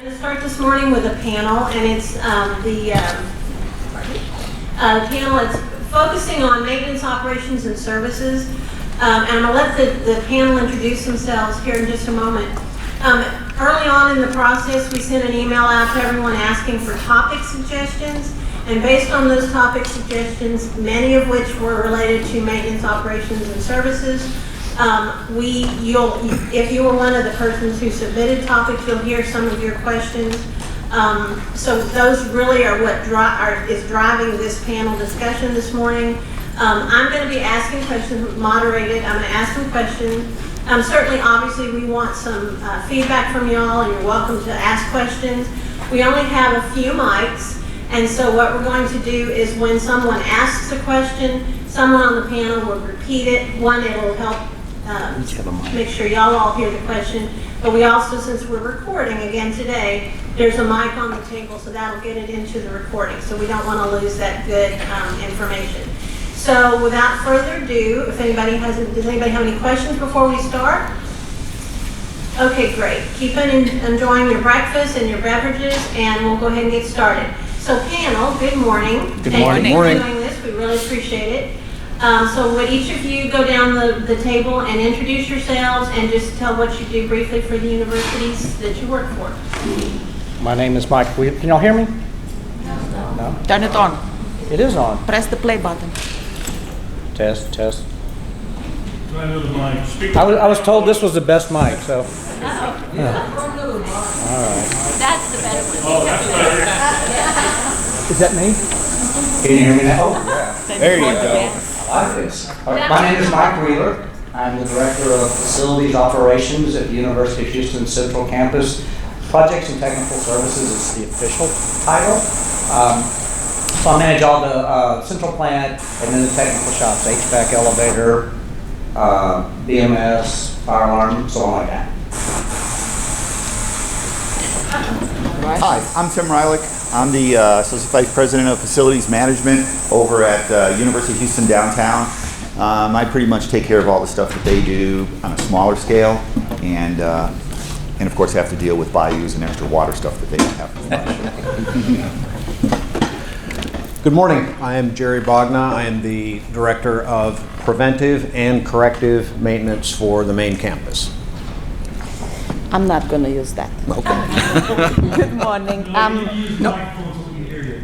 I'm going to start this morning with a panel, and it's the panel is focusing on maintenance, operations, and services. And I'm going to let the panel introduce themselves here in just a moment. Early on in the process, we sent an email out to everyone asking for topic suggestions. And based on those topic suggestions, many of which were related to maintenance, operations, and services, if you were one of the persons who submitted topics, you'll hear some of your questions. So those really are what is driving this panel discussion this morning. I'm going to be asking questions, moderated. I'm going to ask some questions. Certainly, obviously, we want some feedback from y'all, and you're welcome to ask questions. We only have a few mics, and so what we're going to do is when someone asks a question, someone on the panel will repeat it. One, it'll help make sure y'all all hear the question. But we also, since we're recording again today, there's a mic on the table, so that'll get it into the recording. So we don't want to lose that good information. So without further ado, does anybody have any questions before we start? Okay, great. Keep enjoying your breakfast and your beverages, and we'll go ahead and get started. So panel, good morning. Good morning. Thank you for doing this. We really appreciate it. So would each of you go down the table and introduce yourselves and just tell what you do briefly for the universities that you work for? My name is Mike Wheeler. Can y'all hear me? No? Turn it on. It is on. Press the play button. Test. Speak. I was told this was the best mic, so. Oh. Yeah. All right. That's the better one. Oh, that's better. Is that me? Can you hear me now? Oh, yeah. There you go. I like this. My name is Mike Wheeler. I'm the Director of Facilities Operations at the University of Houston Central Campus. Projects and Technical Services is the official title. So I manage all the central plant and then the technical shops, HVAC, elevator, BMS, fire alarm, so on like that. Hi, I'm Tim Rylick. I'm the Associate Vice President of Facilities Management over at University of Houston downtown. I pretty much take care of all the stuff that they do on a smaller scale, and of course have to deal with bayous and extra water stuff that they don't have to flush. Good morning. I am Jerry Bogna. I am the Director of Preventive and Corrective Maintenance for the main campus. I'm not going to use that. Okay. Good morning.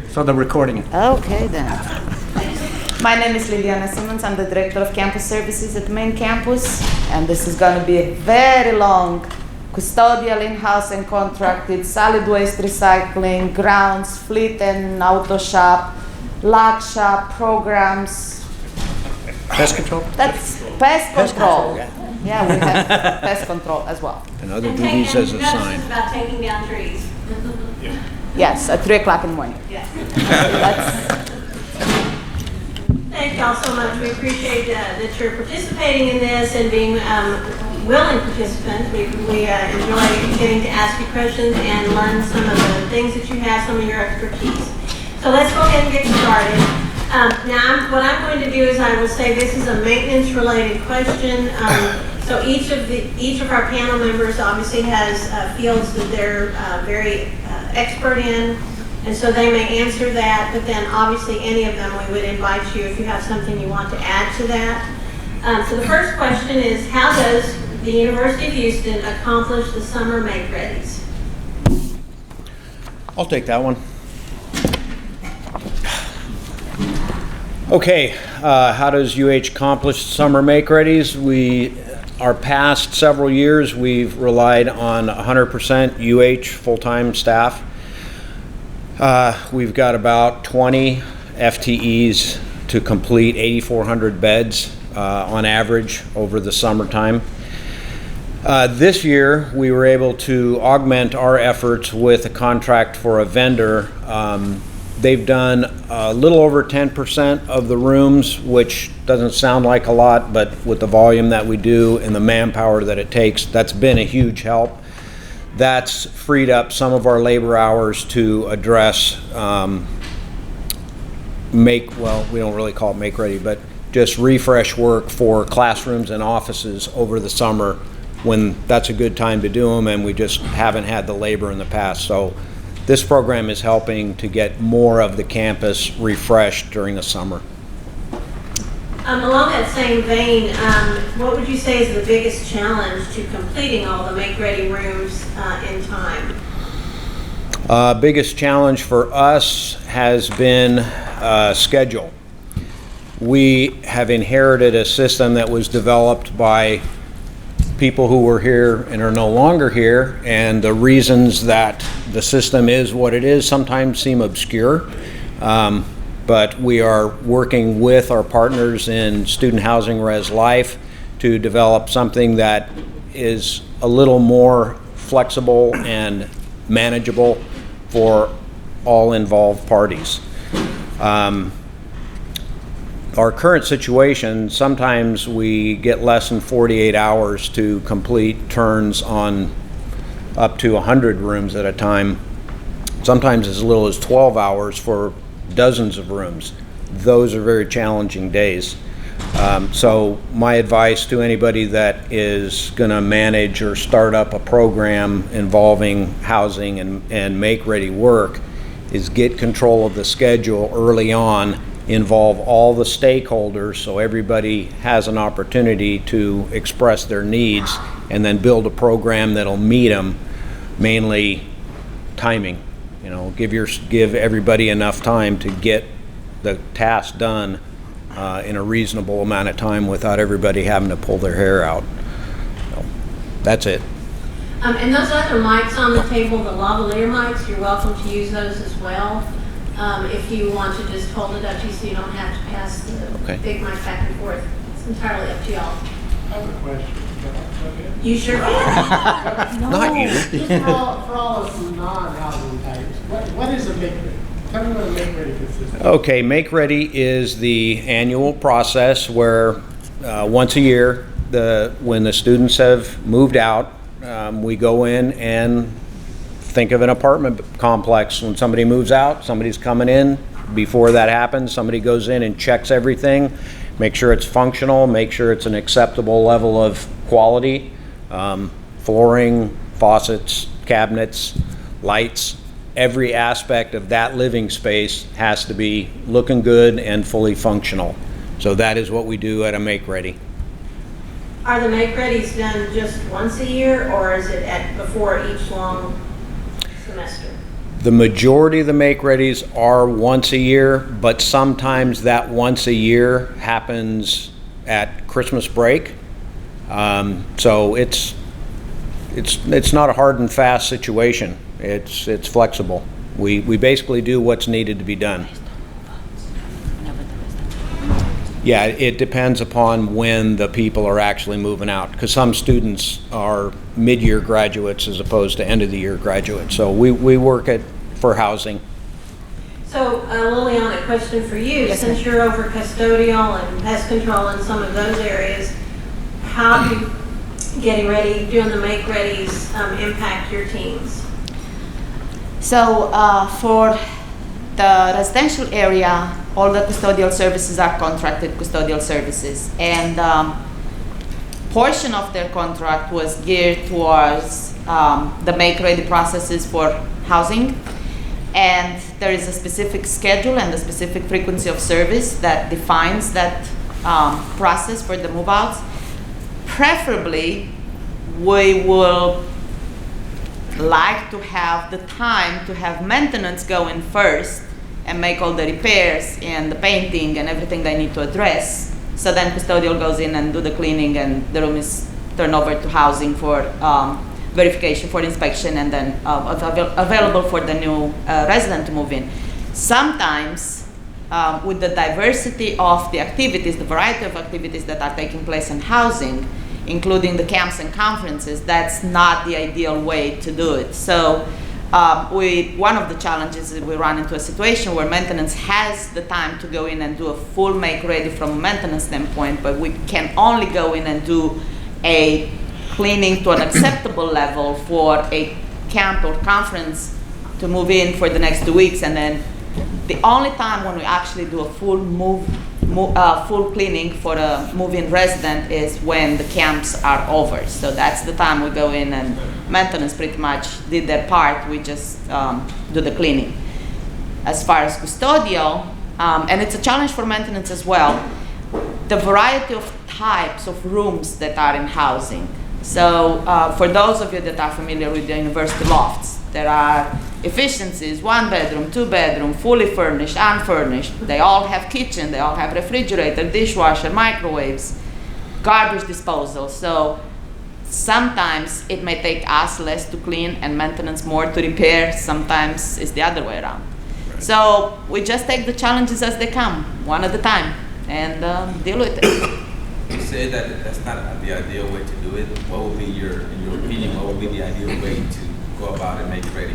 So the recording. Okay then. My name is Liliana Simmons. I'm the Director of Campus Services at the main campus, and this is going to be a very long custodial, in-house and contracted, solid waste recycling, grounds, fleet and auto shop, lock shop, programs. Pest control? That's pest control. Yeah. Yeah, we have pest control as well. And other duties as assigned. About taking down trees. Yes, at 3 o'clock in the morning. Yeah. That's, Thank y'all so much. We appreciate that you're participating in this and being willing participants. We enjoy getting to ask you questions and learn some of the things that you have, some of your expertise. So let's go ahead and get started. Now, what I'm going to do is I will say this is a maintenance-related question. So each of our panel members obviously has fields that they're very expert in, and so they may answer that. But then, obviously, any of them we would invite you if you have something you want to add to that. So the first question is, how does the University of Houston accomplish the summer make-readies? I'll take that one. Okay, how does UH accomplish summer make-readies? Our past several years, we've relied on 100% UH full-time staff. We've got about 20 FTEs to complete 8,400 beds on average over the summertime. This year, we were able to augment our efforts with a contract for a vendor. They've done a little over 10% of the rooms, which doesn't sound like a lot, but with the volume that we do and the manpower that it takes, that's been a huge help. That's freed up some of our labor hours to address we don't really call it make ready, but just refresh work for classrooms and offices over the summer when that's a good time to do them, and we just haven't had the labor in the past. So this program is helping to get more of the campus refreshed during the summer. Along that same vein, what would you say is the biggest challenge to completing all the make-ready rooms in time? Biggest challenge for us has been schedule. We have inherited a system that was developed by people who were here and are no longer here, and the reasons that the system is what it is sometimes seem obscure. But we are working with our partners in Student Housing Res Life to develop something that is a little more flexible and manageable for all involved parties. Our current situation, sometimes we get less than 48 hours to complete turns on up to 100 rooms at a time. Sometimes as little as 12 hours for dozens of rooms. Those are very challenging days. So my advice to anybody that is going to manage or start up a program involving housing and make-ready work is get control of the schedule early on, involve all the stakeholders so everybody has an opportunity to express their needs, and then build a program that'll meet them, mainly timing. You know, give everybody enough time to get the task done in a reasonable amount of time without everybody having to pull their hair out. So, that's it. And those other mics on the table, the lavalier mics, you're welcome to use those as well. If you want to just hold it up to you so you don't have to pass the big mic back and forth. It's entirely up to y'all. I have a question. You sure can. Not you. Just for all of us non-housing types, what is a make-ready? Tell me what a make-ready consists of. Okay, Make Ready is the annual process where once a year, when the students have moved out, we go in and think of an apartment complex. When somebody moves out, somebody's coming in. Before that happens, somebody goes in and checks everything, make sure it's functional, make sure it's an acceptable level of quality, flooring, faucets, cabinets, lights. Every aspect of that living space has to be looking good and fully functional. So that is what we do at a Make Ready. Are the make-readies done just once a year, or is it before each long semester? The majority of the make-readies are once a year, but sometimes that once a year happens at Christmas break. So it's not a hard and fast situation. It's flexible. We basically do what's needed to be done. Yeah, it depends upon when the people are actually moving out, because some students are mid-year graduates as opposed to end-of-the-year graduates. So we work for housing. So Liliana, a question for you. Yes, Since you're over custodial and pest control in some of those areas, how do getting ready, doing the make-readies impact your teams? So for the residential area, all the custodial services are contracted custodial services, and portion of their contract was geared towards the make-ready processes for housing, and there is a specific schedule and a specific frequency of service that defines that process for the move-outs. Preferably, we will like to have the time to have maintenance go in first and make all the repairs and the painting and everything they need to address. So then custodial goes in and do the cleaning, and the room is turned over to housing for verification, for inspection, and then available for the new resident to move in. Sometimes with the diversity of the activities, the variety of activities that are taking place in housing, including the camps and conferences, that's not the ideal way to do it. So one of the challenges is we run into a situation where maintenance has the time to go in and do a full make ready from a maintenance standpoint, but we can only go in and do a cleaning to an acceptable level for a camp or conference to move in for the next 2 weeks, and then The only time when we actually do a full cleaning for a move-in resident is when the camps are over. So that's the time we go in, and maintenance pretty much did their part. We just do the cleaning. As far as custodial, and it's a challenge for maintenance as well, the variety of types of rooms that are in housing. So for those of you that are familiar with the university lofts, there are efficiencies, 1 bedroom, 2 bedroom, fully furnished, unfurnished. They all have kitchen, they all have refrigerator, dishwasher, microwaves, garbage disposal. So sometimes it may take us less to clean and maintenance more to repair. Sometimes it's the other way around. So we just take the challenges as they come, one at a time, and deal with it. You say that that's not the ideal way to do it. What would be in your opinion, what would be the ideal way to go about and make it ready?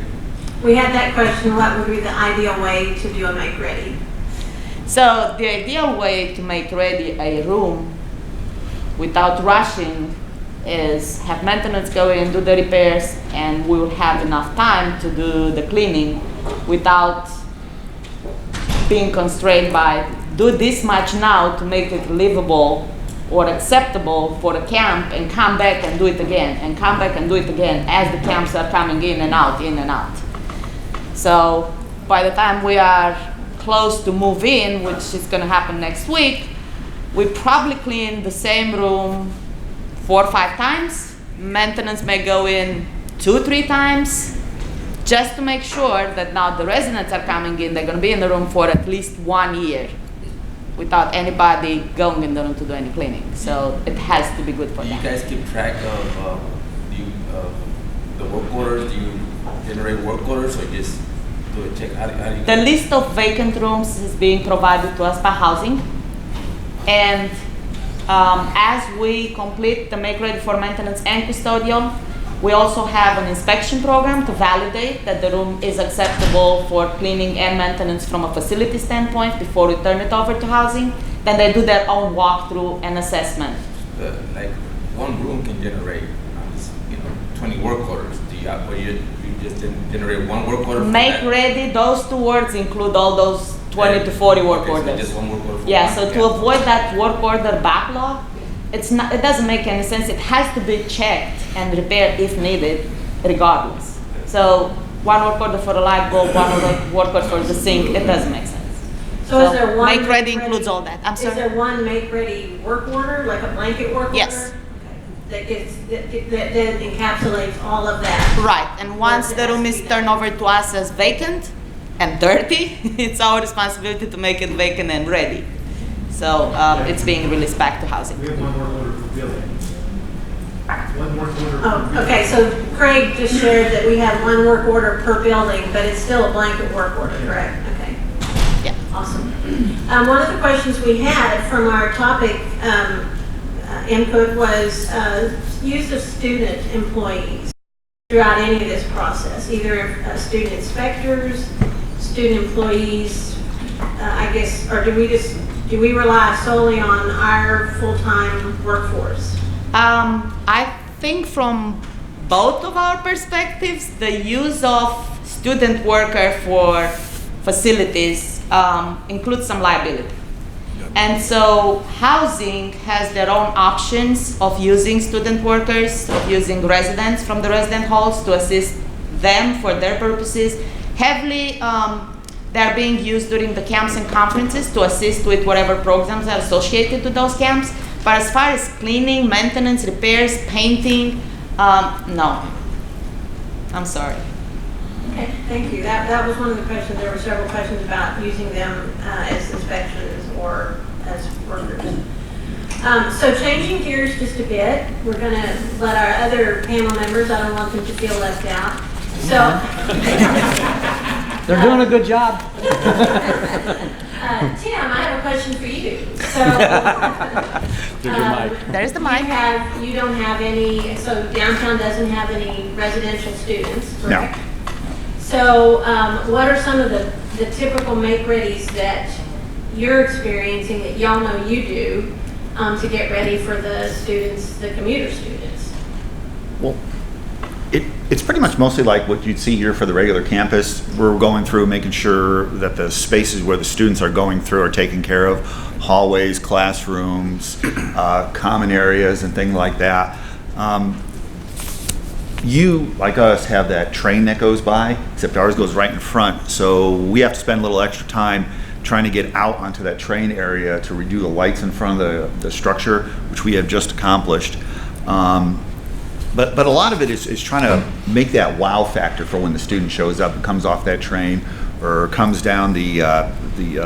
We had that question, what would be the ideal way to do a make ready? So the ideal way to make ready a room without rushing is have maintenance go in, do the repairs, and we will have enough time to do the cleaning without being constrained by do this much now to make it livable or acceptable for a camp, and come back and do it again, and come back and do it again as the camps are coming in and out, in and out. So by the time we are close to move in, which is going to happen next week, we probably clean the same room 4 or 5 times. Maintenance may go in 2 or 3 times, just to make sure that now the residents are coming in, they're going to be in the room for at least 1 year without anybody going in the room to do any cleaning. So it has to be good for Do you them. guys keep track of the work orders? Do you generate work orders or just do a check? How do you The list of vacant rooms is being provided to us by housing. And as we complete the make ready for maintenance and custodial, we also have an inspection program to validate that the room is acceptable for cleaning and maintenance from a facility standpoint before we turn it over to housing. Then they do their own walkthrough and assessment. like one room can generate 20 work orders? Do you have, or you just generate one work order? Make ready, those 2 words include all those 20 to 40 work Okay, so orders. just one work order for Yeah, one so to camp. avoid that work order backlog, it doesn't make any sense. It has to be checked and repaired if needed, regardless. So 1 work order for a light bulb, 1 work order for the sink, it doesn't make sense. So is there one? Make ready includes all that. I'm Is sorry. there one make ready work order, like a blanket work order? Yes. Okay. That then encapsulates all of that? Right, and once the room is turned over to us as vacant and dirty, it's our responsibility to make it vacant and ready. So it's being released back to housing. We have 1 work order for building. 1 work order per Oh, building. okay, so Craig just shared that we have 1 work order per building, but it's still a blanket work order, correct? Okay. Yeah. Awesome. One of the questions we had from our topic input was use of student employees throughout any of this process, either student inspectors, student employees, I guess, or do we rely solely on our full-time workforce? I think from both of our perspectives, the use of student worker for facilities includes some liability. And so housing has their own options of using student workers, of using residents from the resident halls to assist them for their purposes. Heavily, they're being used during the camps and conferences to assist with whatever programs are associated to those camps. But as far as cleaning, maintenance, repairs, painting, no. I'm sorry. Okay, thank you. That was one of the questions. There were several questions about using them as inspections or as workers. So changing gears just a bit, we're going to let our other panel members, I don't want them to feel left out. So, They're doing a good job. Tim, I have a question for you. So, There's your mic. There's the mic. you don't have any, so downtown doesn't have any residential students, correct? So what are some of the typical make-readies that you're experiencing that y'all know you do to get ready for the students, the commuter students? Well, It's pretty much mostly like what you'd see here for the regular campus. We're going through making sure that the spaces where the students are going through are taken care of. Hallways, classrooms, common areas and things like that. You, like us, have that train that goes by, except ours goes right in front. So we have to spend a little extra time trying to get out onto that train area to redo the lights in front of the structure, which we have just accomplished. But a lot of it is trying to make that wow factor for when the student shows up and comes off that train or comes down the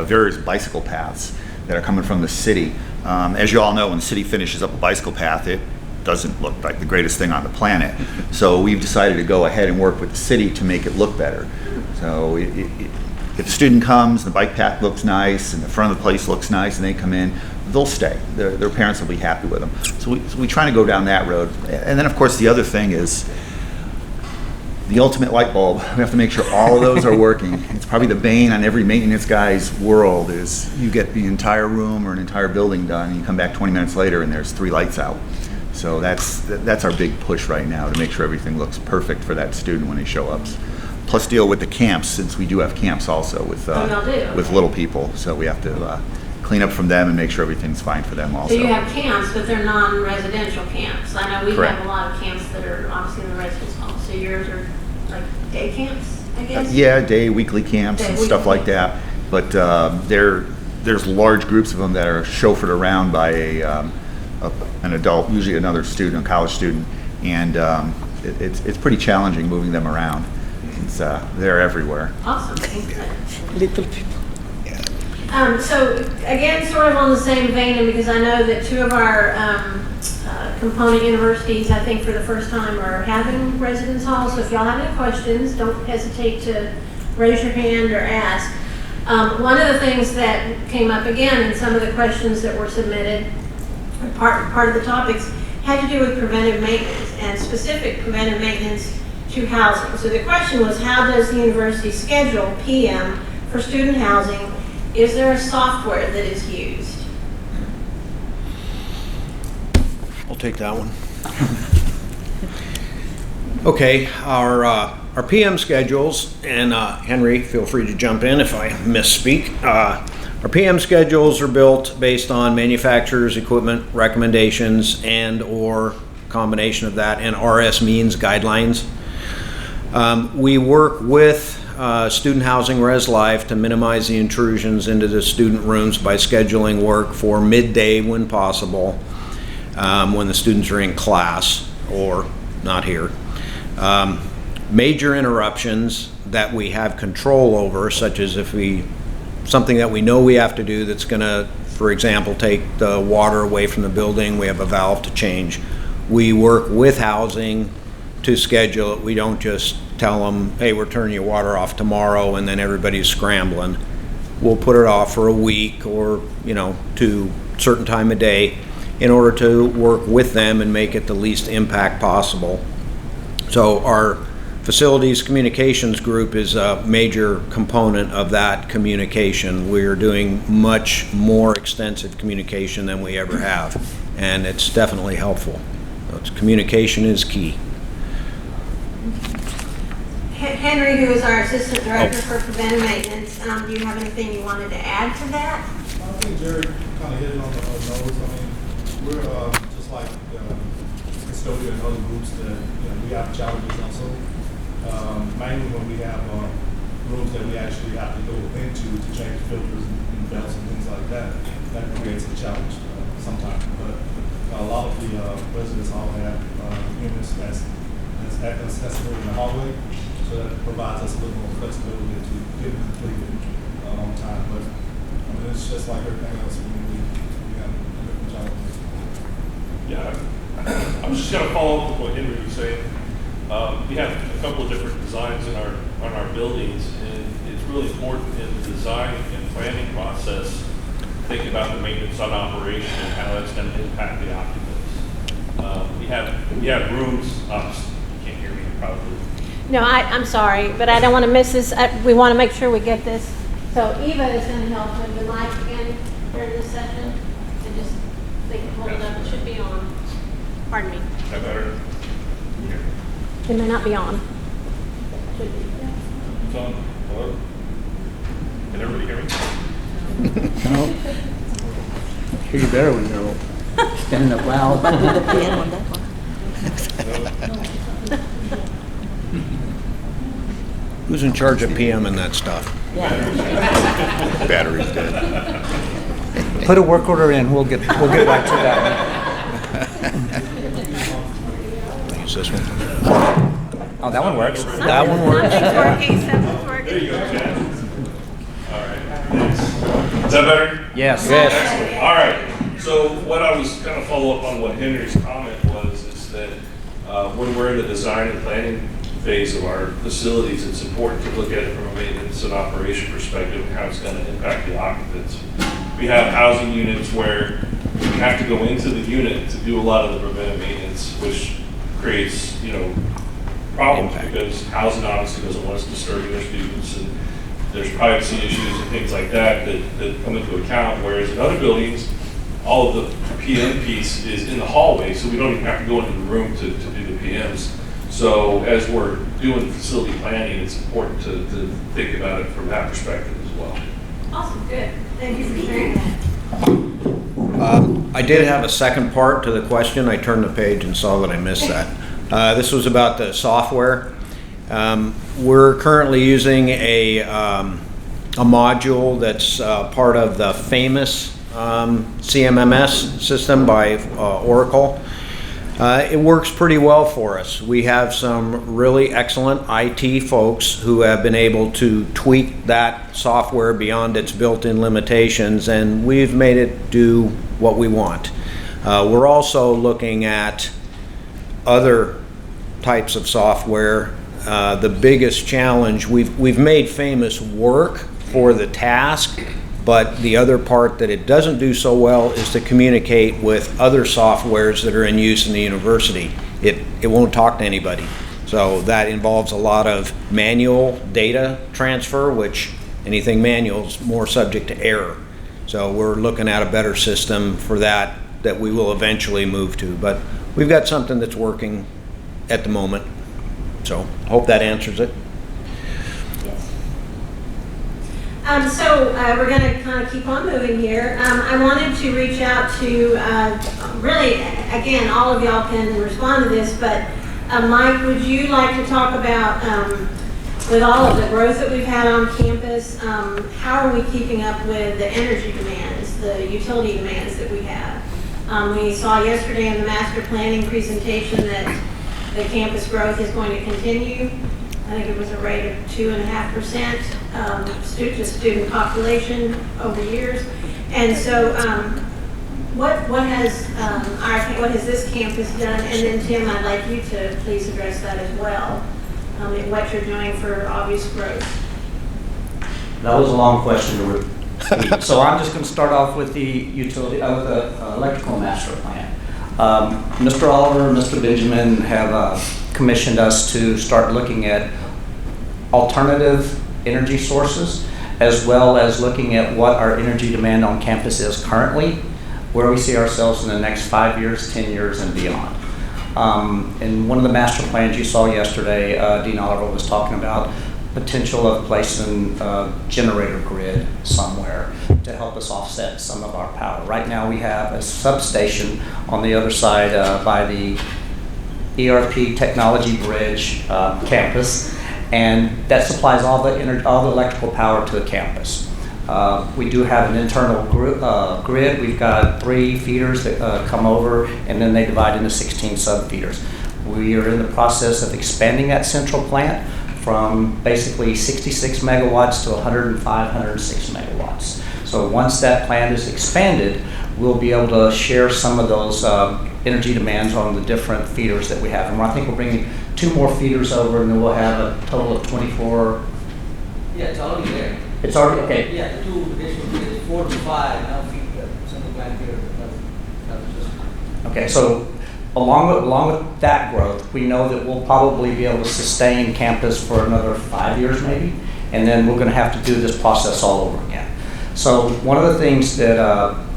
various bicycle paths that are coming from the city. As you all know, when the city finishes up a bicycle path, it doesn't look like the greatest thing on the planet. So we've decided to go ahead and work with the city to make it look better. So if a student comes, the bike path looks nice and the front of the place looks nice and they come in, they'll stay. Their parents will be happy with them. So we try to go down that road. And then of course the other thing is the ultimate light bulb. We have to make sure all of those are working. It's probably the bane on every maintenance guy's world is you get the entire room or an entire building done and you come back 20 minutes later and there's 3 lights out. So that's our big push right now, to make sure everything looks perfect for that student when they show up. Plus deal with the camps, since we do have camps also with little people. So we have to clean up from them and make sure everything's fine for them also. So you have camps, but they're non-residential camps. I know we Correct. have a lot of camps that are obviously in the residence hall. So yours are like day camps, I guess? Yeah, day, weekly camps Day, and stuff weekly. like that. But there's large groups of them that are chauffeured around by an adult, usually another student, a college student, and it's pretty challenging moving them around. They're everywhere. Awesome, thanks. Little people. So again, sort of on the same vein, and because I know that 2 of our component universities, I think for the first time, are having residence halls. So if y'all have any questions, don't hesitate to raise your hand or ask. One of the things that came up again in some of the questions that were submitted, part of the topics, had to do with preventive maintenance and specific preventive maintenance to housing. So the question was, how does the university schedule PM for student housing? Is there a software that is used? I'll take that one. Okay, our PM schedules, and Henry, feel free to jump in if I misspeak. Our PM schedules are built based on manufacturer's equipment recommendations and or combination of that and RS means guidelines. We work with Student Housing Res Life to minimize the intrusions into the student rooms by scheduling work for midday when possible, when the students are in class or not here. Major interruptions that we have control over, such as if something that we know we have to do that's going to, for example, take the water away from the building, we have a valve to change. We work with housing to schedule it. We don't just tell them, hey, we're turning your water off tomorrow, and then everybody's scrambling. We'll put it off for a week or, to a certain time of day in order to work with them and make it the least impact possible. So our facilities communications group is a major component of that communication. We're doing much more extensive communication than we ever have, and it's definitely helpful. Communication is key. Henry, who is our Assistant Director for Preventive Maintenance, do you have anything you wanted to add to that? I think Jerry kind of hit it on the nose. I mean, we're just like custodian and other groups that we have challenges also. Mainly when we have rooms that we actually have to go into to change filters and belts and things like that, that creates a challenge sometimes. But a lot of the residents all have units that's accessible in the hallway, so that provides us a little more flexibility to get it completed on time. But I mean, it's just like everything else. We have different challenges. Yeah, I'm just going to follow up with what Henry was saying. We have a couple of different designs in our buildings, and it's really important in the design and planning process, thinking about the maintenance on operation and how that's going to impact the occupants. We have rooms. You can't hear me probably. No, I'm sorry, but I don't want to miss this. We want to make sure we get this. So Eva is going to help with the mic again during this session. And just, they can hold it up. It should be on. Pardon me. Is that better? It may not be on. It's on. Hello? Can everybody hear me? No. Hear you better when you're standing up loud. Who's in charge of PM and that stuff? Battery's dead. Put a work order in, we'll get back to that. Use this one. Oh, that one works. That one works. It's working, seven's working. There you go, Chad. All right. Thanks. Is that better? Yes. All right. So what I was kind of follow up on what Henry's comment was is that when we're in the design and planning phase of our facilities, it's important to look at it from a maintenance and operation perspective and how it's going to impact the occupants. We have housing units where we have to go into the unit to do a lot of the preventive maintenance, which creates, problems because housing obviously doesn't want us disturbing their students, and there's privacy issues and things like that come into account. Whereas in other buildings, all of the PM piece is in the hallway, so we don't even have to go into the room to do the PMs. So as we're doing facility planning, it's important to think about it from that perspective as well. Awesome, good. Thank you for sharing that. I did have a second part to the question. I turned the page and saw that I missed that. This was about the software. We're currently using a module that's part of the famous CMMS system by Oracle. It works pretty well for us. We have some really excellent IT folks who have been able to tweak that software beyond its built-in limitations, and we've made it do what we want. We're also looking at other types of software. The biggest challenge, we've made Famous work for the task, but the other part that it doesn't do so well is to communicate with other softwares that are in use in the university. It won't talk to anybody. So that involves a lot of manual data transfer, which anything manual is more subject to error. So we're looking at a better system for that we will eventually move to. But we've got something that's working at the moment. So I hope that answers it. So we're going to kind of keep on moving here. I wanted to reach out to, really, again, all of y'all can respond to this, but Mike, would you like to talk about, with all of the growth that we've had on campus, how are we keeping up with the energy demands, the utility demands that we have? We saw yesterday in the master planning presentation that the campus growth is going to continue. I think it was a rate of 2.5% student population over years. And so what has this campus done? And then Tim, I'd like you to please address that as well, and what you're doing for obvious growth. That was a long question to repeat. So I'm just going to start off with the utility, with the electrical master plan. Mr. Oliver and Mr. Benjamin have commissioned us to start looking at alternative energy sources, as well as looking at what our energy demand on campus is currently, where we see ourselves in the next 5 years, 10 years, and beyond. In one of the master plans you saw yesterday, Dean Oliver was talking about potential of placing a generator grid somewhere to help us offset some of our power. Right now we have a substation on the other side by the ERP Technology Bridge campus, and that supplies all the electrical power to the campus. We do have an internal grid. We've got 3 feeders that come over, and then they divide into 16 sub-feeders. We are in the process of expanding that central plant from basically 66 megawatts to 105, 106 megawatts. So once that plant is expanded, we'll be able to share some of those energy demands on the different feeders that we have. And I think we're bringing 2 more feeders over, and then we'll have a total of 24. Yeah, it's already there. It's already, okay. Yeah, the 2 additional feeders, 4 to 5, now feed the central plant here. Okay, so along with that growth, we know that we'll probably be able to sustain campus for another 5 years maybe, and then we're going to have to do this process all over again. So one of the things that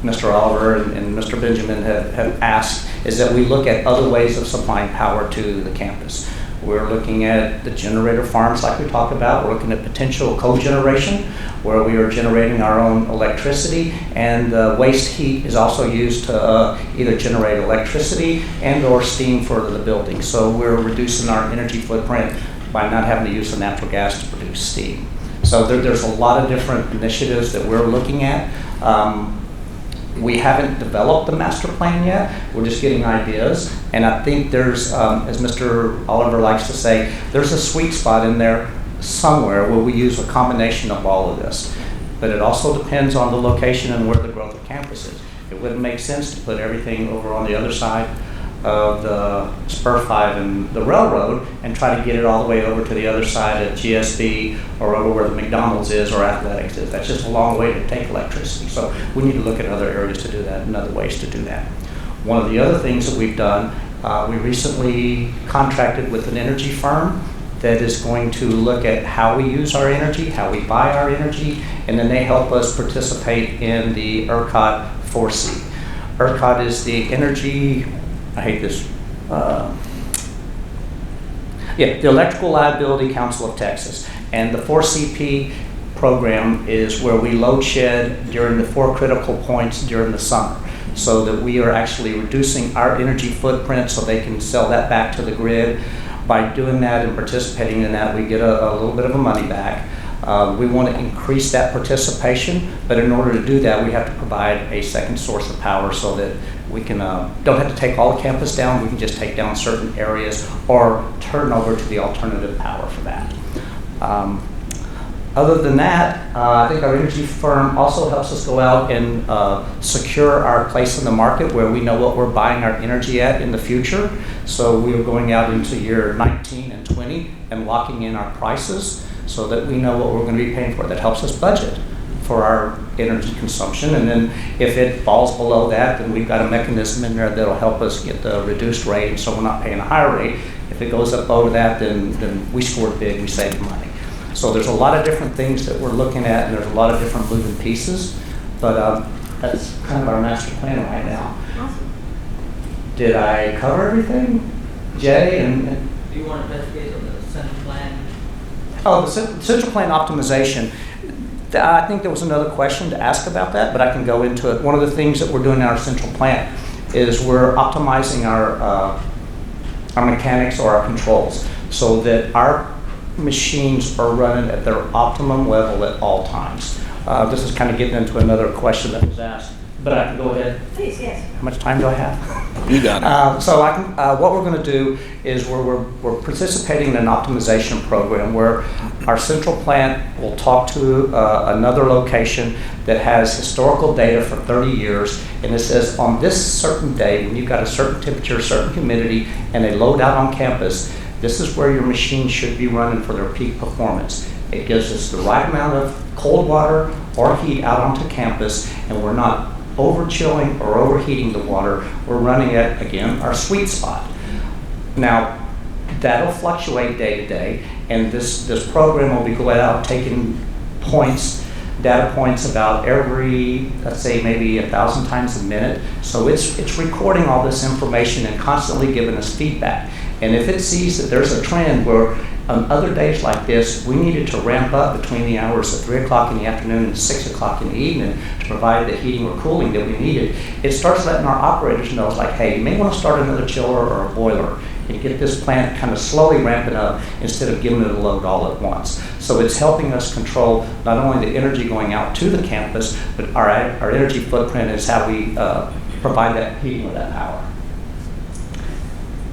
Mr. Oliver and Mr. Benjamin have asked is that we look at other ways of supplying power to the campus. We're looking at the generator farms like we talked about. We're looking at potential cogeneration, where we are generating our own electricity, and waste heat is also used to either generate electricity and or steam for the building. So we're reducing our energy footprint by not having to use the natural gas to produce steam. So there's a lot of different initiatives that we're looking at. We haven't developed the master plan yet. We're just getting ideas. And I think there's, as Mr. Oliver likes to say, there's a sweet spot in there somewhere where we use a combination of all of this. But it also depends on the location and where the growth of campus is. It wouldn't make sense to put everything over on the other side of the Spur 5 and the railroad and try to get it all the way over to the other side of GSB or over where the McDonald's is or Athletics is. That's just a long way to take electricity. So we need to look at other areas to do that and other ways to do that. One of the other things that we've done, we recently contracted with an energy firm that is going to look at how we use our energy, how we buy our energy, and then they help us participate in the ERCOT 4C. ERCOT is the energy, I hate this, the Electrical Liability Council of Texas. And the 4CP program is where we load shed during the 4 critical points during the summer, so that we are actually reducing our energy footprint so they can sell that back to the grid. By doing that and participating in that, we get a little bit of a money back. We want to increase that participation, but in order to do that, we have to provide a second source of power so that we can don't have to take all the campus down. We can just take down certain areas or turn over to the alternative power for that. Other than that, I think our energy firm also helps us go out and secure our place in the market where we know what we're buying our energy at in the future. So we are going out into year 19 and 20 and locking in our prices so that we know what we're going to be paying for. That helps us budget for our energy consumption. And then if it falls below that, then we've got a mechanism in there that'll help us get the reduced rate so we're not paying a higher rate. If it goes up over that, then we scored big, we saved money. So there's a lot of different things that we're looking at, and there's a lot of different moving pieces, but that's kind of our master plan right now. Awesome. Did I cover everything, Jay? And Do you want to investigate on the central plan? oh, the central plan optimization. I think there was another question to ask about that, but I can go into it. One of the things that we're doing in our central plant is we're optimizing our mechanics or our controls so that our machines are running at their optimum level at all times. This is kind of getting into another question that was asked, but I can go ahead. Please, yes. How much time do I have? You got it. So I can, what we're going to do is we're participating in an optimization program where our central plant will talk to another location that has historical data for 30 years, and it says on this certain day, when you've got a certain temperature, certain humidity, and a load out on campus, this is where your machine should be running for their peak performance. It gives us the right amount of cold water or heat out onto campus, and we're not over chilling or overheating the water. We're running at, again, our sweet spot. Now, that'll fluctuate day to day, and this program will be going out taking points, data points about every, let's say, maybe 1,000 times a minute. So it's recording all this information and constantly giving us feedback. And if it sees that there's a trend where on other days like this, we needed to ramp up between the hours of 3 o'clock in the afternoon and 6 o'clock in the evening to provide the heating or cooling that we needed, it starts letting our operators know, it's like, hey, you may want to start another chiller or a boiler and get this plant kind of slowly ramping up instead of giving it a load all at once. So it's helping us control not only the energy going out to the campus, but our energy footprint is how we provide that heating or that power.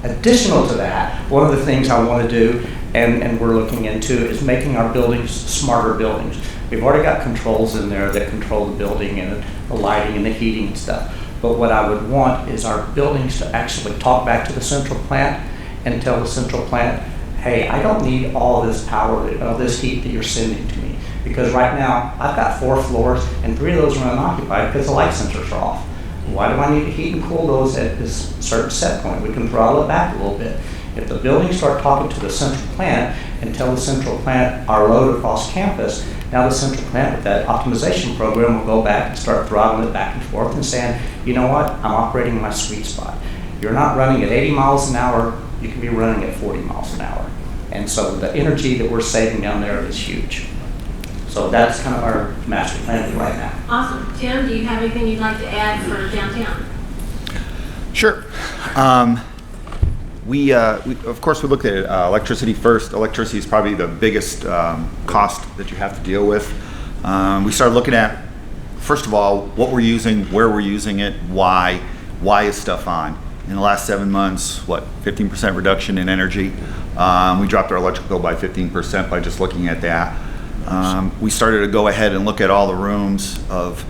Additional to that, one of the things I want to do, and we're looking into, is making our buildings smarter buildings. We've already got controls in there that control the building and the lighting and the heating and stuff. But what I would want is our buildings to actually talk back to the central plant and tell the central plant, hey, I don't need all this power, all this heat that you're sending to me. Because right now, I've got 4 floors and 3 of those are unoccupied because the light sensors are off. Why do I need to heat and cool those at this certain set point? We can throttle it back a little bit. If the buildings start talking to the central plant and tell the central plant our load across campus, now the central plant with that optimization program will go back and start throttling it back and forth and saying, you know what, I'm operating my sweet spot. You're not running at 80 miles an hour you can be running at 40 miles an hour. And so the energy that we're saving down there is huge. So that's kind of our master planning right now. Awesome. Tim, do you have anything you'd like to add for downtown? Sure. We of course, we looked at electricity first. Electricity is probably the biggest cost that you have to deal with. We started looking at, first of all, what we're using, where we're using it, why is stuff on. In the last 7 months, 15% reduction in energy. We dropped our electric bill by 15% by just looking at that. We started to go ahead and look at all the rooms of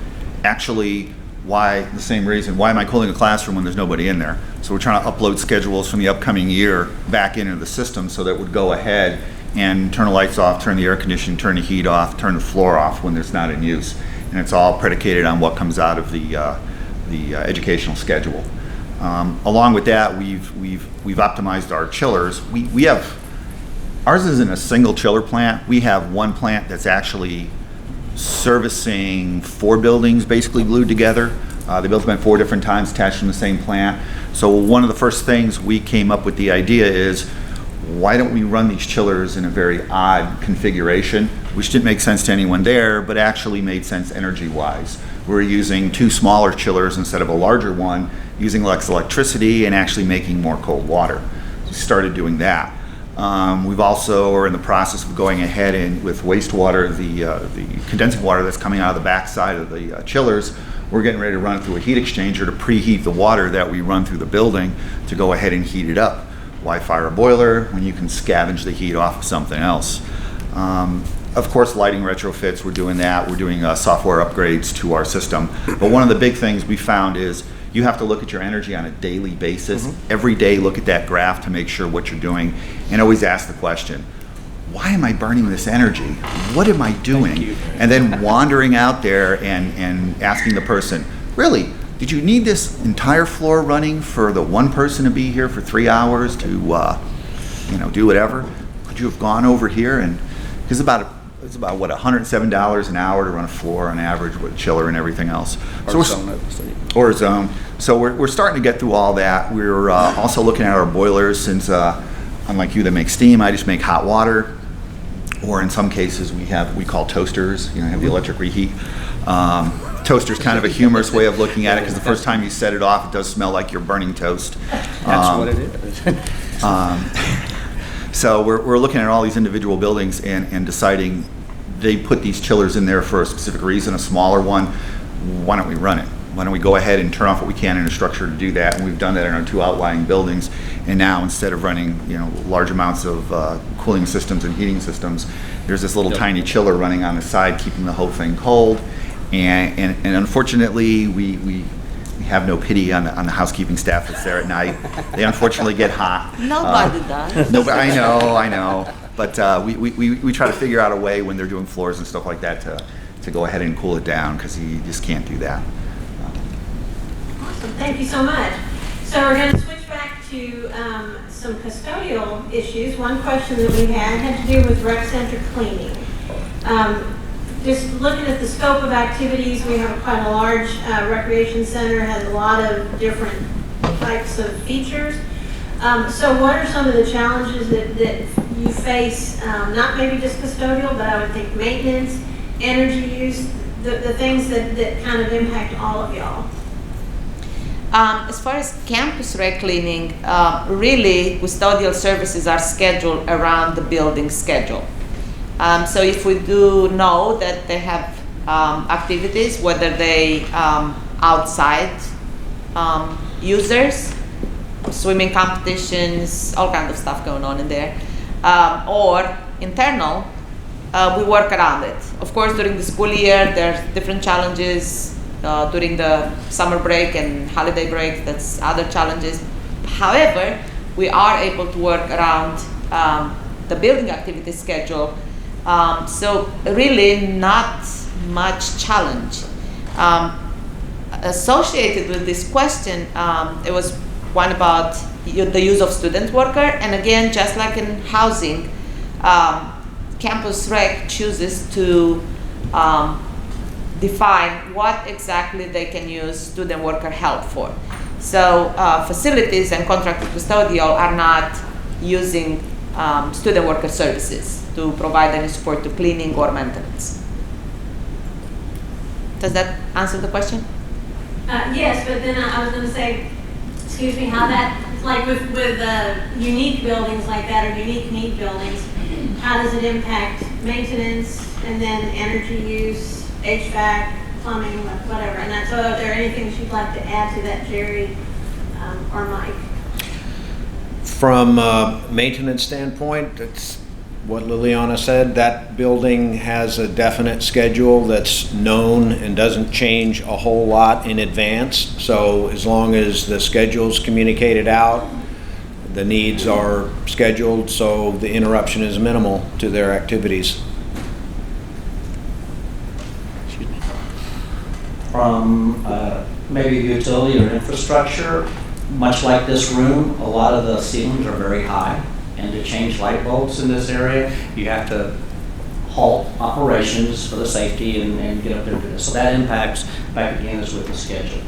actually why am I cooling a classroom when there's nobody in there? So we're trying to upload schedules from the upcoming year back into the system so that it would go ahead and turn the lights off, turn the air conditioning, turn the heat off, turn the floor off when there's not in use. And it's all predicated on what comes out of the educational schedule. Along with that, we've optimized our chillers. We have, ours isn't a single chiller plant. We have one plant that's actually servicing 4 buildings basically glued together. They built them at 4 different times attached in the same plant. So one of the first things we came up with the idea is, why don't we run these chillers in a very odd configuration, which didn't make sense to anyone there, but actually made sense energy-wise. We're using 2 smaller chillers instead of a larger one, using less electricity and actually making more cold water. So we started doing that. We've also are in the process of going ahead and with wastewater, the condensing water that's coming out of the backside of the chillers, we're getting ready to run it through a heat exchanger to preheat the water that we run through the building to go ahead and heat it up. Why fire a boiler when you can scavenge the heat off of something else? Of course, lighting retrofits, we're doing that. We're doing software upgrades to our system. But one of the big things we found is you have to look at your energy on a daily basis. Mm-hmm. Every day, look at that graph to make sure what you're doing, and always ask the question, why am I burning this energy? What am I doing? And then wandering out there and asking the person, really, did you need this entire floor running for the one person to be here for 3 hours to do whatever? Could you have gone over here? And it's about what, $107 an hour to run a floor on average with chiller and everything else. Or zone. So we're starting to get through all that. We're also looking at our boilers, since unlike you that make steam, I just make hot water. Or in some cases we call toasters, have the electric reheat. Toaster's kind of a humorous way of looking at it, because the first time you set it off, it does smell like you're burning toast. That's what it is. So we're looking at all these individual buildings and deciding, they put these chillers in there for a specific reason, a smaller one. Why don't we run it? Why don't we go ahead and turn off what we can in a structure to do that? And we've done that in our 2 outlying buildings. And now, instead of running large amounts of cooling systems and heating systems, there's this little tiny chiller running on the side, keeping the whole thing cold. And unfortunately, we have no pity on the housekeeping staff that's there at night. They unfortunately get hot. Nobody does. No, I know. But we try to figure out a way when they're doing floors and stuff like that to go ahead and cool it down, because you just can't do that. Awesome. Thank you so much. So we're going to switch back to some custodial issues. One question that we had to do with rec center cleaning. Just looking at the scope of activities, we have quite a large recreation center, has a lot of different types of features. So what are some of the challenges that you face, not maybe just custodial, but I would think maintenance, energy use, the things that kind of impact all of y'all? As far as campus rec cleaning, really custodial services are scheduled around the building schedule. So if we do know that they have activities, whether they outside users, swimming competitions, all kinds of stuff going on in there, or internal, we work around it. Of course, during the school year, there's different challenges. During the summer break and holiday break, that's other challenges. However, we are able to work around the building activity schedule. So really not much challenge. Associated with this question, it was one about the use of student worker. And again, just like in housing, Campus Rec chooses to define what exactly they can use student worker help for. So facilities and contracted custodial are not using student worker services to provide any support to cleaning or maintenance. Does that answer the question? Yes, but then I was gonna say, excuse me, how that, like with unique buildings like that, or unique need buildings, how does it impact maintenance and then energy use, HVAC, plumbing, whatever? And that's, so are there any things you'd like to add to that, Jerry or Mike? From a maintenance standpoint, it's what Liliana said. That building has a definite schedule that's known and doesn't change a whole lot in advance. So as long as the schedule's communicated out, the needs are scheduled, so the interruption is minimal to their activities. From maybe utility or infrastructure, much like this room, a lot of the ceilings are very high, and to change light bulbs in this area, you have to halt operations for the safety and get up there and do this. So that impacts, back again, is with the schedule.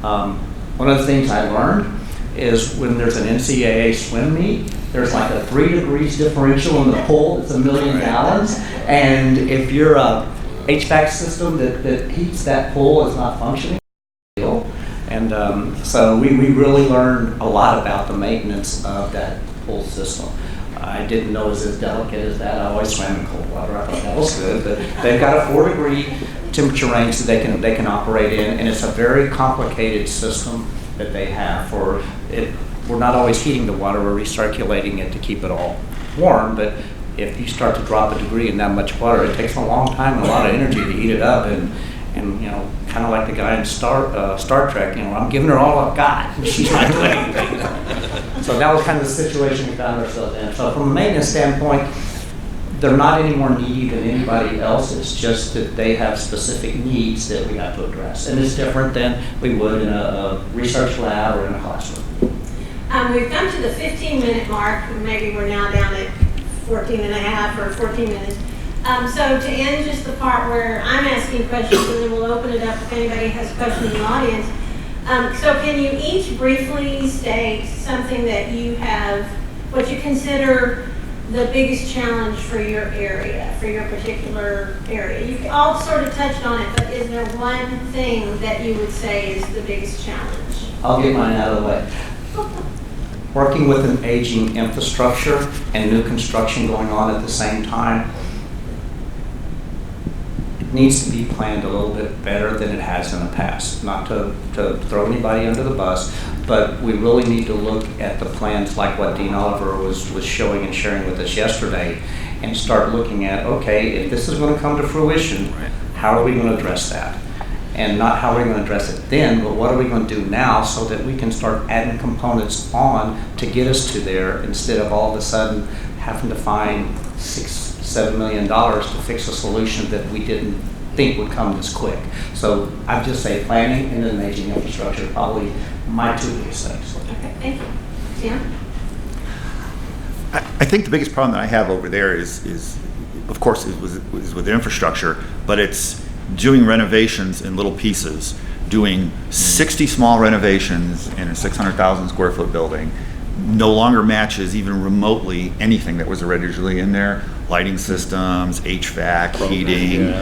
One of the things I learned is when there's an NCAA swim meet, there's like a 3 degrees differential in the pool. It's 1 million gallons, and if your HVAC system that heats that pool is not functioning, and so we really learned a lot about the maintenance of that pool system. I didn't know it was as delicate as that. I always swam in cold water. I thought that was good, but they've got a 4-degree temperature range that they can operate in, and it's a very complicated system that they have for it. We're not always heating the water, we're recirculating it to keep it all warm, but if you start to drop a degree in that much water, it takes a long time and a lot of energy to heat it up, and you know, kind of like the guy in Star Trek, you know, I'm giving her all I've got, and she's not doing anything. So that was kind of the situation we found ourselves in. So from a maintenance standpoint, they're not any more needy than anybody else. It's just that they have specific needs that we have to address. And it's different than we would in a research lab or in a classroom. We've come to the 15-minute mark. Maybe we're now down at 14 and a half or 14 minutes. So to end just the part where I'm asking questions, and then we'll open it up if anybody has questions in the audience. So can you each briefly state something that you have, what you consider the biggest challenge for your area, for your particular area? You all sort of touched on it, but is there one thing that you would say is the biggest challenge? I'll get mine out of the way. Working with an aging infrastructure and new construction going on at the same time, it needs to be planned a little bit better than it has in the past. Not to throw anybody under the bus, but we really need to look at the plans like what Dean Oliver was showing and sharing with us yesterday, and start looking at, okay, if this is going to come to fruition, how are we going to address that? And not how we're going to address it then, but what are we going to do now so that we can start adding components on to get us to there, instead of all of a sudden having to find $6-7 million to fix a solution that we didn't think would come this quick. So I'd just say planning and then aging infrastructure are probably my two biggest things. Okay, thank you. Sam? I think the biggest problem that I have over there is of course, is with infrastructure, but it's doing renovations in little pieces, doing 60 small renovations in a 600,000 square foot building no longer matches even remotely anything that was originally in there. Lighting systems, HVAC, heating,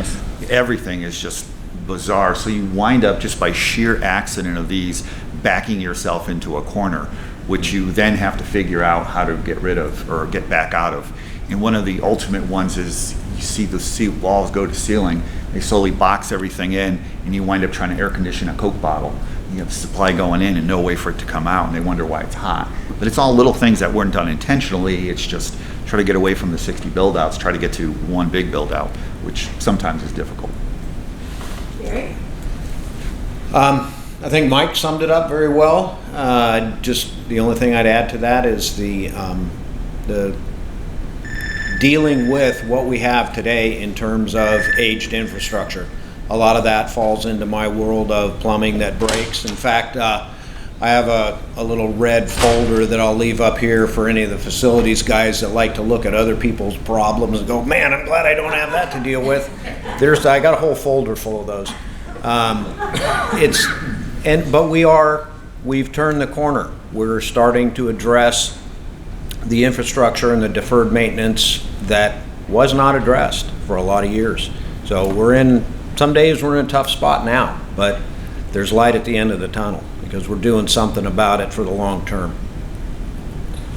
everything is just bizarre. So you wind up just by sheer accident of these backing yourself into a corner, which you then have to figure out how to get rid of or get back out of. And one of the ultimate ones is you see the walls go to ceiling, they slowly box everything in, and you wind up trying to air condition a Coke bottle. You have supply going in and no way for it to come out, and they wonder why it's hot. But it's all little things that weren't done intentionally. It's just try to get away from the 60 build-outs, try to get to one big build-out, which sometimes is difficult. Gary? I think Mike summed it up very well. Just the only thing I'd add to that is the dealing with what we have today in terms of aged infrastructure. A lot of that falls into my world of plumbing that breaks. In fact, I have a little red folder that I'll leave up here for any of the facilities guys that like to look at other people's problems and go, man, I'm glad I don't have that to deal with. I got a whole folder full of those. But we are we've turned the corner. We're starting to address the infrastructure and the deferred maintenance that was not addressed for a lot of years. So some days we're in a tough spot now, but there's light at the end of the tunnel because we're doing something about it for the long term.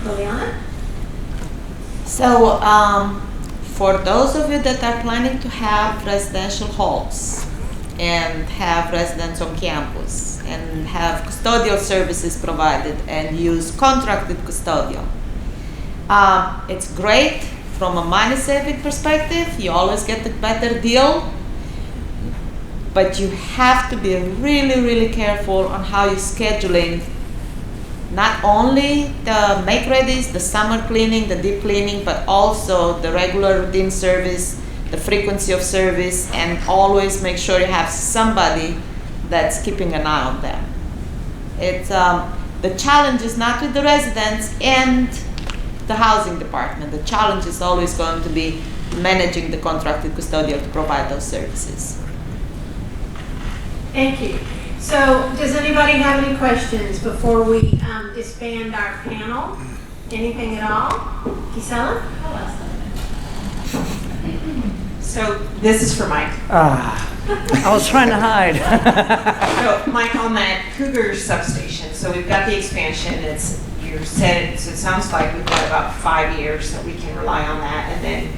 Liliana? So, for those of you that are planning to have residential halls and have residents on campus and have custodial services provided and use contracted custodial, it's great from a money saving perspective. You always get a better deal, but you have to be really, really careful on how you're scheduling not only the make readies, the summer cleaning, the deep cleaning, but also the regular routine service, the frequency of service, and always make sure you have somebody that's keeping an eye on them. It's the challenge is not with the residents and the housing department. The challenge is always going to be managing the contracted custodial to provide those services. Thank you. So, does anybody have any questions before we disband our panel? Anything at all? Gisela? So, this is for Mike. I was trying to hide. So, Mike, on that Cougar substation, so we've got the expansion, you said, so it sounds like we've got about 5 years that we can rely on that, and then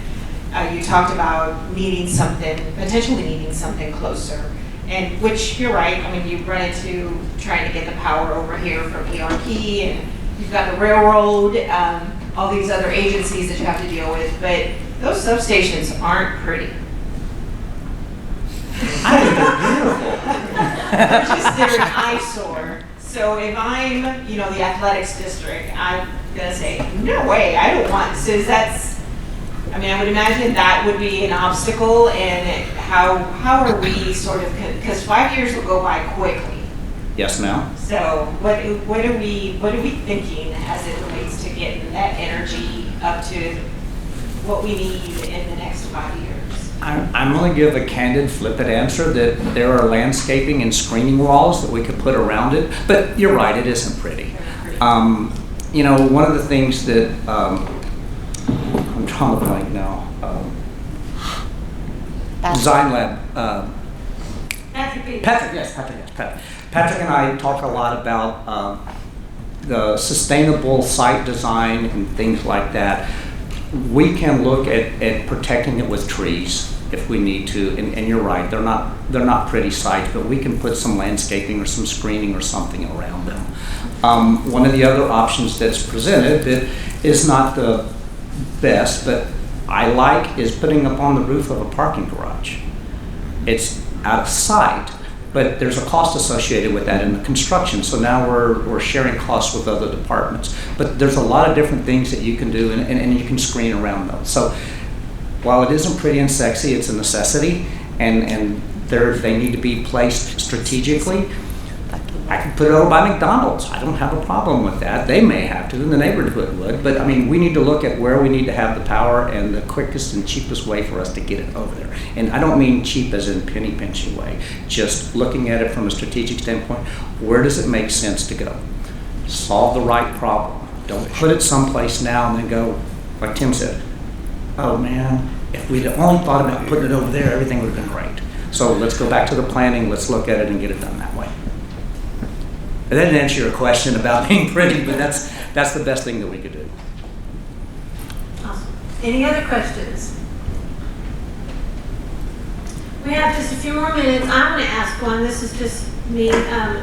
you talked about potentially needing something closer. And which, you're right, I mean, you run into trying to get the power over here from ERP, and you've got the railroad, all these other agencies that you have to deal with, but those substations aren't pretty. They're an eyesore. So if I'm, the athletics district, I'm gonna say, no way, I don't want, so I would imagine that would be an obstacle, and how are we sort of, because 5 years will go by quickly. Yes, ma'am. So what are we thinking as it relates to getting that energy up to what we need in the next 5 years? I'm going to give a candid, flippant answer that there are landscaping and screening walls that we could put around it, but you're right, it isn't pretty. One of the things that I'm drawing a blank now. Design Lab. Patrick and I talk a lot about the sustainable site design and things like that. We can look at protecting it with trees if we need to, and you're right, they're not pretty sites, but we can put some landscaping or some screening or something around them. One of the other options that's presented that is not the best, but I like, is putting up on the roof of a parking garage. It's out of sight, but there's a cost associated with that in the construction, so now we're sharing costs with other departments. But there's a lot of different things that you can do, and you can screen around those. So while it isn't pretty and sexy, it's a necessity, and they need to be placed strategically. I could put it over by McDonald's. I don't have a problem with that. They may have to, and the neighborhood would, but we need to look at where we need to have the power and the quickest and cheapest way for us to get it over there. And I don't mean cheap as in penny pinching way, just looking at it from a strategic standpoint. Where does it make sense to go? Solve the right problem. Don't put it someplace now and then go, like Tim said, oh man, if we'd only thought about putting it over there, everything would have been great. So let's go back to the planning, let's look at it and get it done that way. I didn't answer your question about being pretty, but that's the best thing that we could do. Awesome. Any other questions? We have just a few more minutes. I want to ask one. This is just me.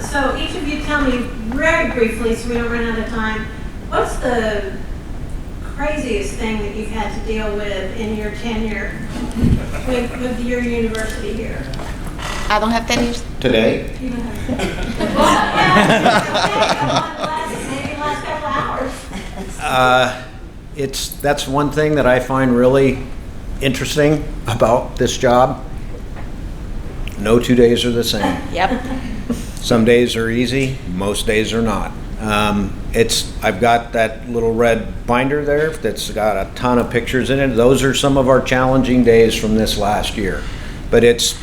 So each of you tell me very briefly, so we don't run out of time, what's the craziest thing that you've had to deal with in your tenure with your university here? I don't have 10 years. Today? You don't have well, yeah, maybe the last couple hours. That's one thing that I find really interesting about this job. No 2 days are the same. Yep. Some days are easy, most days are not. I've got that little red binder there that's got a ton of pictures in it. Those are some of our challenging days from this last year. But it's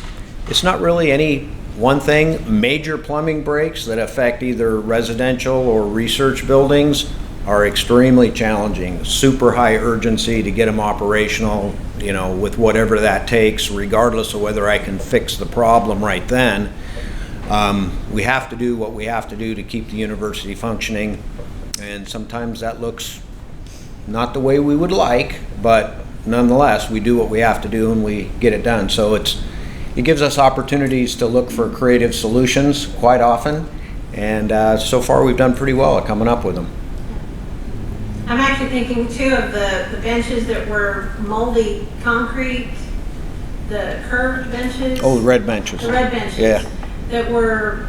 not really any One thing, major plumbing breaks that affect either residential or research buildings are extremely challenging. Super high urgency to get them operational, you know, with whatever that takes, regardless of whether I can fix the problem right then. We have to do what we have to do to keep the university functioning, and sometimes that looks not the way we would like, but nonetheless, we do what we have to do and we get it done. So it gives us opportunities to look for creative solutions quite often, and so far we've done pretty well at coming up with them. I'm actually thinking too of the benches that were moldy concrete, the curved benches. Oh, the red benches. The red benches. Yeah. That were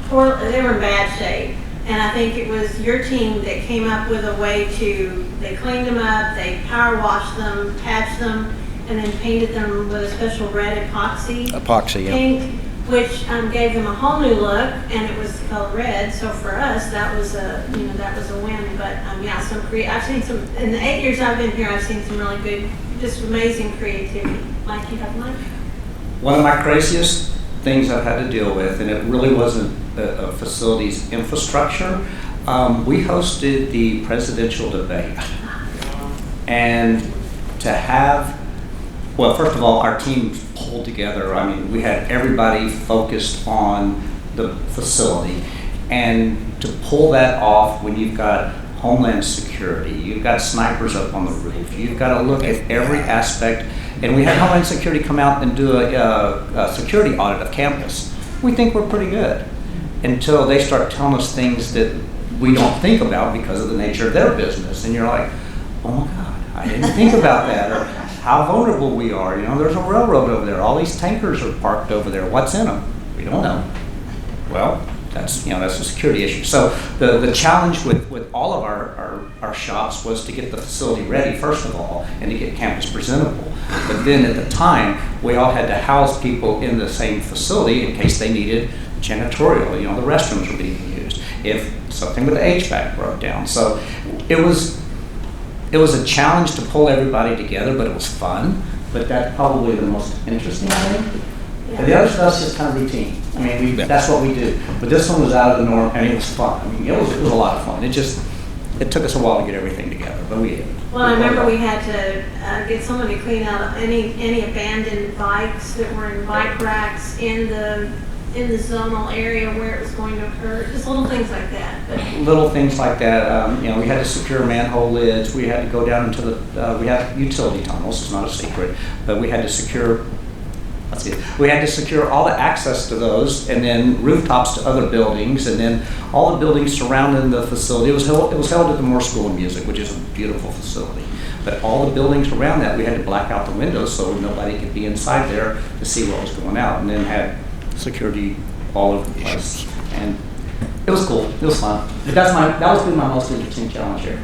poor, they were in bad shape. And I think it was your team that came up with a way they cleaned them up, they power washed them, patched them, and then painted them with a special red epoxy. Epoxy, yeah. Paint, which gave them a whole new look, and it was the color red. So for us, that was a win. But yeah, I've seen some in the 8 years I've been here. I've seen some really good, just amazing creativity. Mike, you have Mike? One of my craziest things I've had to deal with, and it really wasn't a facilities infrastructure. We hosted the presidential debate, and to have, well, first of all, our team pulled together. I mean, we had everybody focused on the facility, and to pull that off when you've got Homeland Security, you've got snipers up on the roof, you've got to look at every aspect. And we had Homeland Security come out and do a security audit of campus. We think we're pretty good until they start telling us things that we don't think about because of the nature of their business. And you're like, oh my God, I didn't think about that. Or how vulnerable we are. You know, there's a railroad over there. All these tankers are parked over there. What's in them? We don't know. Well, that's a security issue. So the challenge with all of our shops was to get the facility ready, first of all, and to get campus presentable. But then at the time, we all had to house people in the same facility in case they needed janitorial. You know, the restrooms were being used. If something with the HVAC broke down. So it was a challenge to pull everybody together, but it was fun. But that's probably the most interesting thing. And the other stuff's just kind of routine. I mean, that's what we do. But this one was out of the norm, and it was fun. I mean, it was a lot of fun. It took us a while to get everything together, but we did. Well, I remember we had to get someone to clean out any abandoned bikes that were in bike racks in the zonal area where it was going to occur. Just little things like that. But little things like that. We had to secure manhole lids. We had to go down into we have utility tunnels. It's not a secret, but we had to secure. We had to secure all the access to those, and then rooftops to other buildings, and then all the buildings surrounding the facility. It was held at the Moore School of Music, which is a beautiful facility. But all the buildings around that, we had to black out the windows so nobody could be inside there to see what was going out, and then had security all over the place. And it was cool. It was fun. But that was been my most interesting challenge here.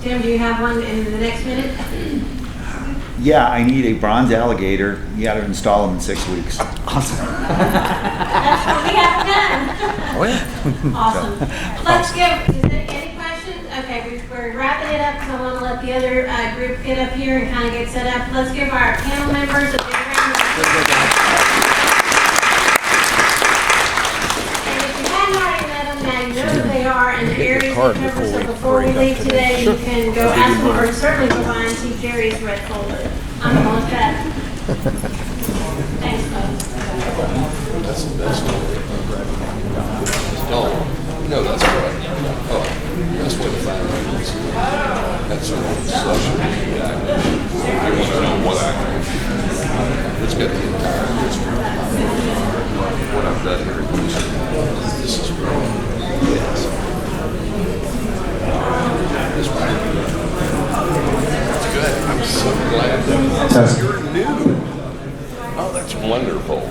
Tim, do you have one in the next minute? Yeah, I need a bronze alligator. You got to install them in 6 weeks. Awesome. That's what we have done. Oh yeah. Awesome. Let's give, is there any questions? Okay, we're wrapping it up because I want to let the other group get up here and kind of get set up. Let's give our panel members a big round of applause. And if you hadn't already met them, now you know who they are and the areas they cover. So before we leave today, you can go ask them, or certainly go by and see Jerry's red folder. I'm going to look that. Thanks, folks. No, that's correct. Oh, that's what the fire is. That's a session. I want to know what it's got the entire history. What I've done here in Houston. This is great. Yes. That's good. I'm so glad that you're new. Oh, that's wonderful.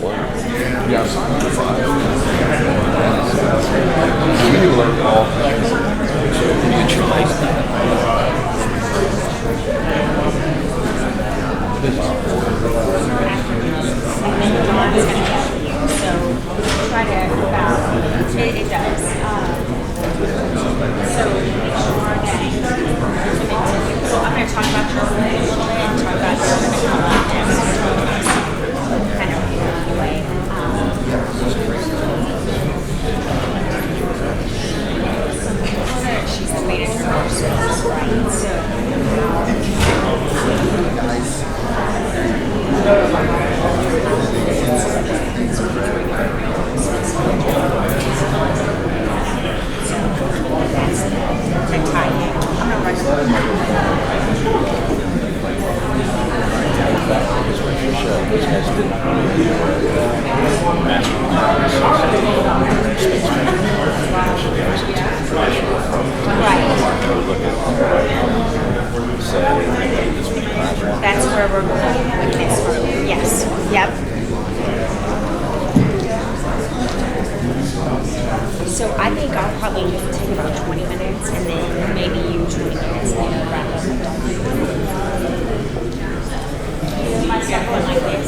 Wonderful. Yeah, I'm sorry. We learned all things. You like that. So try to balance. It does. So I'm going to talk about this a little bit, talk about how it's going to come up and kind of way. these guys didn't really do master plan associated with space Look at, say, this many classrooms. That's where we're going with this room. Yes. Yep. So I think I'll probably just take about 20 minutes and then maybe you 20 minutes and then wrap up. Something like this.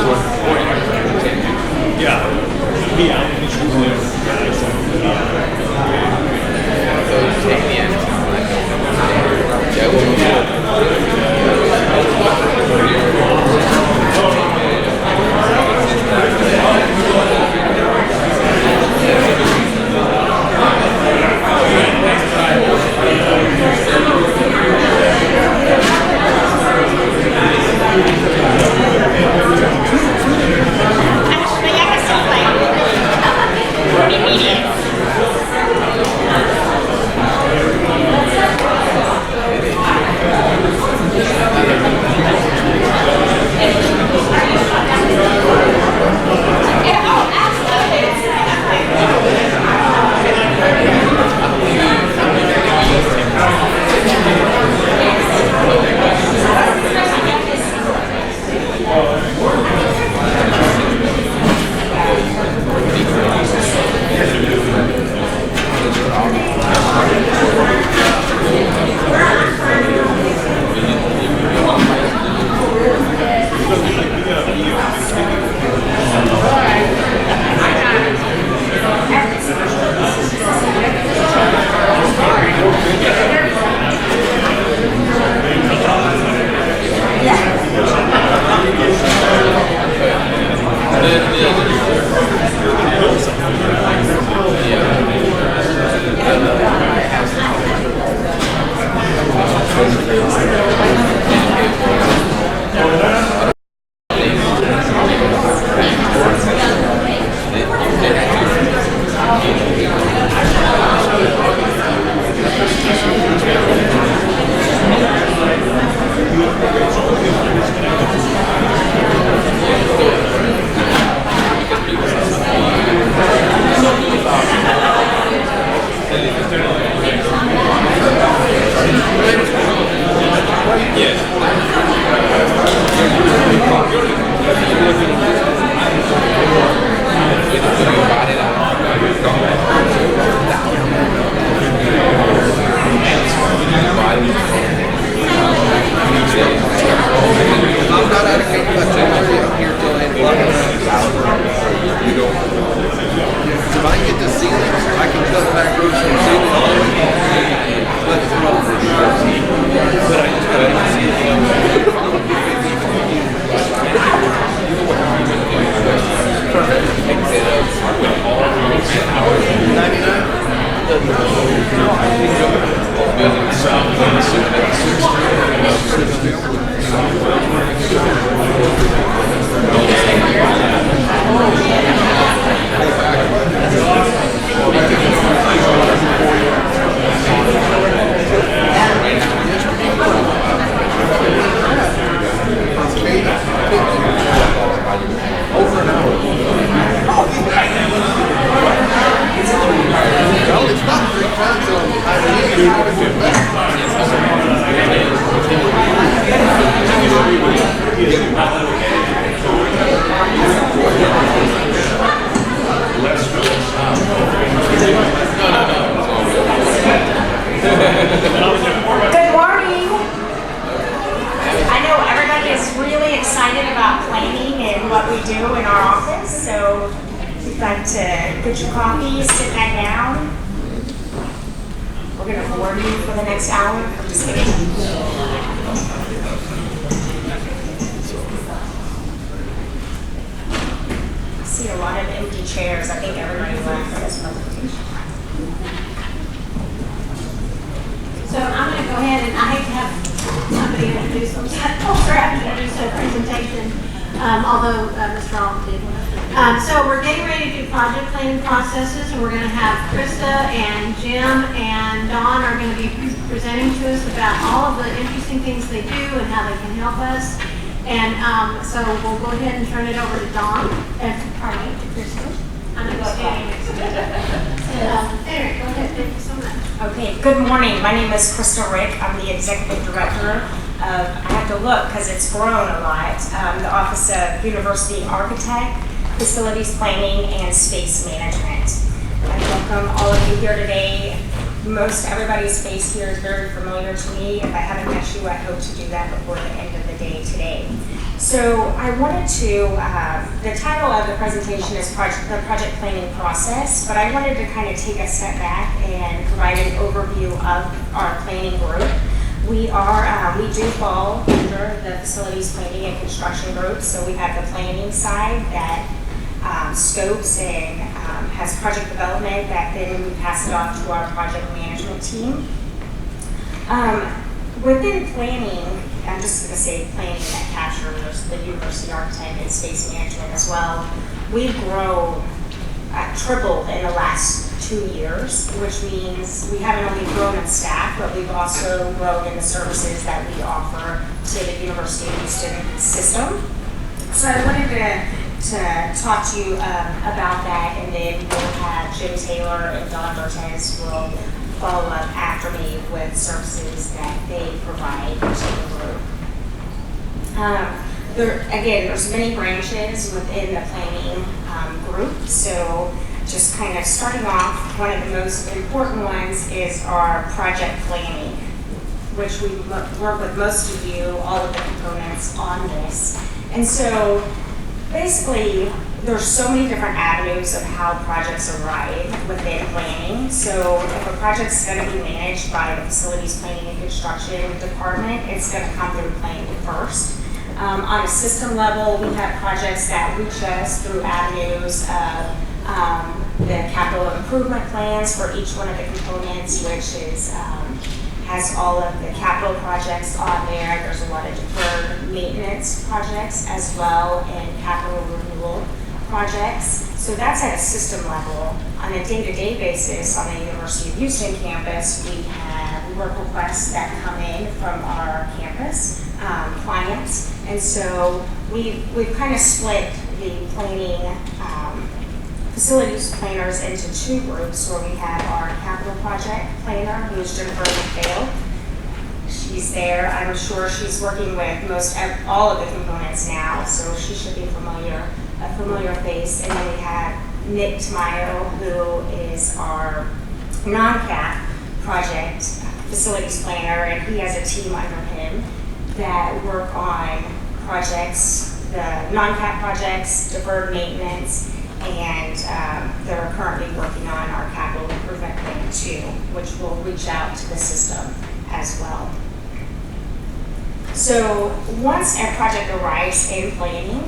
Actually, I can still play. Immediate. Good morning. I know everybody is really excited about planning and what we do in our office, so if you'd like to get your coffee, sit back down. We're going to bore you for the next hour. I'm just kidding. I see a lot of empty chairs. I think everybody left for this presentation. So I'm going to go ahead and I hate to have somebody introduce themselves or have to introduce their presentation, although Mr. Allen did. So we're getting ready to do project planning processes, and we're going to have Krista and Jim and Dawn are going to be presenting to us about all of the interesting things they do and how they can help us. And so we'll go ahead and turn it over to Dawn, pardon me, to Krista. I'm going to go standing next to you. Eric, go ahead. Thank you so much. Okay, good morning. My name is Krista Rick. I'm the executive director of, I have to look because it's grown a lot, the Office of University Architect, Facilities Planning, and Space Management. I welcome all of you here today most everybody's face here is very familiar to me. If I haven't met you, I hope to do that before the end of the day today. So I wanted to, the title of the presentation is the project planning process, but I wanted to kind of take a step back and provide an overview of our planning group. We do fall under the facilities planning and construction group. So we have the planning side that scopes and has project development that then we pass it off to our project management team. Within planning, I'm just going to say planning that captures the university architect and space management as well. We've grown, tripled in the last 2 years, which means we haven't only grown in staff, but we've also grown in the services that we offer to the University of Houston system. So I wanted to talk to you about that, and then we'll have Jim Taylor and Don Bertez will follow up after me with services that they provide to the group. There's many branches within the planning group, so just kind of starting off, one of the most important ones is our project planning, which we work with most of you, all of the components on this. And so basically, there's so many different avenues of how projects arrive within planning. So if a project's going to be managed by the facilities planning and construction department, it's going to come through planning first. On a system level, we have projects that reach us through avenues of the capital improvement plans for each one of the components, which is has all of the capital projects on there. There's a lot of deferred maintenance projects as well, and capital renewal projects. So that's at a system level. On a day-to-day basis on the University of Houston campus, we have work requests that come in from our campus clients. And so we've kind of split the planning facilities planners into two groups, where we have our capital project planner, who is Jennifer McPhail. She's there. I'm sure she's working with all of the components now, so she should be a familiar face. And then we have Nick Tamayo, who is our non-cap project facilities planner, and he has a team under him that work on projects, the non-cap projects, deferred maintenance, and they're currently working on our capital improvement plan too, which will reach out to the system as well. So once a project arrives in planning,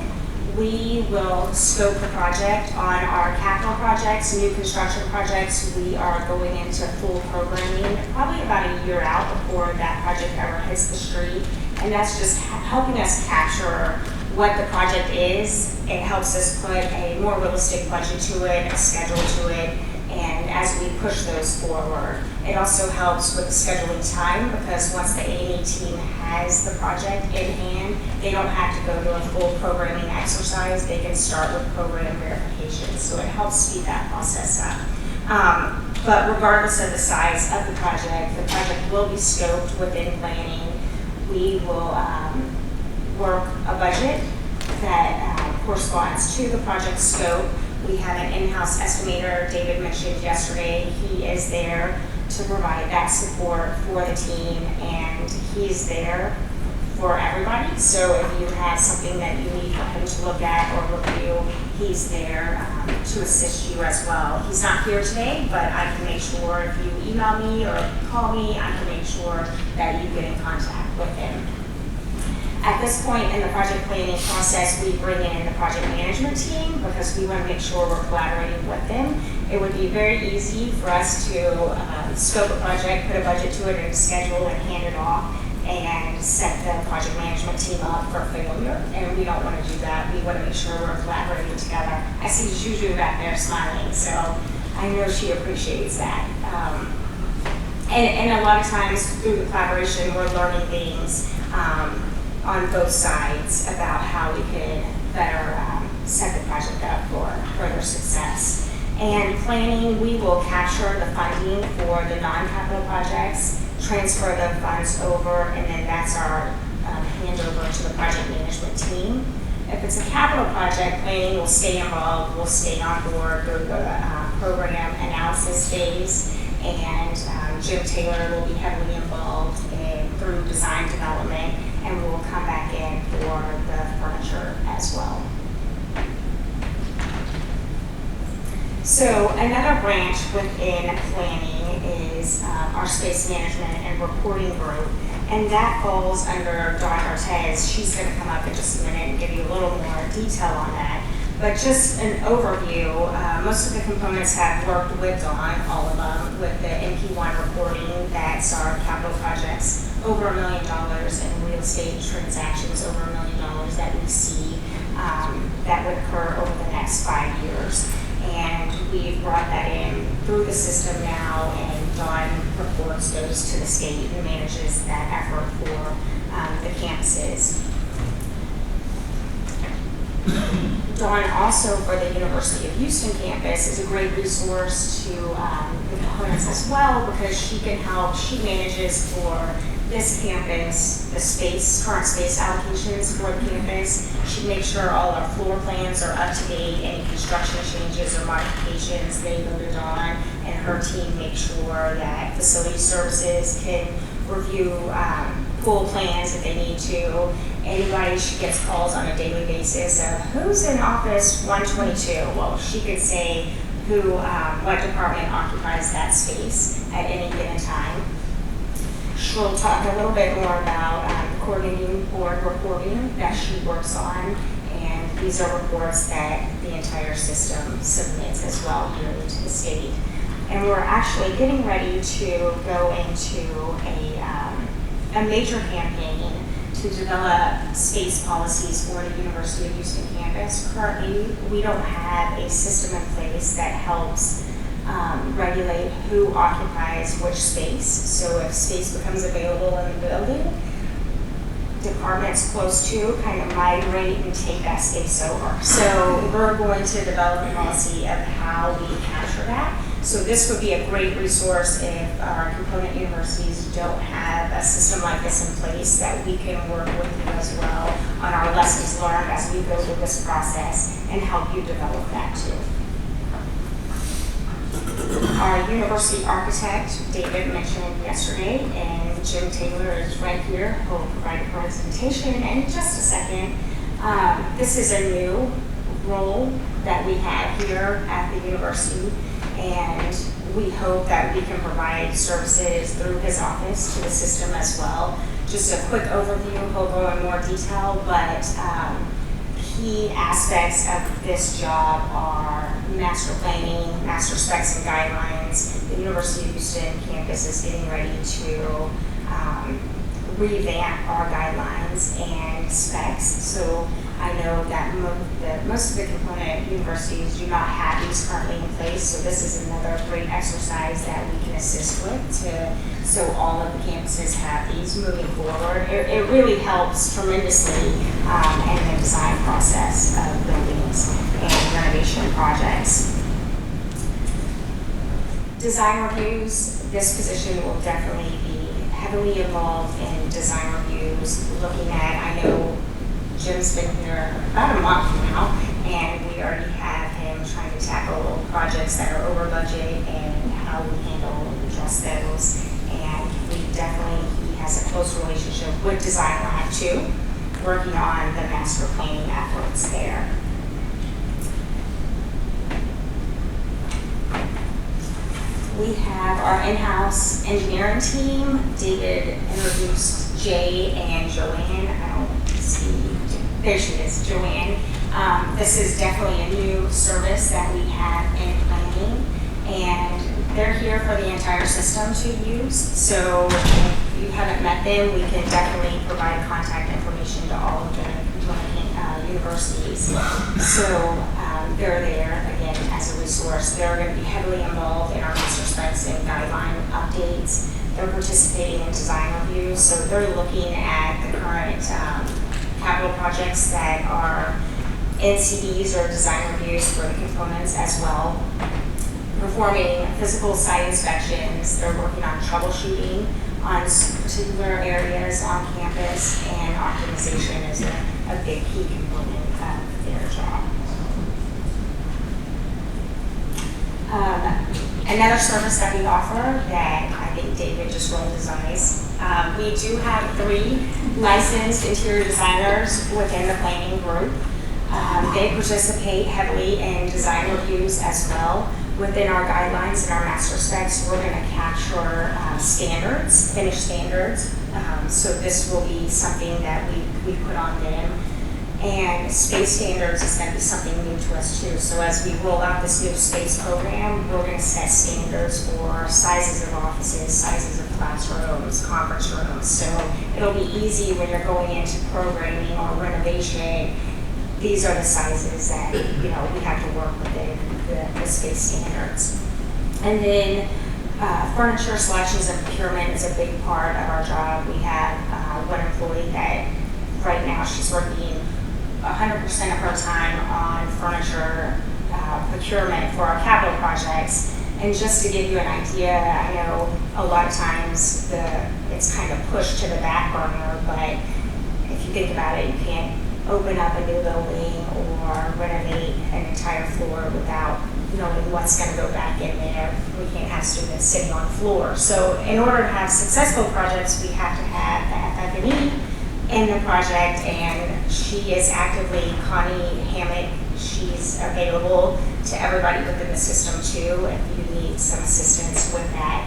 we will scope the project on our capital projects, new construction projects. We are going into full programming probably about a year out before that project ever hits the street. And that's just helping us capture what the project is. It helps us put a more realistic budget to it, a schedule to it, and as we push those forward. It also helps with the scheduling time, because once the A&E team has the project in hand, they don't have to go to a full programming exercise. They can start with program verification, so it helps speed that process up. But regardless of the size of the project will be scoped within planning. We will work a budget that corresponds to the project scope. We have an in-house estimator, David mentioned yesterday. He is there to provide that support for the team, and he's there for everybody. So if you have something that you need for him to look at or review, he's there to assist you as well. He's not here today, but I can make sure if you email me or call me, I can make sure that you get in contact with him. At this point in the project planning process, we bring in the project management team because we want to make sure we're collaborating with them. It would be very easy for us to scope a project, put a budget to it and a schedule, and hand it off and set the project management team up for failure. And we don't want to do that. We want to make sure we're collaborating together. I see Juju back there smiling, so I know she appreciates that. And a lot of times through the collaboration, we're learning things on both sides about how we can better set the project up for further success. And planning, we will capture the funding for the non-capital projects, transfer the funds over, and then that's our handover to the project management team. If it's a capital project, planning will stay involved, will stay on board, go to the program analysis phase, and Jim Taylor will be heavily involved through design development, and we will come back in for the furniture as well. So another branch within planning is our space management and reporting group, and that falls under Dawn Artez. She's going to come up in just a minute and give you a little more detail on that. But just an overview, most of the components have worked with Dawn, all of them, with the MP1 reporting. That's our capital projects, over $1 million, and real estate transactions over $1 million that we see that would occur over the next 5 years. And we've brought that in through the system now, and Dawn reports those to the state and manages that effort for the campuses. Dawn also, for the University of Houston campus, is a great resource to the components as well, because she can help. She manages for this campus the current space allocations for the campus. She makes sure all our floor plans are up to date. Any construction changes or modifications, they go to Dawn, and her team makes sure that facility services can review pool plans if they need to. Anybody, she gets calls on a daily basis of who's in office 122. Well, she could say what department occupies that space at any given time. She'll talk a little bit more about the coordinating board reporting that she works on, and these are reports that the entire system submits as well here to the state. And we're actually getting ready to go into a major campaign to develop space policies for the University of Houston campus. Currently, we don't have a system in place that helps regulate who occupies which space. So if space becomes available in the building, departments close to kind of migrate and take that space over. So we're going to develop a policy of how we capture that. So this would be a great resource if our component universities don't have a system like this in place, that we can work with you as well on our lessons learned as we go through this process and help you develop that too. Our university architect, David, mentioned yesterday, and Jim Taylor is right here. He'll provide a presentation in just a second. This is a new role that we have here at the university, and we hope that we can provide services through his office to the system as well. Just a quick overview, he'll go in more detail, but key aspects of this job are master planning, master specs and guidelines. The University of Houston campus is getting ready to revamp our guidelines and specs. So I know that most of the component universities do not have these currently in place, so this is another great exercise that we can assist with so all of the campuses have these moving forward. It really helps tremendously in the design process of buildings and renovation projects. Design reviews, this position will definitely be heavily involved in design reviews, looking at, I know Jim's been here about a month now, and we already have him trying to tackle projects that are over budget and how we handle and address those. And he has a close relationship with Design Lab too, working on the master planning efforts there. We have our in-house engineering team. David introduced Jay and Joanne. I don't see, there she is, Joanne. This is definitely a new service that we have in planning, and they're here for the entire system to use. So if you haven't met them, we can definitely provide contact information to all of the universities. So they're there again as a resource. They're going to be heavily involved in our master specs and guideline updates. They're participating in design reviews, so they're looking at the current capital projects that are NCDs or design reviews for the components as well. Performing physical site inspections, they're working on troubleshooting on particular areas on campus, and optimization is a big key component of their job. Another service that we offer that I think David just rolled his eyes. We do have 3 licensed interior designers within the planning group. They participate heavily in design reviews as well. Within our guidelines and our master specs, we're going to capture standards, finished standards. So this will be something that we put on them. And space standards is going to be something new to us too. So as we roll out this new space program, we're going to set standards for sizes of offices, sizes of classrooms, conference rooms. So it'll be easy when you're going into programming or renovation. These are the sizes that we have to work within the space standards. And then furniture selections and procurement is a big part of our job. We have one employee that right now she's working 100% of her time on furniture procurement for our capital projects. And just to give you an idea, I know a lot of times it's kind of pushed to the back burner, but if you think about it, you can't open up a new building or renovate an entire floor without knowing what's going to go back in there. We can't have students sitting on the floor. So in order to have successful projects, we have to have the FF&E in the project, and she is actively, Connie Hammock, she's available to everybody within the system too if you need some assistance with that.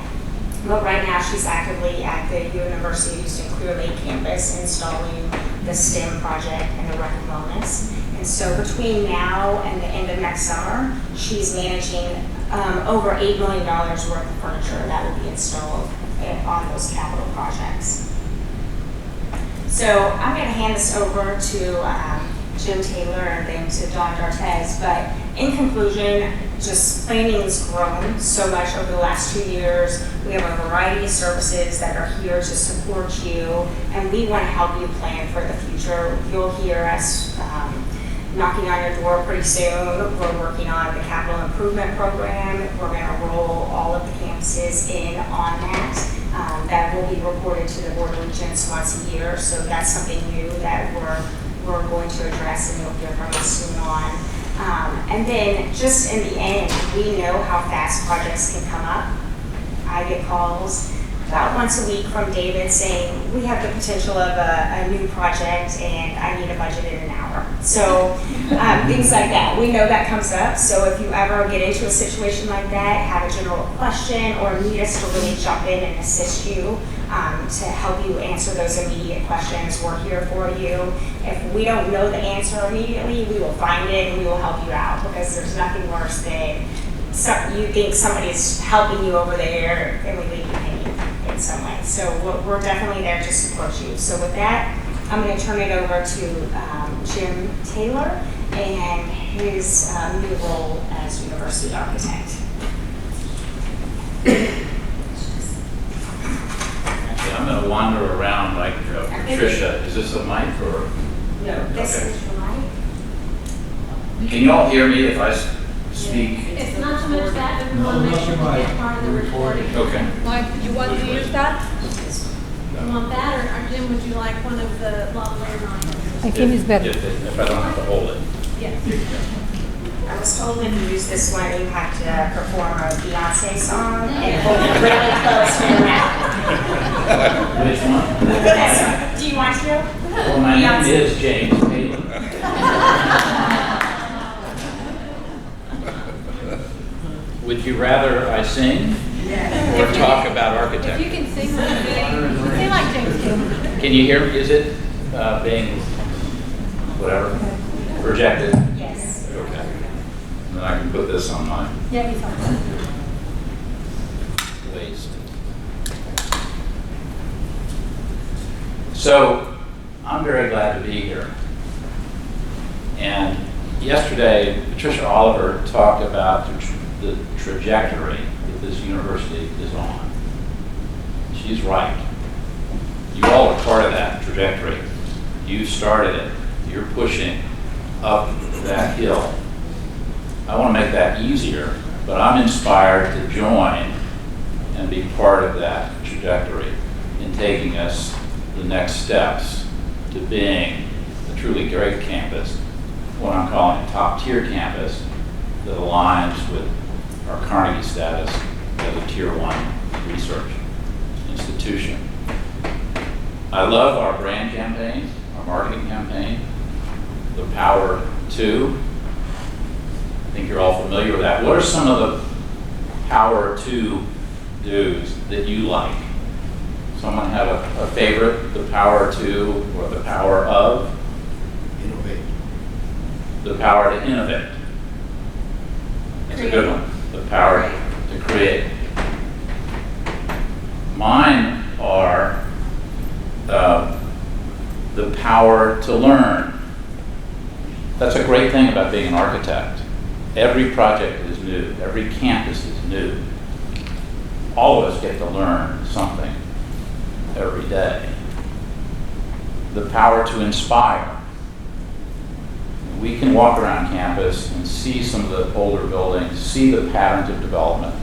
But right now she's actively at the University of Houston Clear Lake campus installing the STEM project and the Rec and Wellness. And so between now and the end of next summer, she's managing over $8 million worth of furniture that will be installed on those capital projects. So I'm going to hand this over to Jim Taylor and then to Dawn D'Artez. But in conclusion, just planning has grown so much over the last 2 years. We have a variety of services that are here to support you, and we want to help you plan for the future. You'll hear us knocking on your door pretty soon. We're working on the capital improvement program. We're going to roll all of the campuses in on that. That will be reported to the Board of Regents once a year. So that's something new that we're going to address, and you'll hear from us soon on. And then just in the end, we know how fast projects can come up. I get calls about once a week from David saying, we have the potential of a new project and I need a budget in an hour. So things like that. We know that comes up. So if you ever get into a situation like that, have a general question or need us to really jump in and assist you to help you answer those immediate questions, we're here for you. If we don't know the answer immediately, we will find it and we will help you out, because there's nothing worse than you think somebody's helping you over there and we leave you hanging in some way. So we're definitely there to support you. So with that, I'm going to turn it over to Jim Taylor and his new role as University Architect. Okay, I'm going to wander around like Patricia. Is this a mic or? No, this is your mic. Can you all hear me if I speak? It's not so much that, but we want to make sure we get part of the recording. Okay. Like, you want to use that? You want that, or Jim, would you like one of the lavalier knives? I think it's better. If I don't have to hold it. Yes. I was told if you use this one, you have to perform a Beyonce song and hold it really close to your mouth. Which one? This one. Do you want to? Well, my name is James Taylor. Would you rather I sing or talk about architecture? If you can sing like James Taylor. Can you hear me? Is it being whatever projected? Yes. Okay. Then I can put this on mine. Yeah, he's on. Waste. So I'm very glad to be here. And yesterday, Patricia Oliver talked about the trajectory that this university is on. She's right. You all are part of that trajectory. You started it. You're pushing up that hill. I want to make that easier, but I'm inspired to join and be part of that trajectory in taking us the next steps to being a truly great campus, what I'm calling a top-tier campus that aligns with our Carnegie status as a tier 1 research institution. I love our brand campaign, our marketing campaign, the Power To. I think you're all familiar with that. What are some of the Power To do's that you like? Someone have a favorite, the Power To or the Power Of? Innovate. The power to innovate. That's a good one. The power to create. Mine are the power to learn. That's a great thing about being an architect. Every project is new. Every campus is new. All of us get to learn something every day. The power to inspire. We can walk around campus and see some of the older buildings, see the patterns of development,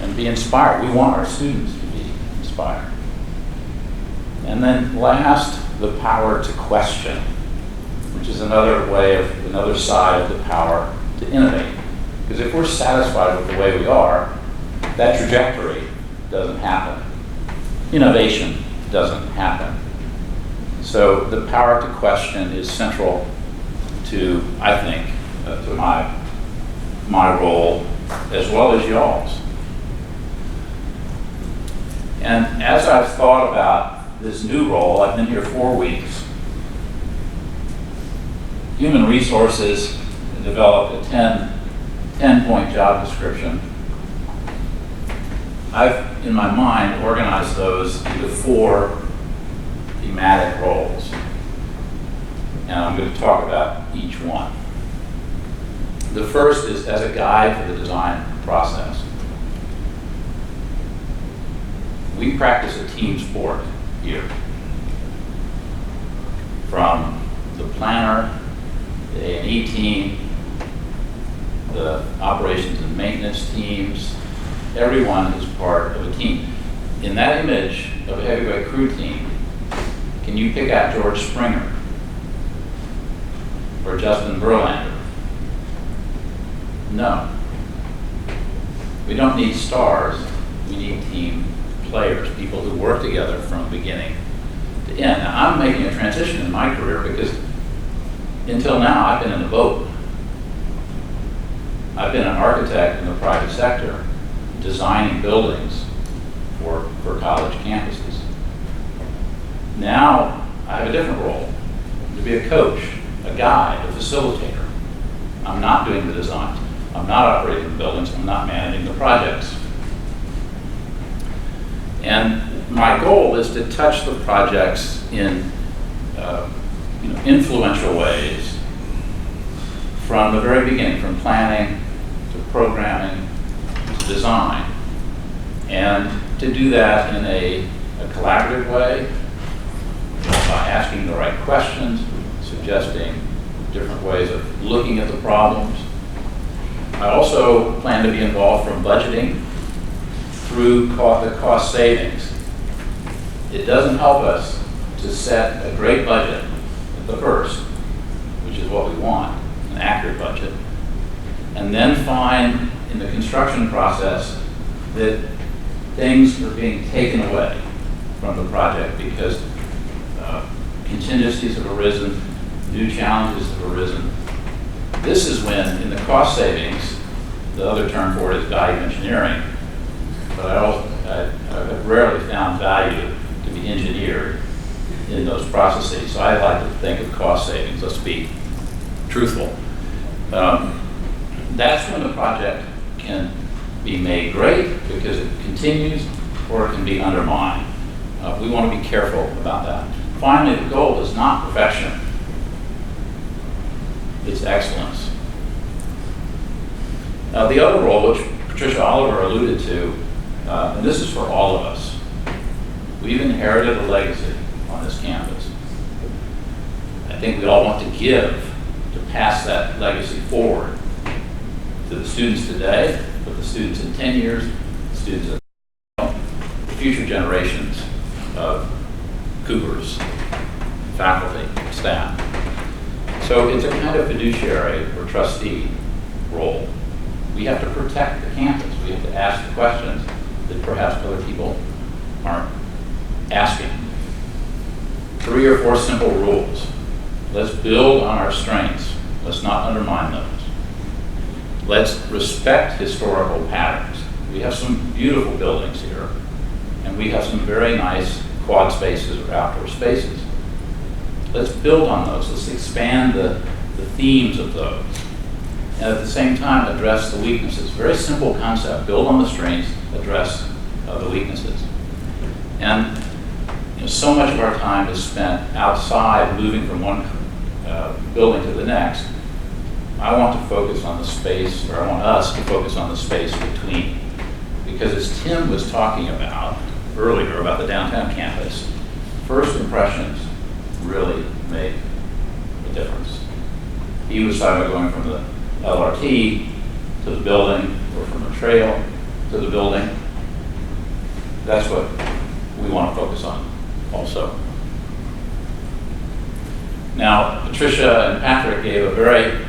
and be inspired. We want our students to be inspired. And then last, the power to question, which is another side of the power to innovate. Because if we're satisfied with the way we are, that trajectory doesn't happen. Innovation doesn't happen. So the power to question is central to, I think, to my role as well as y'all's. And as I've thought about this new role, I've been here 4 weeks. Human Resources developed a 10-point job description. I've, in my mind, organized those into 4 thematic roles. And I'm going to talk about each one. The first is as a guide for the design process. We practice a team sport here. From the planner, the A&E team, the operations and maintenance teams, everyone is part of a team. In that image of a heavyweight crew team, can you pick out George Springer or Justin Verlander? No. We don't need stars. We need team players, people who work together from beginning to end. Now, I'm making a transition in my career because until now, I've been in the boat. I've been an architect in the private sector, designing buildings for college campuses. Now, I have a different role, to be a coach, a guide, a facilitator. I'm not doing the designs. I'm not operating the buildings. I'm not managing the projects. And my goal is to touch the projects in influential ways from the very beginning, from planning to programming to design, and to do that in a collaborative way by asking the right questions, suggesting different ways of looking at the problems. I also plan to be involved from budgeting through the cost savings. It doesn't help us to set a great budget at the first, which is what we want, an accurate budget, and then find in the construction process that things are being taken away from the project because contingencies have arisen, new challenges have arisen. This is when, in the cost savings, the other term for it is value engineering, but I've rarely found value to be engineered in those processes. So I like to think of cost savings. Let's be truthful. That's when the project can be made great because it continues, or it can be undermined. We want to be careful about that. Finally, the goal is not perfection. It's excellence. The other role, which Patricia Oliver alluded to, and this is for all of us, we've inherited a legacy on this campus. I think we all want to give to pass that legacy forward to the students today, but the students in 10 years, the students in the future generations of Cougars, faculty, staff. So it's a kind of fiduciary or trustee role. We have to protect the campus. We have to ask the questions that perhaps other people aren't asking. 3 or 4 simple rules. Let's build on our strengths. Let's not undermine those. Let's respect historical patterns. We have some beautiful buildings here, and we have some very nice quad spaces or outdoor spaces. Let's build on those. Let's expand the themes of those. And at the same time, address the weaknesses. Very simple concept. Build on the strengths, address the weaknesses. And so much of our time is spent outside, moving from one building to the next. I want to focus on the space, or I want us to focus on the space between. Because as Tim was talking about earlier about the downtown campus, first impressions really make a difference. He was talking about going from the LRT to the building, or from the trail to the building. That's what we want to focus on also. Now, Patricia and Patrick gave a very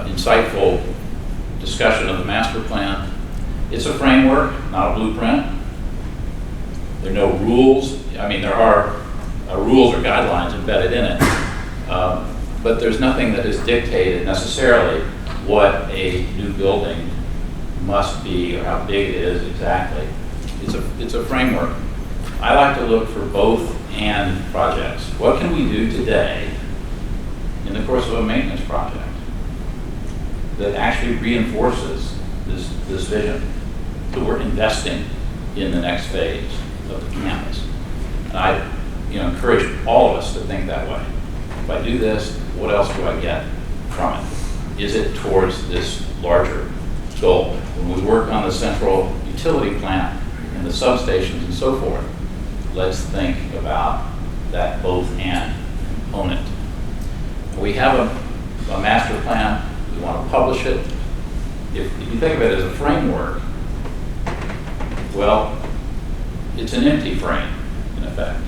insightful discussion of the master plan. It's a framework, not a blueprint. There are no rules. I mean, there are rules or guidelines embedded in it, but there's nothing that is dictated necessarily what a new building must be or how big it is exactly. It's a framework. I like to look for both and projects. What can we do today in the course of a maintenance project that actually reinforces this vision that we're investing in the next phase of the campus? And I encourage all of us to think that way. If I do this, what else do I get from it? Is it towards this larger goal? When we work on the central utility plant and the substations and so forth, let's think about that both and component. We have a master plan. We want to publish it. If you think of it as a framework, well, it's an empty frame, in effect.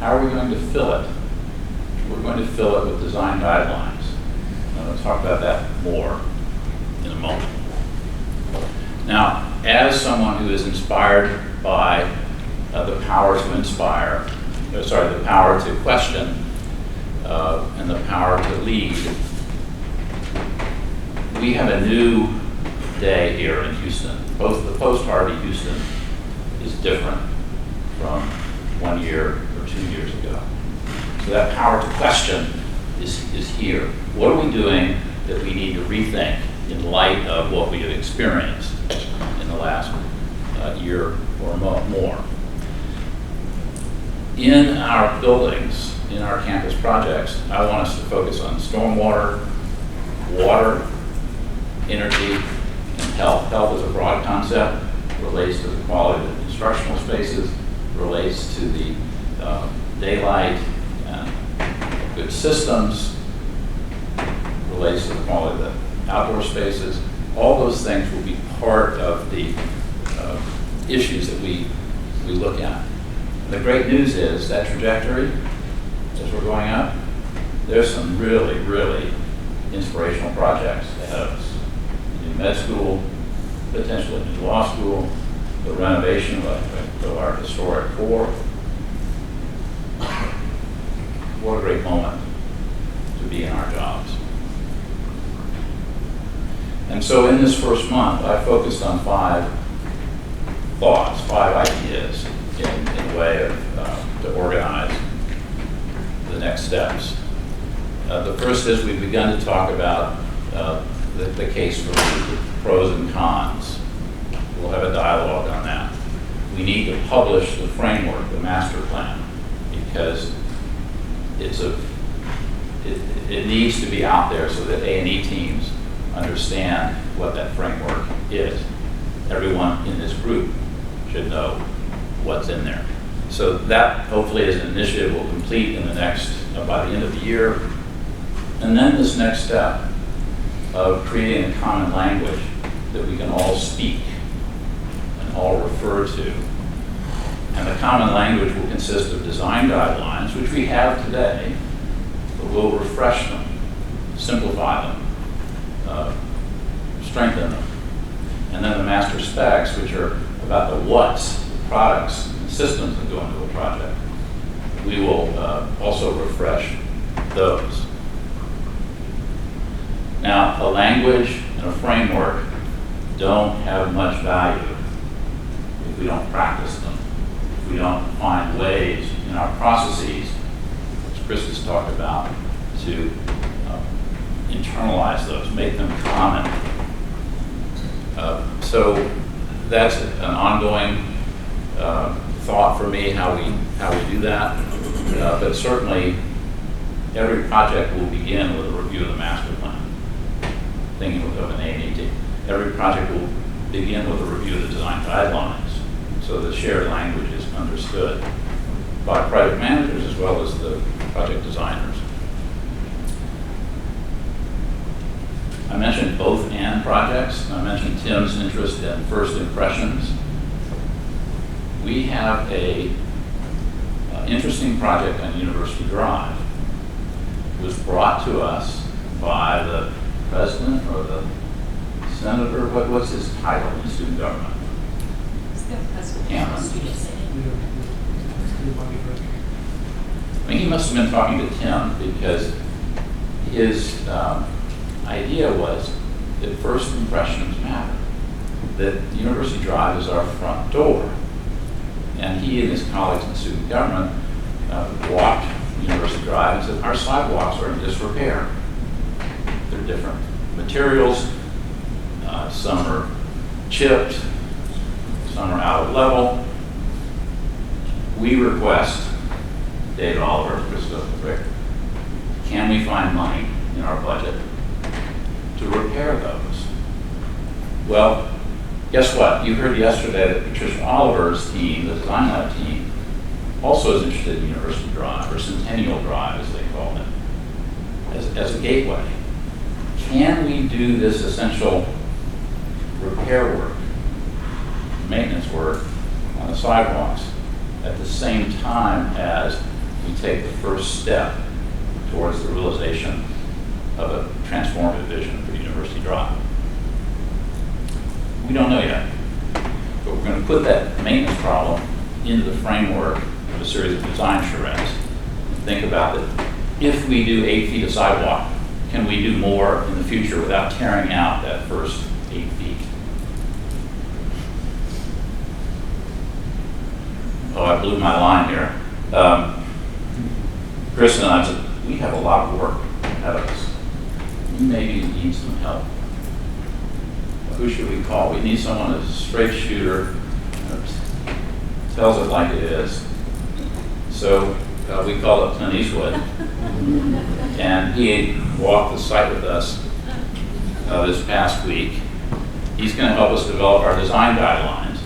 How are we going to fill it? We're going to fill it with design guidelines. I'm going to talk about that more in a moment. Now, as someone who is inspired by the power to inspire, the power to question, and the power to lead, we have a new day here in Houston. Both the post-Harvey Houston is different from 1 year or 2 years ago. So that power to question is here. What are we doing that we need to rethink in light of what we have experienced in the last year or more? In our buildings, in our campus projects, I want us to focus on stormwater, water, energy, and health. Health is a broad concept, relates to the quality of the instructional spaces, relates to the daylight and good systems, relates to the quality of the outdoor spaces. All those things will be part of the issues that we look at. And the great news is that trajectory, as we're going up, there's some really, really inspirational projects ahead of us. A new med school, potentially a new law school, the renovation of our historic core. What a great moment to be in our jobs. And so in this first month, I focused on 5 thoughts, 5 ideas in a way to organize the next steps. The first is we've begun to talk about the case for the pros and cons. We'll have a dialogue on that. We need to publish the framework, the master plan, because it needs to be out there so that A&E teams understand what that framework is. Everyone in this group should know what's in there. So that hopefully is an initiative we'll complete in the next, by the end of the year. And then this next step of creating a common language that we can all speak and all refer to. And the common language will consist of design guidelines, which we have today, but we'll refresh them, simplify them, strengthen them. And then the master specs, which are about the what's, products, and systems that go into a project. We will also refresh those. Now, a language and a framework don't have much value if we don't practice them, if we don't find ways in our processes, which Chris has talked about, to internalize those, make them common. So that's an ongoing thought for me, how we do that. But certainly, every project will begin with a review of the master plan, thinking of an A&E. Every project will begin with a review of the design guidelines, so the shared language is understood by project managers as well as the project designers. I mentioned both and projects. I mentioned Tim's interest in first impressions. We have a interesting project on University Drive. It was brought to us by the president or the senator. What's his title in student government? Cameron. I mean, he must have been talking to Tim, because his idea was that first impressions matter, that University Drive is our front door. And he and his colleagues in student government walked University Drive and said, our sidewalks are in disrepair. They're different materials. Some are chipped, some are out of level. We request, David Oliver, Christopher Rick, can we find money in our budget to repair those? Well, guess what? You heard yesterday that Patricia Oliver's team, the Design Lab team, also is interested in University Drive, or Centennial Drive as they call it, as a gateway. Can we do this essential repair work, maintenance work on the sidewalks at the same time as we take the first step towards the realization of a transformative vision for University Drive? We don't know yet, but we're going to put that maintenance problem into the framework of a series of design charrettes. Think about that. If we do 8 feet of sidewalk, can we do more in the future without tearing out that first 8 feet? Oh, I blew my line here. Chris and I said, we have a lot of work ahead of us. We maybe need some help. Who should we call? We need someone who's a straight shooter, tells it like it is. So we called up Clint Eastwood, and he walked the site with us this past week. He's going to help us develop our design guidelines.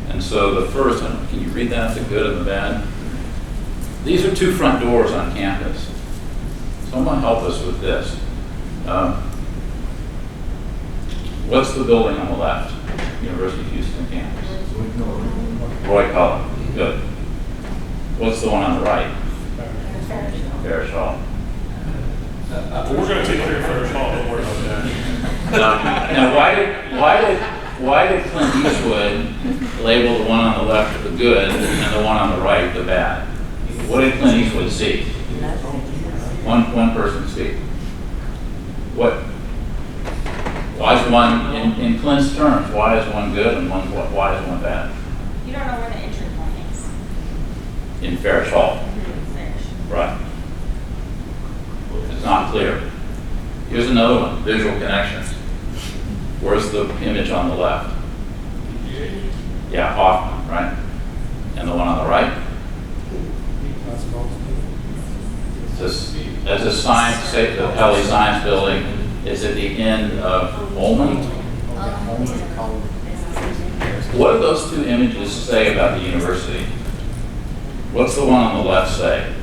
And so the first, can you read that, the good and the bad? These are 2 front doors on campus. Someone help us with this. What's the building on the left? University of Houston campus. Roy Cullen. Good. What's the one on the right? Parrish Hall. We're going to take care of Parrish Hall. Don't worry about that. Now, why did Clint Eastwood label the one on the left the good and the one on the right the bad? What did Clint Eastwood see? One person see. Why is one, in Clint's terms, why is one good and why is one bad? You don't know where the entry point is. In Parrish Hall. Right. It's not clear. Here's another one, visual connections. Where's the image on the left? Yeah, Hoffman, right? And the one on the right? That's a science, say the Pelley Science Building is at the end of Holman. What do those 2 images say about the university? What's the one on the left say?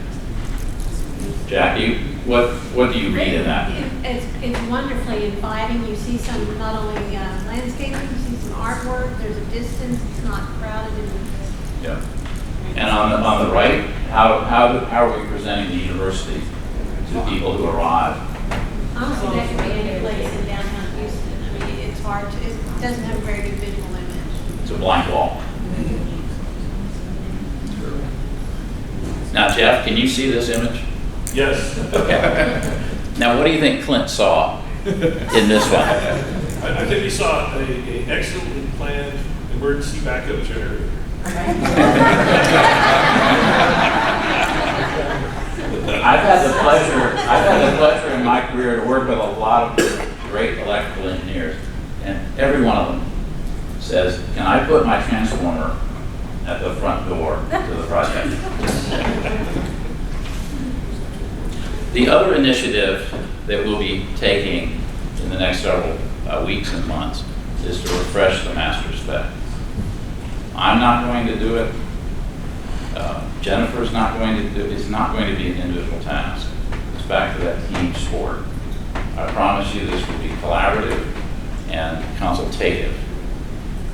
Jackie, what do you read in that? It's wonderfly inviting. You see some, not only landscaping, you see some artwork, there's a distance, it's not crowded. Yeah. And on the right, how are we presenting the university to people who arrive? Honestly, that could be any place in hard to, it doesn't have a very good visual image. It's a blank wall. Now, Jeff, can you see this image? Yes. Okay. Now, what do you think Clint saw in this one? I think he saw a excellently planned emergency backup generator. I've had the pleasure in my career to work with a lot of great electrical engineers, and every one of them says, "Can I put my transformer at the front door to the project?" The other initiative that we'll be taking in the next several weeks and months is to refresh the master spec. I'm not going to do it. Jennifer's not going to do it. It's not going to be an individual task. It's back to that team sport. I promise you this will be collaborative and consultative.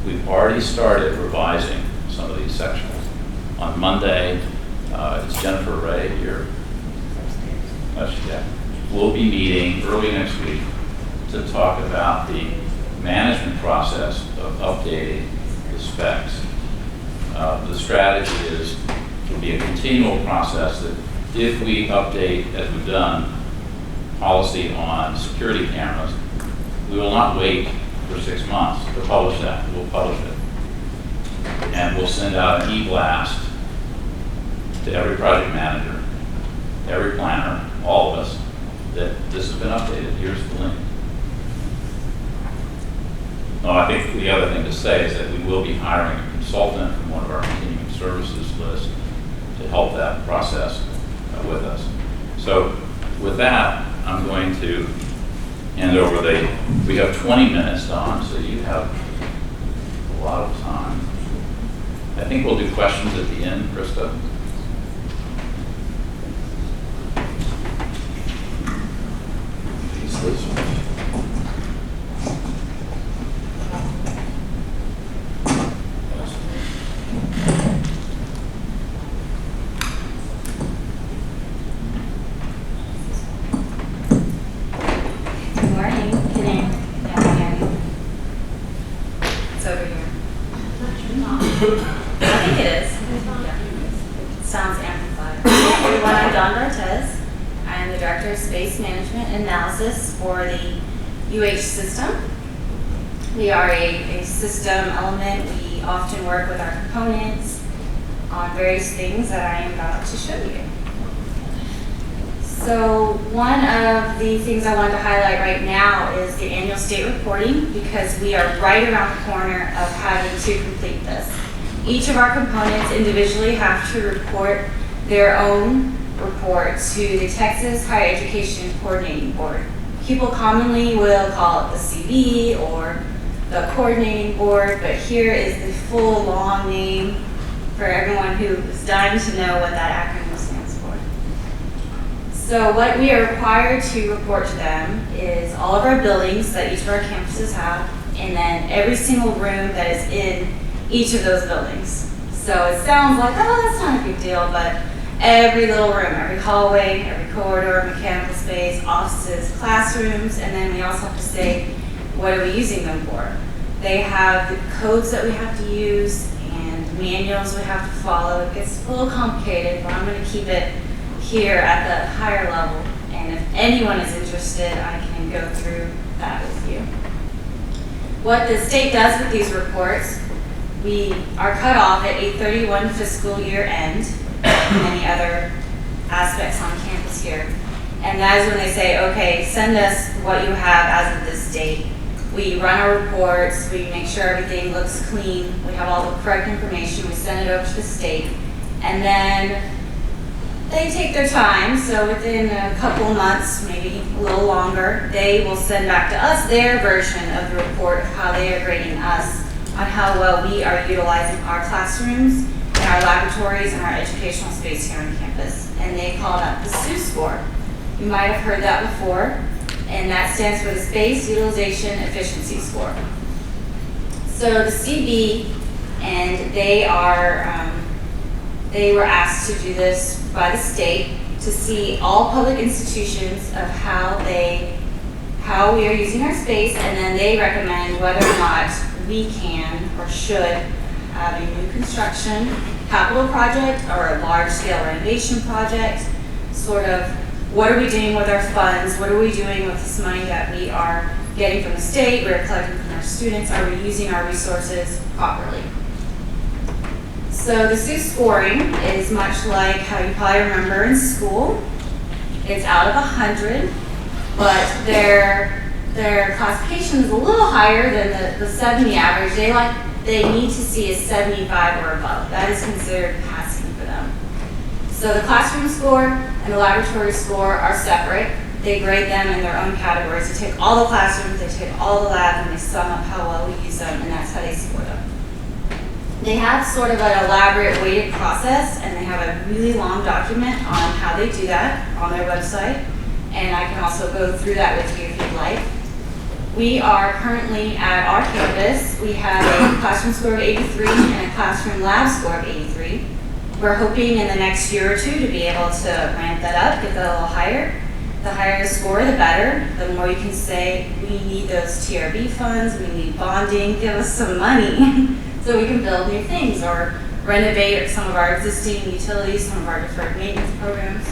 We've already started revising some of these sections. On Monday, it's Jennifer Ray here. We'll be meeting early next week to talk about the management process of updating the specs. The strategy is to be a continual process that if we update, as we've done, policy on security cameras, we will not wait for 6 months to publish that. We'll publish it. And we'll send out an e-blast to every project manager, every planner, all of us, that this has been updated. Here's the link. No, I think the other thing to say is that we will be hiring a consultant from one of our continuing services list to help that process with us. So with that, I'm going to hand over we have 20 minutes, Don, so you have a lot of time. I think we'll do questions at the end, Krista. This one. Good morning. Can you hear me? It's over here. I think it is. It sounds amplified. Hi everyone, I'm Dawn Bartez. I am the Director of Space Management and Analysis for the UH system. We are a system element. We often work with our components on various things that I am about to show you. So one of the things I wanted to highlight right now is the annual state reporting, because we are right around the corner of having to complete this. Each of our components individually have to report their own report to the Texas Higher Education Coordinating Board. People commonly will call it the CB or the Coordinating Board, but here is the full long name for everyone who is dying to know what that acronym stands for. So what we are required to report to them is all of our buildings that each of our campuses have, and then every single room that is in each of those buildings. So it sounds like, oh, that's not a big deal, but every little room, every hallway, every corridor, mechanical space, offices, classrooms, and then we also have to say, what are we using them for? They have the codes that we have to use and manuals we have to follow. It gets a little complicated, but I'm going to keep it here at the higher level. And if anyone is interested, I can go through that with you. What the state does with these reports, we are cut off at 8/31 fiscal year end, and any other aspects on campus here. And that is when they say, okay, send us what you have as of this date. We run our reports, we make sure everything looks clean, we have all the correct information, we send it over to the state, and then they take their time, so within a couple months, maybe a little longer, they will send back to us their version of the report of how they are grading us on how well we are utilizing our classrooms and our laboratories and our educational space here on campus. And they call that the SUE score. You might have heard that before, and that stands for the Space Utilization Efficiency Score. So the CB, and they were asked to do this by the state to see all public institutions of how how we are using our space, and then they recommend whether or not we can or should have a new construction capital project or a large-scale renovation project. Sort of, what are we doing with our funds? What are we doing with this money that we are getting from the state, we're collecting from our students? Are we using our resources properly? So the SUS scoring is much like how you probably remember in school. It's out of 100, but their classification is a little higher than the 70 average. They need to see a 75 or above. That is considered passing for them. So the classroom score and the laboratory score are separate. They grade them in their own categories. They take all the classrooms, they take all the labs, and they sum up how well we use them, and that's how they score them. They have sort of an elaborate weighted process, and they have a really long document on how they do that on their website, and I can also go through that with you if you'd like. We are currently at our campus. We have a classroom score of 83 and a classroom lab score of 83. We're hoping in the next year or two to be able to ramp that up, get that a little higher. The higher the score, the better. The more you can say, we need those TRB funds, we need bonding, give us some money so we can build new things or renovate some of our existing utilities, some of our deferred maintenance programs.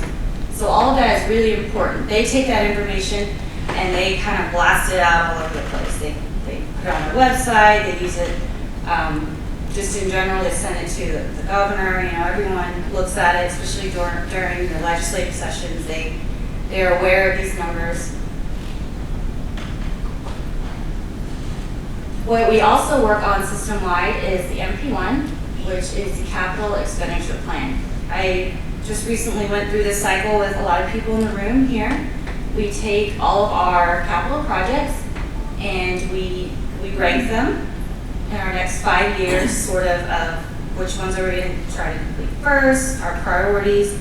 So all of that is really important. They take that information and they kind of blast it out all over the place. They put it on their website, they use it just in general, they send it to the governor, everyone looks at it, especially during the legislative sessions. They're aware of these numbers. What we also work on system-wide is the MP1, which is the capital expenditure plan. I just recently went through this cycle with a lot of people in the room here. We take all of our capital projects and we rank them in our next 5 years, sort of which ones are we going to try to complete first, our priorities,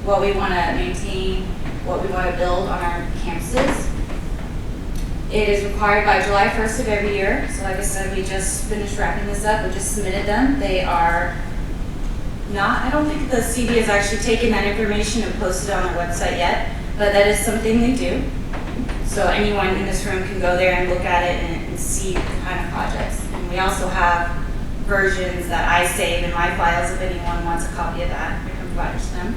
what we want to maintain, what we want to build on our campuses. It is required by July 1st of every year. So like I said, we just finished wrapping this up. We just submitted them. They are not, I don't think the CD has actually taken that information and posted it on their website yet, but that is something they do. So anyone in this room can go there and look at it and see the kind of projects. And we also have versions that I save in my files if anyone wants a copy of that. I can provide it to them.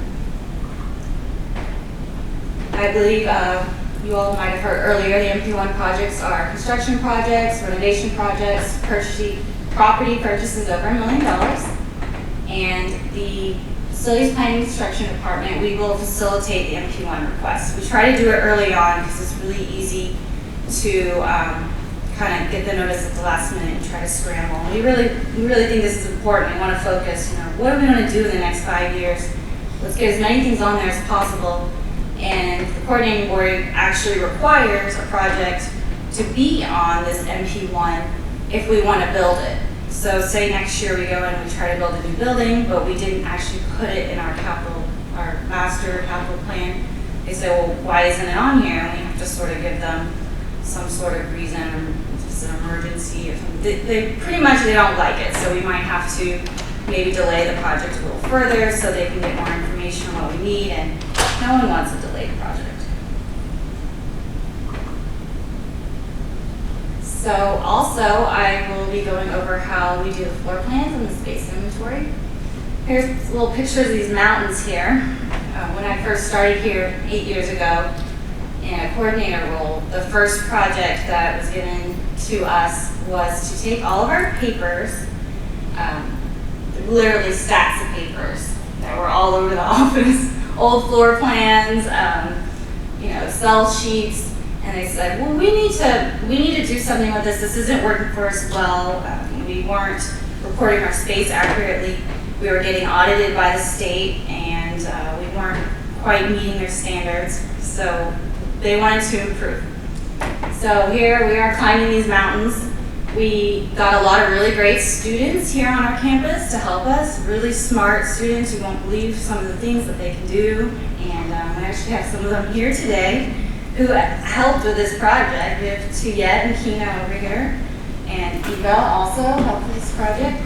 I believe you all might have heard earlier, the MP1 projects are construction projects, renovation projects, property purchases over $1 million. And the Facilities Planning and Construction Department, we will facilitate the MP1 requests. We try to do it early on because it's really easy to kind of get the notice at the last minute and try to scramble. And we really think this is important. We want to focus, what are we going to do in the next 5 years? Let's get as many things on there as possible. And the coordinating board actually requires a project to be on this MP1 if we want to build it. So say next year we go and we try to build a new building, but we didn't actually put it in our master capital plan. They say, well, why isn't it on here? And we have to sort of give them some sort of reason, or if it's an emergency or something. They pretty much, they don't like it. So we might have to maybe delay the project a little further so they can get more information on what we need, and no one wants a delayed project. So also, I will be going over how we do the floor plans and the space inventory. Here's a little picture of these mountains here. When I first started here 8 years ago in a coordinator role, the first project that was given to us was to take all of our papers, literally stacks of papers that were all over the office, old floor plans, Excel sheets, and they said, well, we need to do something with this. This isn't working for us well. We weren't reporting our space accurately. We were getting audited by the state, and we weren't quite meeting their standards. So they wanted to improve. So here we are climbing these mountains. We got a lot of really great students here on our campus to help us, really smart students. You won't believe some of the things that they can do. And I actually have some of them here today who helped with this project. We have Tuyet and Kina over here, and Eva also helped with this project.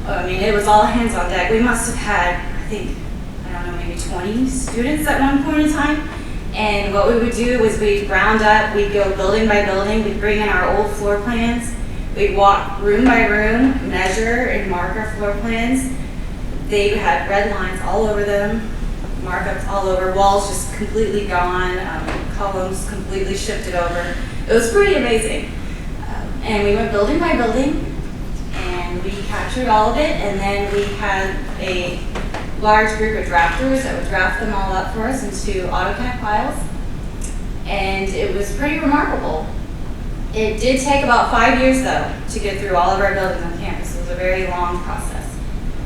I mean, it was all hands on deck. We must have had, I think, I don't know, maybe 20 students at one point in time. And what we would do was we'd round up, we'd go building by building, we'd bring in our old floor plans, we'd walk room by room, measure and mark our floor plans. They had red lines all over them, markups all over, walls just completely gone, columns completely shifted over. It was pretty amazing. And we went building by building, and we captured all of it, and then we had a large group of drafters that would draft them all up for us into AutoCAD files, and it was pretty remarkable. It did take about 5 years, though, to get through all of our buildings on campus. It was a very long process.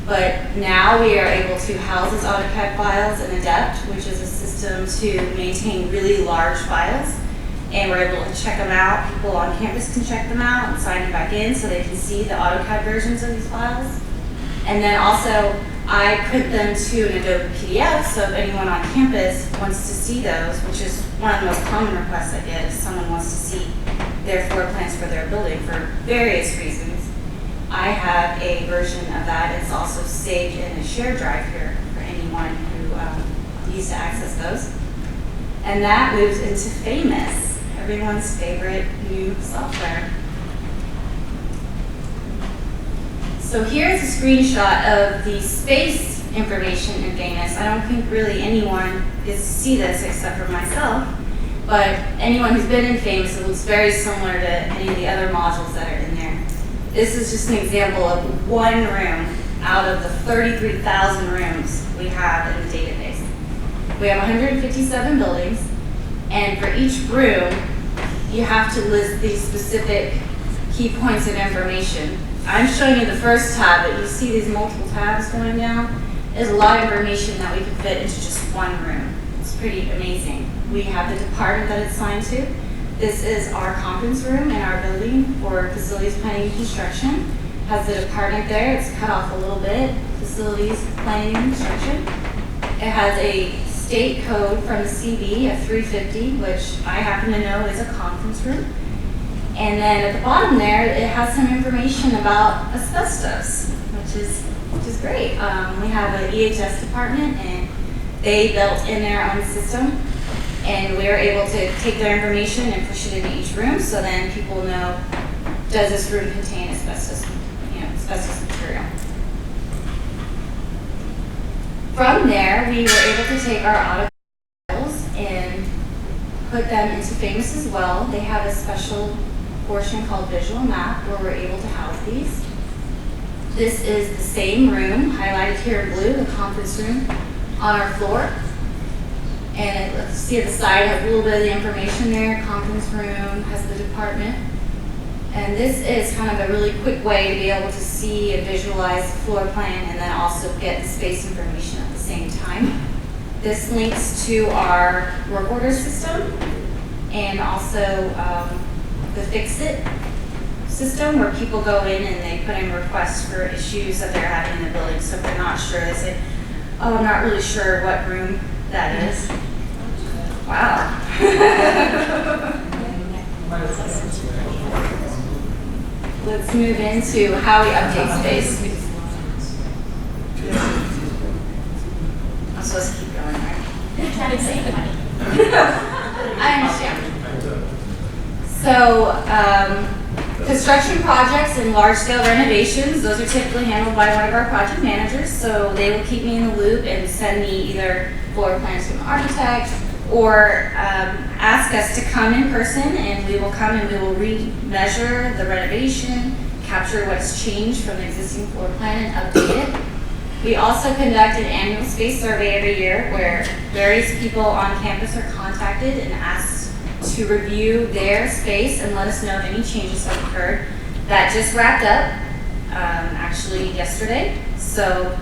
But now we are able to house those AutoCAD files in Adept, which is a system to maintain really large files. And we're able to check them out. People on campus can check them out and sign them back in so they can see the AutoCAD versions of these files. And then also, I print them to an Adobe PDF, so if anyone on campus wants to see those, which is one of the most common requests I get, if someone wants to see their floor plans for their building for various reasons, I have a version of that. It's also saved in a shared drive here for anyone who needs to access those. And that moves into Famous, everyone's favorite new software. So here's a screenshot of the space information in Famous. I don't think really anyone gets to see this except for myself, but anyone who's been in Famous, it looks very similar to any of the other modules that are in there. This is just an example of one room out of the 33,000 rooms we have in the database. We have 157 buildings, and for each room, you have to list these specific key points of information. I'm showing you the first tab, but you see these multiple tabs going down. There's a lot of information that we can fit into just one room. It's pretty amazing. We have the department that it's assigned to. This is our conference room in our building for facilities planning and construction. Has the department there. It's cut off a little bit. Facilities planning and construction. It has a state code from the CB of 350, which I happen to know is a conference room. And then at the bottom there, it has some information about asbestos, which is great. We have an EHS department, and they built in their own system. And we are able to take their information and push it into each room, so then people know, does this room contain asbestos, asbestos material. From there, we were able to take our AutoCAD files and put them into Famous as well. They have a special portion called Visual Map where we're able to house these. This is the same room, highlighted here in blue, the conference room, on our floor. And let's see at the side, has a little bit of the information there. Conference room has the department. And this is kind of a really quick way to be able to see and visualize the floor plan and then also get the space information at the same time. This links to our work order system and also the Fix-It system where people go in and they put in requests for issues that they're having in the building. So if they're not sure, they say, oh, I'm not really sure what room that is. Wow. Let's move into how we update space. I'm supposed to keep going, right? You're trying to save money. I understand. So, construction projects and large-scale renovations, those are typically handled by one of our project managers, so they will keep me in the loop and send me either floor plans from the architect or ask us to come in person, and we will come and we will re-measure the renovation, capture what's changed from the existing floor plan and update it. We also conduct an annual space survey every year where various people on campus are contacted and asked to review their space and let us know if any changes have occurred. That just wrapped up actually yesterday. So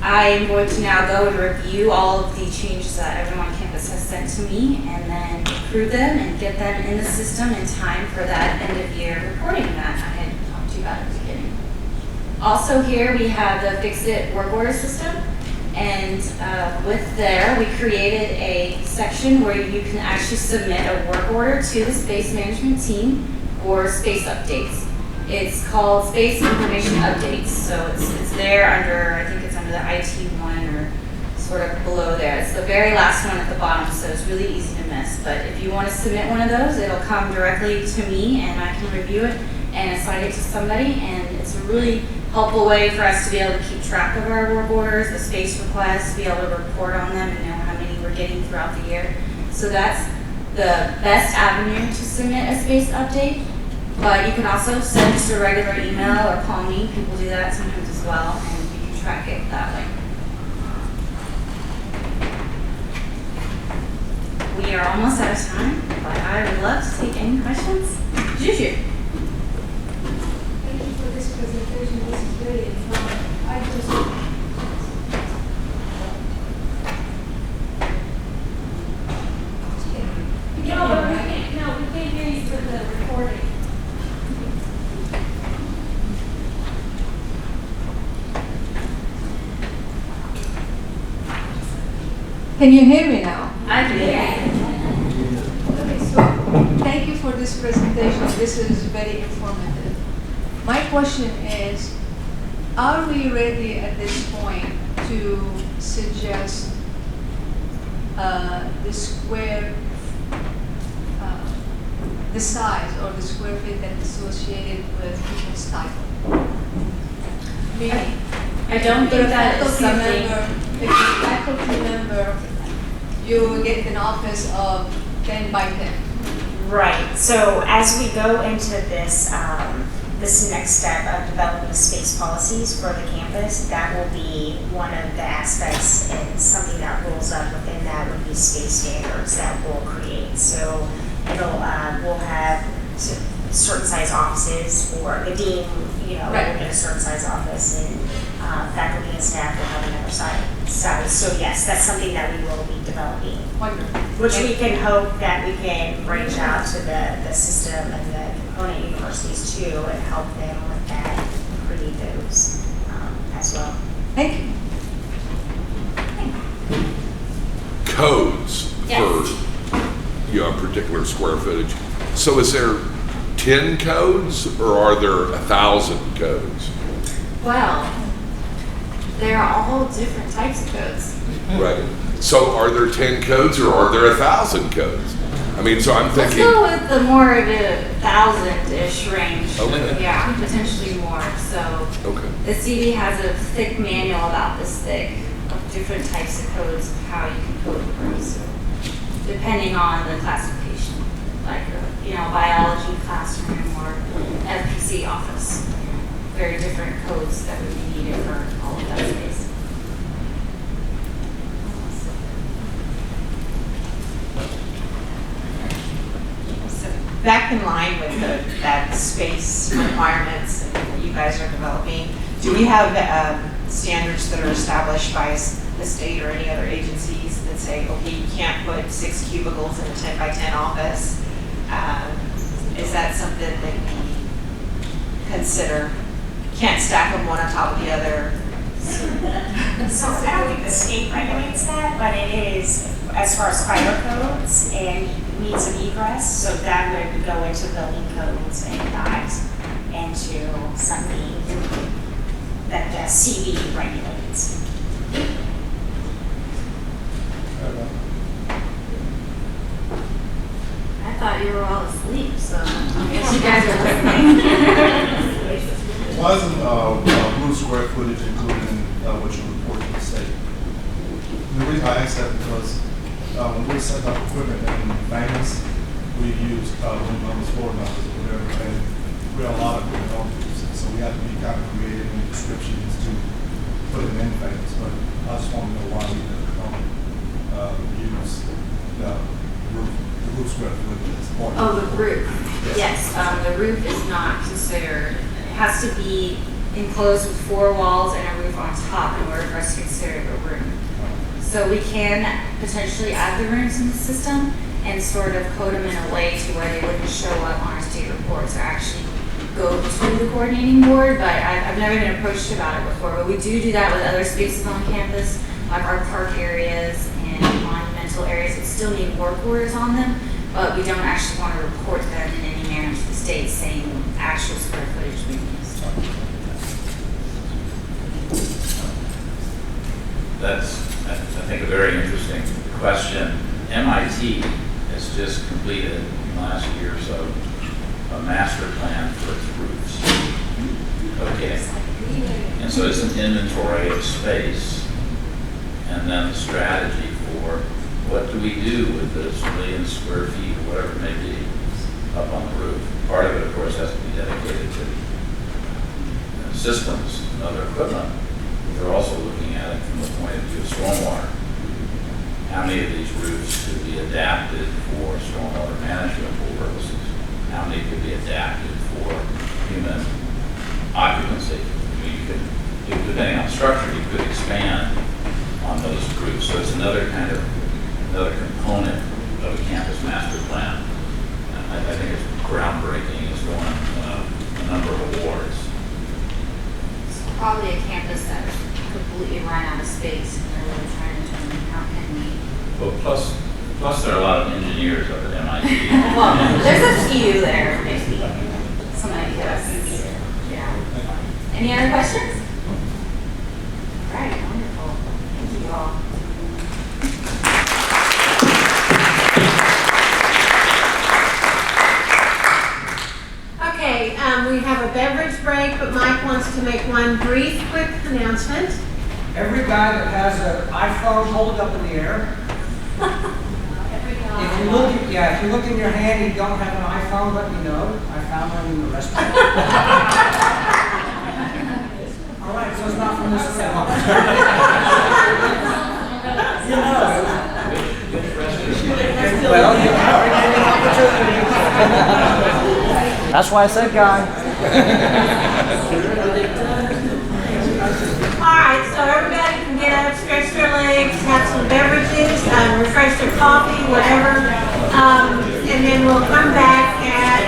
I am going to now go and review all of the changes that everyone on campus has sent to me and then approve them and get them in the system in time for that end of year reporting that I had talked to you about at the beginning. Also here we have the Fix-It work order system, and with there we created a section where you can actually submit a work order to the space management team for space updates. It's called Space Information Updates, so it's there under, I think it's under the IT one or sort of below there. It's the very last one at the bottom, so it's really easy to miss. But if you want to submit one of those, it'll come directly to me and I can review it and assign it to somebody. And it's a really helpful way for us to be able to keep track of our work orders, the space requests, be able to report on them and know how many we're getting throughout the year. So that's the best avenue to submit a space update. But you can also send just a regular email or call me. People do that sometimes as well, and you can track it that way. We are almost out of time, but I would love to take any questions. Juju. Thank you for this presentation. This is very informative. I just no, but we can't hear you for the recording. Can you hear me now? I can. Okay, so thank you for this presentation. This is very informative. My question is, are we ready at this point to suggest the size or the square feet that is associated with people's title? I don't think that is something. If you're a faculty member, you will get an office of 10 by 10. Right, so as we go into this, this next step of developing space policies for the campus, that will be one of the aspects, and something that rolls up within that would be space standards that we'll create. So it'll, we'll have certain size offices for the dean, you know, Right. will get a certain size office, and faculty and staff will have another size. So yes, that's something that we will be developing. Wonderful. Which we can hope that we can branch out to the system and the component universities too, and help them with that, create those as well. Thank you. Codes Yes. for particular square footage. So is there 10 codes or are there 1,000 codes? Well, there are all different types of codes. Right. So are there 10 codes or are there 1,000 codes? I mean, so I'm Let's thinking. go with the more of a 1,000-ish range. Okay. Yeah, potentially more. So Okay. the CD has a thick manual about this thick of different types of codes of how you can code the room. So depending on the classification, like biology classroom or FPC office, very different codes that would be needed for all of that space. Back in line with that space requirements that you guys are developing, do we have standards that are established by the state or any other agencies that say, okay, you can't put 6 cubicles in a 10 by 10 office? Is that something that we consider? Can't stack them one on top of the other? So I don't think the state regulates that, but it is as far as fire codes and means of egress, so that would go into building codes and not into something that the CV regulates. I thought you were all asleep, so I guess you guys are listening. Why isn't roof square footage included in what you report to the state? The reason I ask that because when we set up equipment in Vegas, we use room numbers, floor numbers, or whatever, and we have a lot of equipment on use, so we have to be kind of creative in descriptions to put it in Vegas. But I just want to know why we don't use the roof square footage as part of Oh, the roof. Yes, the roof is not considered. It has to be enclosed with 4 walls and a roof on top in order for us to consider it a room. So we can potentially add the rooms in the system and sort of code them in a way to where they wouldn't show up on our state reports or actually go to the coordinating board, but I've never been approached about it before. But we do that with other spaces on campus, like our park areas and monumental areas that still need work orders on them, but we don't actually want to report them in any manner to the state saying actual square footage we use. I think, a very interesting question. MIT has just completed in the last year or so a master plan for its roofs. Okay. And so it's an inventory of space and then the strategy for what do we do with this million square feet or whatever it may be up on the roof. Part of it, of course, has to be dedicated to systems and other equipment. They're also looking at it from the point of view of stormwater. How many of these roofs could be adapted for stormwater management purposes? How many could be adapted for human occupancy? I mean, you could, depending on structure, you could expand on those roofs. So it's another component of a campus master plan. And I think it's groundbreaking. It's won a number of awards. It's probably a campus that's completely run out of space, and they're really trying to determine how can we. Well, plus there are a lot of engineers up at MIT. Well, there's a few there, maybe. Some ideas. Yeah. Any other questions? All right, wonderful. Thank you all. Okay, we have a beverage break, but Mike wants to make one brief, quick announcement. Every guy that has an iPhone, hold it up in the air. If you look in your hand and you don't have an iPhone, let me know. I found one in the restaurant. All right, so it's not from this room. You know. Well, you have an opportunity. That's why I said guy. All right, so everybody can get up, stretch their legs, have some beverages, refresh their coffee, whatever, and then we'll come back at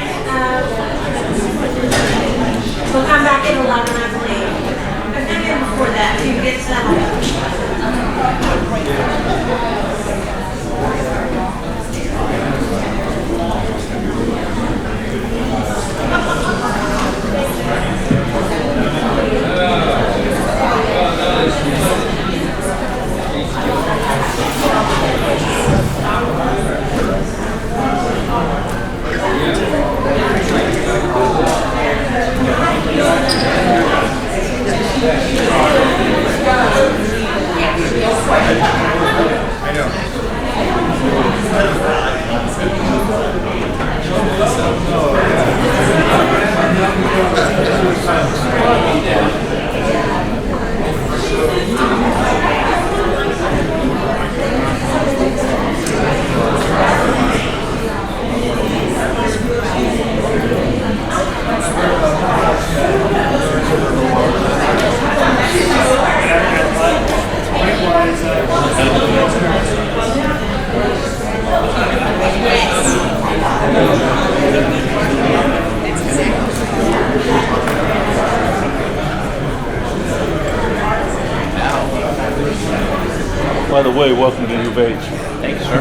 11, I believe. But then before that, so you can get settled. By the way, welcome to U of H. Thank you, sir.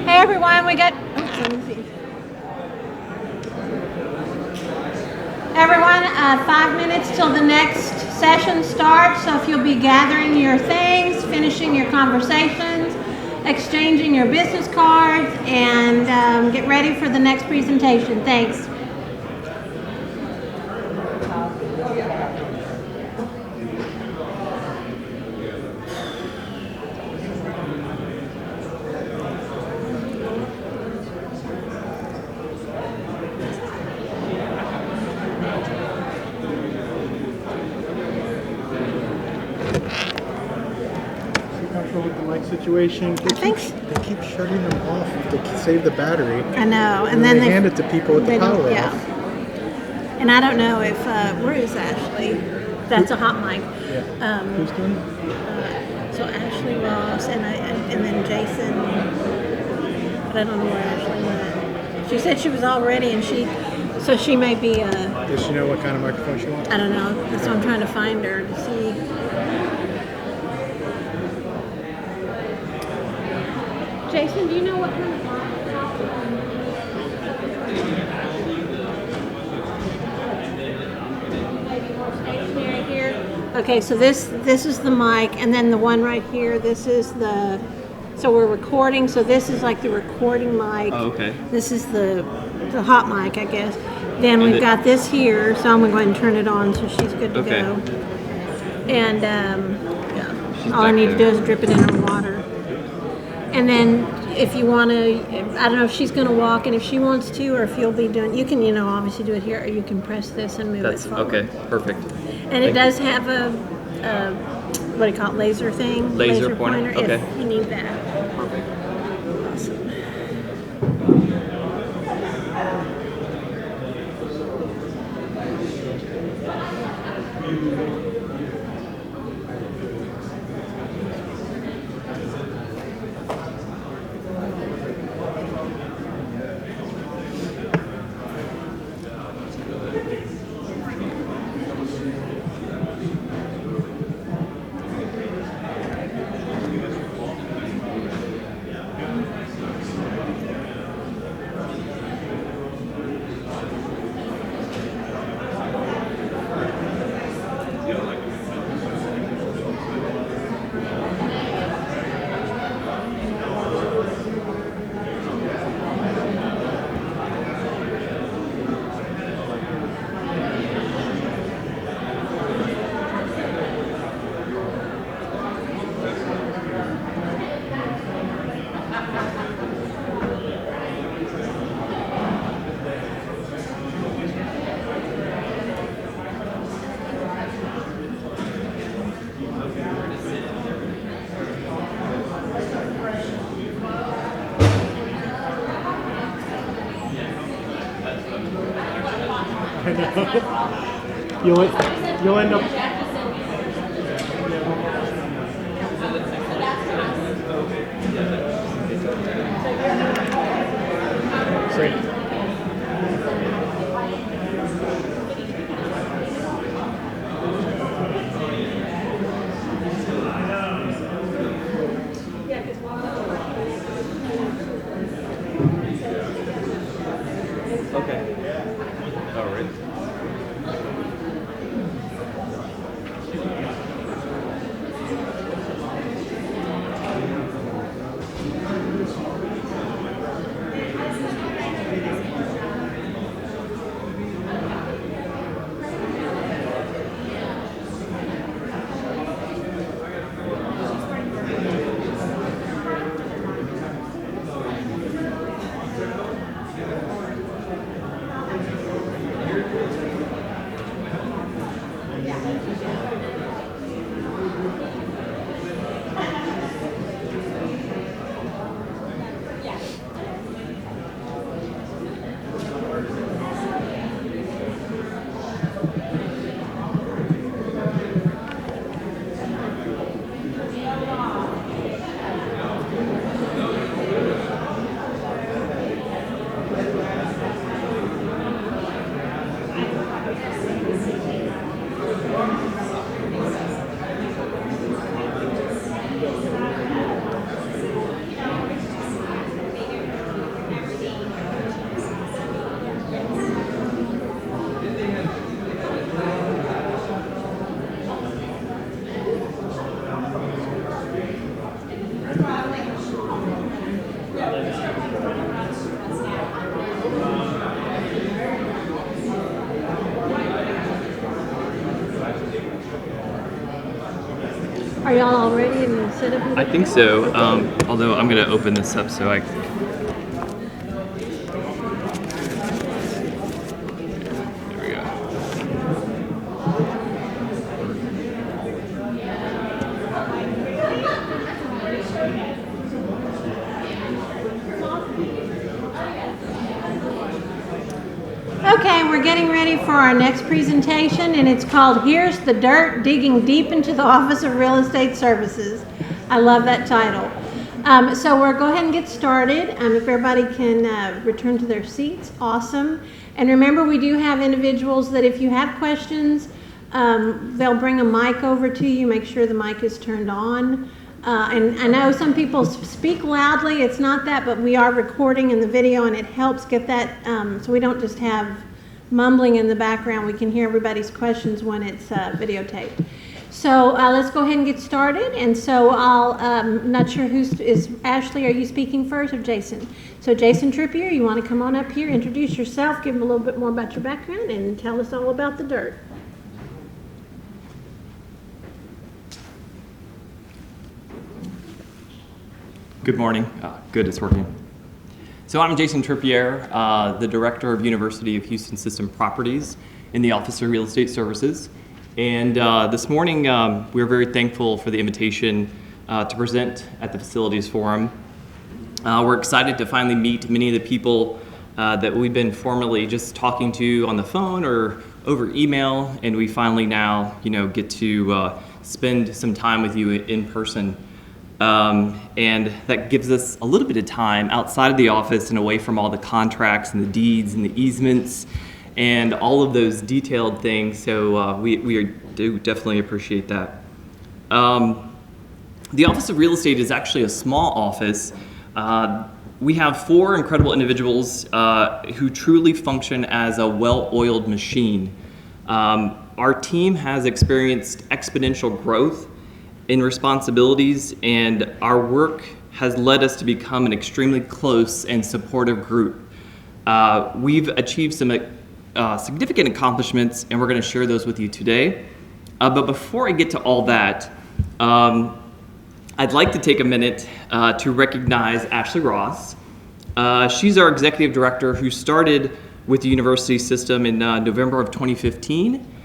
Hey everyone, we got, everyone, 5 minutes till the next session starts. So if you'll be gathering your things, finishing your conversations, exchanging your business cards, and get ready for the next presentation. Thanks. With the mic situation, they keep shutting them off to save the battery. I know, and then they hand it to people with the power off. Yeah. And I don't know if where is Ashley? That's a hot mic. Yeah. Who's doing it? So Ashley Ross and then Jason. But I don't know where Ashley went. She said she was all ready, and she may be. Does she know what kind of microphone she wants? I don't know. That's why I'm trying to find her to see. Jason, do you know what kind of maybe more stationary here? Okay, so this is the mic, and then the one right here, this is the, so we're recording, so this is like the recording mic. Oh, okay. This is the hot mic, I guess. Then we've got this here, so I'm going to go ahead and turn it on so she's good to go. And yeah, all I need to do is drip it in her water. And then if you want to, I don't know if she's going to walk, and if she wants to, or if you'll be doing, you can, obviously do it here, or you can press this and move it forward. Okay, perfect. And it does have a, what do you call it, laser thing? Laser pointer, okay. If you need that. Perfect. Awesome. You'll end up. Great. Okay. All right. Are y'all all ready and set up? I think so, although I'm going to open this up so I... There we go. Okay, we're getting ready for our next presentation, and it's called Here's the Dirt, Digging Deep into the Office of Real Estate Services. I love that title. So we'll go ahead and get started. If everybody can return to their seats, awesome. And remember, we do have individuals that if you have questions, they'll bring a mic over to you. Make sure the mic is turned on. And I know some people speak loudly. It's not that, but we are recording in the video, and it helps get that so we don't just have mumbling in the background. We can hear everybody's questions when it's videotaped. So let's go ahead and get started. And so I'm not sure is Ashley, are you speaking first or Jason? So Jason Trippier, you want to come on up here, introduce yourself, give them a little bit more about your background, and tell us all about the dirt. Good morning. Good, it's working. So I'm Jason Trippier, the Director of University of Houston System Properties in the Office of Real Estate Services. And this morning, we're very thankful for the invitation to present at the Facilities Forum. We're excited to finally meet many of the people that we've been formerly just talking to on the phone or over email, and we finally now, get to spend some time with you in person. And that gives us a little bit of time outside of the office and away from all the contracts and the deeds and the easements and all of those detailed things. So we do definitely appreciate that. The Office of Real Estate is actually a small office. We have 4 incredible individuals who truly function as a well-oiled machine. Our team has experienced exponential growth in responsibilities, and our work has led us to become an extremely close and supportive group. We've achieved some significant accomplishments, and we're going to share those with you today. But before I get to all that, I'd like to take a minute to recognize Ashley Ross. She's our executive director who started with the university system in November of 2015.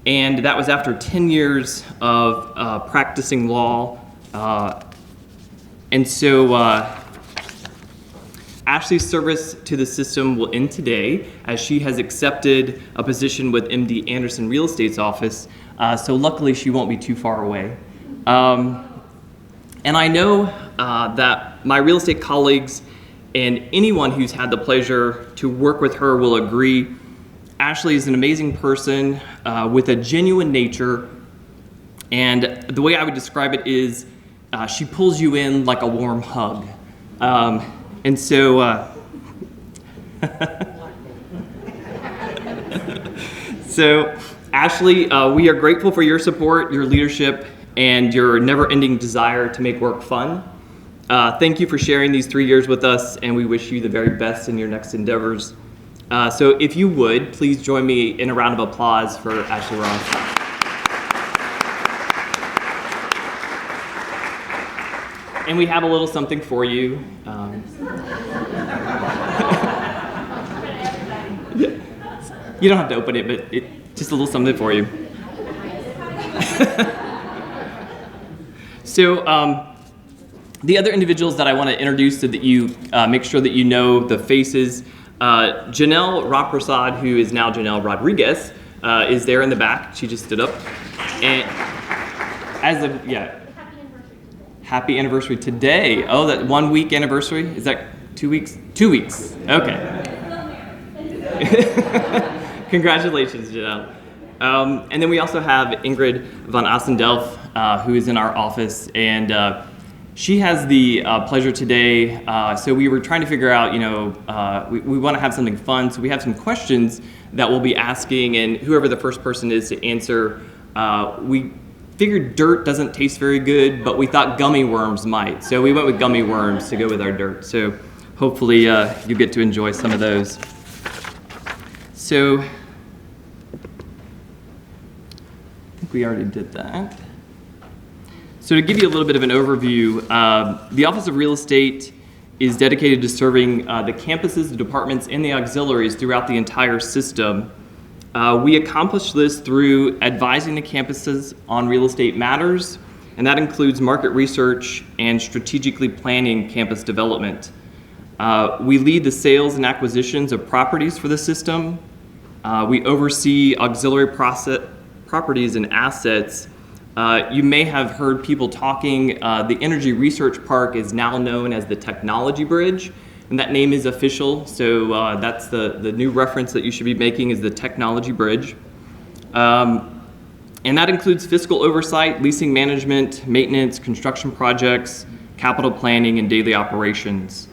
And that was after 10 years of practicing law. And so Ashley's service to the system will end today as she has accepted a position with MD Anderson Real Estate's office, so luckily she won't be too far away. And I know that my real estate colleagues and anyone who's had the pleasure to work with her will agree. Ashley is an amazing person with a genuine nature, and the way I would describe it is she pulls you in like a warm hug. And so, so Ashley, we are grateful for your support, your leadership, and your never-ending desire to make work fun. Thank you for sharing these 3 years with us, and we wish you the very best in your next endeavors. So if you would, please join me in a round of applause for Ashley Ross. And we have a little something for you. You don't have to open it, but just a little something for you. So the other individuals that I want to introduce so that you make sure that you know the faces. Janelle Raprasad, who is now Janelle Rodriguez, is there in the back. She just stood up. And as of, happy anniversary today. Oh, that 1 week anniversary? Is that 2 weeks? 2 weeks. Okay. Congratulations, Janelle. And then we also have Ingrid van Assendelf, who is in our office, and she has the pleasure today. So we were trying to figure out, we want to have something fun, so we have some questions that we'll be asking, and whoever the first person is to answer, we figured dirt doesn't taste very good, but we thought gummy worms might. So we went with gummy worms to go with our dirt. So hopefully you get to enjoy some of those. So I think we already did that. So to give you a little bit of an overview, the Office of Real Estate is dedicated to serving the campuses, the departments, and the auxiliaries throughout the entire system. We accomplish this through advising the campuses on real estate matters, and that includes market research and strategically planning campus development. We lead the sales and acquisitions of properties for the system. We oversee auxiliary properties and assets. You may have heard people talking, the Energy Research Park is now known as the Technology Bridge, and that name is official, so that's the new reference that you should be making is the Technology Bridge. And that includes fiscal oversight, leasing management, maintenance, construction projects, capital planning, and daily operations.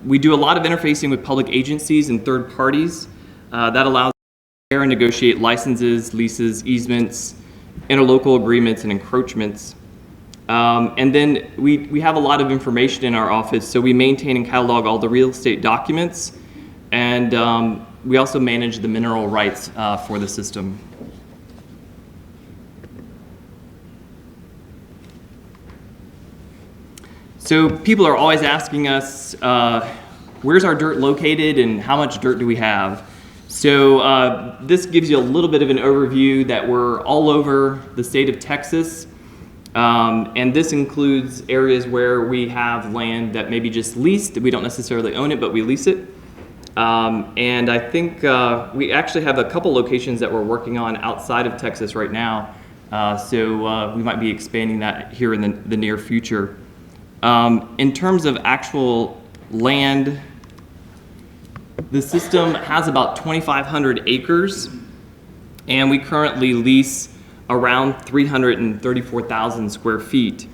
We do a lot of interfacing with public agencies and third parties. That allows us to prepare and negotiate licenses, leases, easements, interlocal agreements, and encroachments. And then we have a lot of information in our office, so we maintain and catalog all the real estate documents, and we also manage the mineral rights for the system. So people are always asking us, where's our dirt located and how much dirt do we have? So this gives you a little bit of an overview that we're all over the state of Texas. And this includes areas where we have land that maybe just leased. We don't necessarily own it, but we lease it. And I think we actually have a couple locations that we're working on outside of Texas right now. So we might be expanding that here in the near future. In terms of actual land, the system has about 2,500 acres, and we currently lease around 334,000 square feet.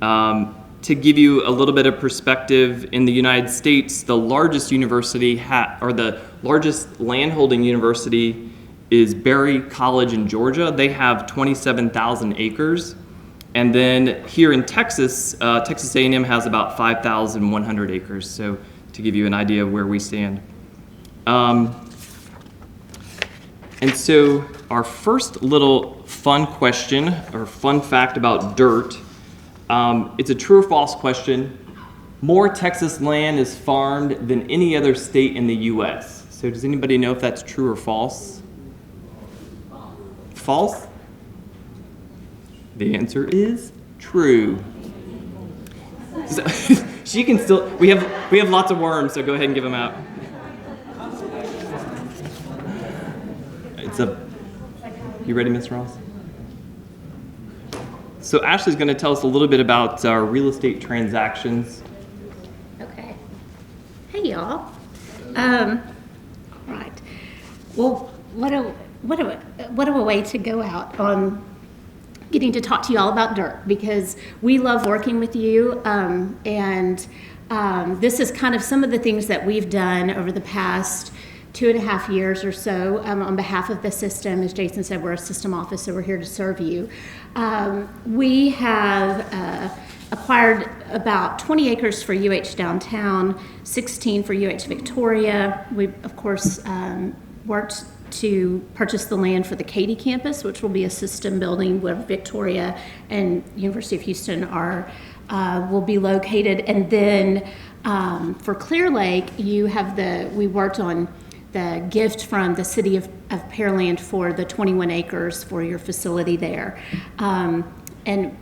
To give you a little bit of perspective, in the United States, the largest university, or the largest landholding university is Berry College in Georgia. They have 27,000 acres. And then here in Texas, Texas A&M has about 5,100 acres. So to give you an idea of where we stand. And so our first little fun question or fun fact about dirt, it's a true or false question. More Texas land is farmed than any other state in the US. So does anybody know if that's true or false? False? The answer is true. She can still. We have lots of worms, so go ahead and give them out. You ready, Ms. Ross? So Ashley's going to tell us a little bit about our real estate transactions. Okay. Hey, y'all. Right. Well, what a way to go out on getting to talk to you all about dirt, because we love working with you, and this is kind of some of the things that we've done over the past 2.5 years or so on behalf of the system. As Jason said, we're a system office, so we're here to serve you. We have acquired about 20 acres for UH downtown, 16 for UH Victoria. We, of course, worked to purchase the land for the Katy campus, which will be a system building where Victoria and University of Houston will be located. And then for Clear Lake, we worked on the gift from the city of Pearland for the 21 acres for your facility there. And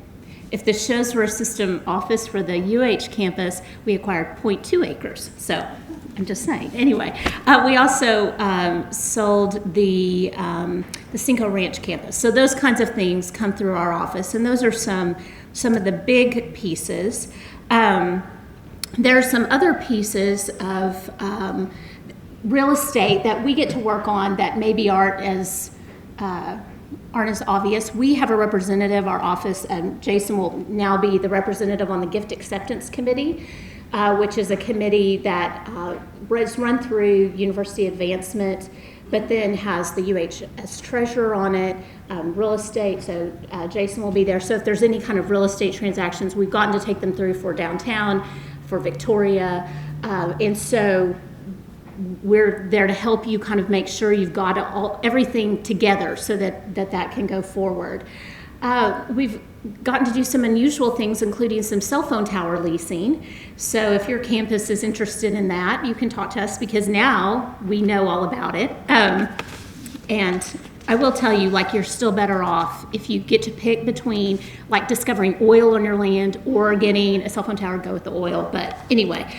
if this shows we're a system office for the UH campus, we acquired 0.2 acres. So I'm just saying. Anyway, we also sold the Cinco Ranch campus. So those kinds of things come through our office, and those are some of the big pieces. There are some other pieces of real estate that we get to work on that maybe aren't as obvious. We have a representative, our office, and Jason will now be the representative on the Gift Acceptance Committee, which is a committee that is run through University Advancement, but then has the UH as treasurer on it, real estate, so Jason will be there. So if there's any kind of real estate transactions, we've gotten to take them through for downtown, for Victoria, and so we're there to help you kind of make sure you've got everything together so that can go forward. We've gotten to do some unusual things, including some cell phone tower leasing. So if your campus is interested in that, you can talk to us, because now we know all about it. And I will tell you, you're still better off if you get to pick between discovering oil on your land or getting a cell phone tower. Go with the oil. But anyway,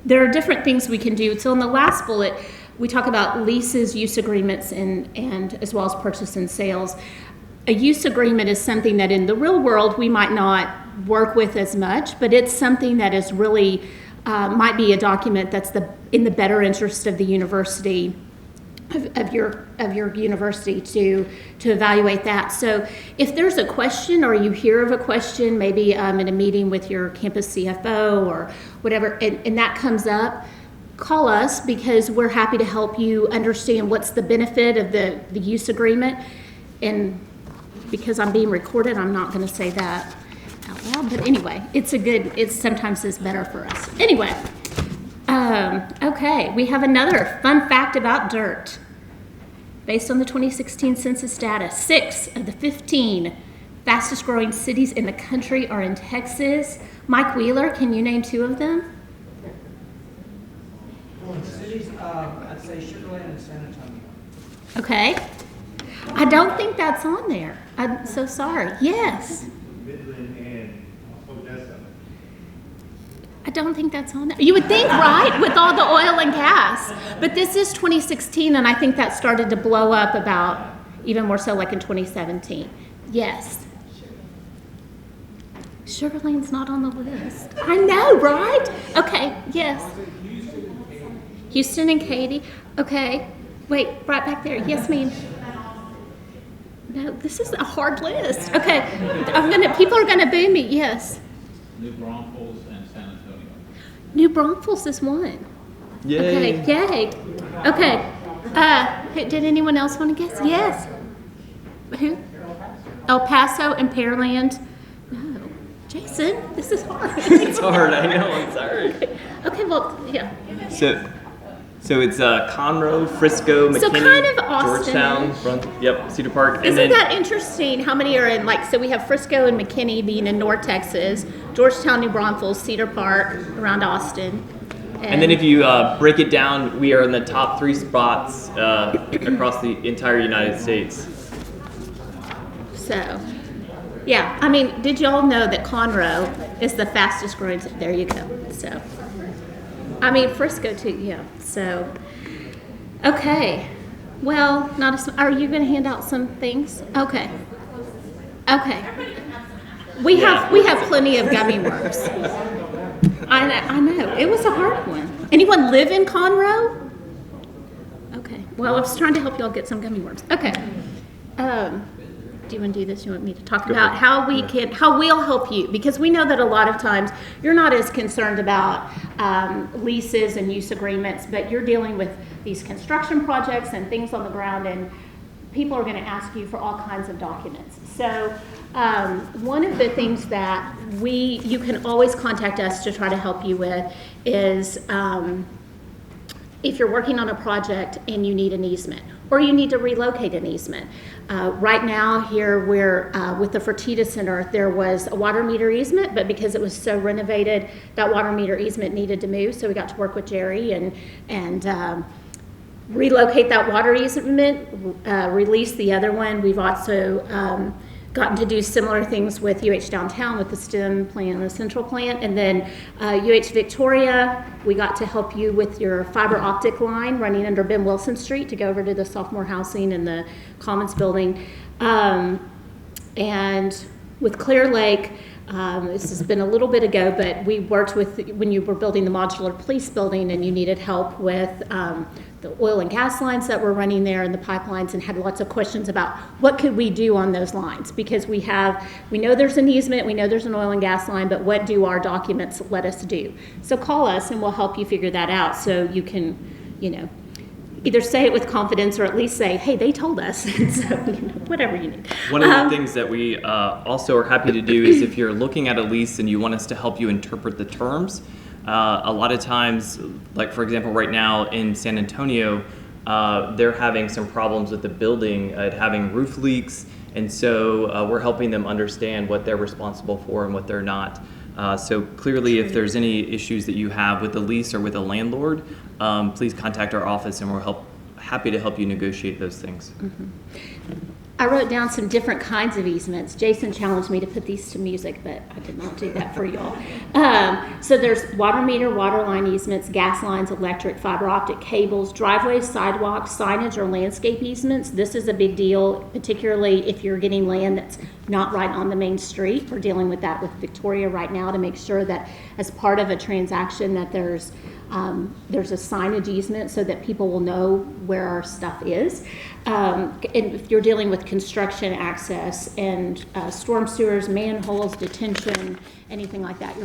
there are different things we can do. So in the last bullet, we talk about leases, use agreements, and as well as purchase and sales. A use agreement is something that in the real world we might not work with as much, but it's something that is really might be a document that's in the better interest of the university, of your university to evaluate that. So if there's a question, or you hear of a question, maybe in a meeting with your campus CFO or whatever, and that comes up, call us, because we're happy to help you understand what's the benefit of the use agreement. And because I'm being recorded, I'm not going to say that out loud, but anyway, it sometimes is better for us. Anyway, okay, we have another fun fact about dirt. Based on the 2016 census data, 6 of the 15 fastest growing cities in the country are in Texas. Mike Wheeler, can you name 2 of them? Cities, I'd say Sugar Land and San Antonio. Okay. I don't think that's on there. I'm so sorry. Yes. Midland and Odessa. I don't think that's on there. You would think, right, with all the oil and gas. But this is 2016, and I think that started to blow up about even more so in 2017. Yes. Sugar Land's not on the list. I know, right? Okay, yes. Houston and Katy. Okay. Wait, right back there. Yes, ma'am. No, this is a hard list. Okay. People are gonna boo me. Yes. New Braunfels and San Antonio. New Braunfels is one. Yay. Okay, yay. Okay. Did anyone else want to guess? Yes. Who? El Paso and Pearland. No. Jason, this is hard. It's hard, I know, I'm sorry. Okay, well, yeah. So it's Conroe, Frisco, McKinney, So kind of Austin. Georgetown, Cedar Park. Isn't that interesting how many are in, so we have Frisco and McKinney being in North Texas, Georgetown, New Braunfels, Cedar Park, around Austin. And then if you break it down, we are in the top 3 spots across the entire United States. So, Yeah, I mean, did you all know that Conroe is the fastest growing? There you go. So, I mean, Frisco too. Yeah. So, okay. Well, are you going to hand out some things? Okay. Okay. We have plenty of gummy worms. I know. It was a hard one. Anyone live in Conroe? Okay. Well, I was trying to help y'all get some gummy worms. Okay. Do you want to do this? You want me to talk about how we'll help you? Because we know that a lot of times you're not as concerned about leases and use agreements, but you're dealing with these construction projects and things on the ground, and people are going to ask you for all kinds of documents. So one of the things that you can always contact us to try to help you with is if you're working on a project and you need an easement, or you need to relocate an easement. Right now here we're with the Fertitta Center, there was a water meter easement, but because it was so renovated, that water meter easement needed to move, so we got to work with Jerry and relocate that water easement, release the other one. We've also gotten to do similar things with UH Downtown with the STEM plant, the central plant, and then UH Victoria, we got to help you with your fiber optic line running under Ben Wilson Street to go over to the sophomore housing and the Commons building. And with Clear Lake, this has been a little bit ago, but we worked with, when you were building the modular police building and you needed help with the oil and gas lines that were running there and the pipelines, and had lots of questions about what could we do on those lines, because we know there's an easement, we know there's an oil and gas line, but what do our documents let us do? So call us and we'll help you figure that out, so you can, either say it with confidence or at least say, hey, they told us. So, whatever you need. One of the things that we also are happy to do is if you're looking at a lease and you want us to help you interpret the terms, a lot of times, like for example, right now in San Antonio, they're having some problems with the building, having roof leaks, and so we're helping them understand what they're responsible for and what they're not. So clearly, if there's any issues that you have with the lease or with a landlord, please contact our office and we're happy to help you negotiate those things. Mm-hmm. I wrote down some different kinds of easements. Jason challenged me to put these to music, but I did not do that for y'all. So there's water meter, water line easements, gas lines, electric, fiber optic cables, driveways, sidewalks, signage, or landscape easements. This is a big deal, particularly if you're getting land that's not right on the main street. We're dealing with that with Victoria right now to make sure that as part of a transaction that there's a signage easement so that people will know where our stuff is. And if you're dealing with construction access and storm sewers, manholes, detention, anything like that,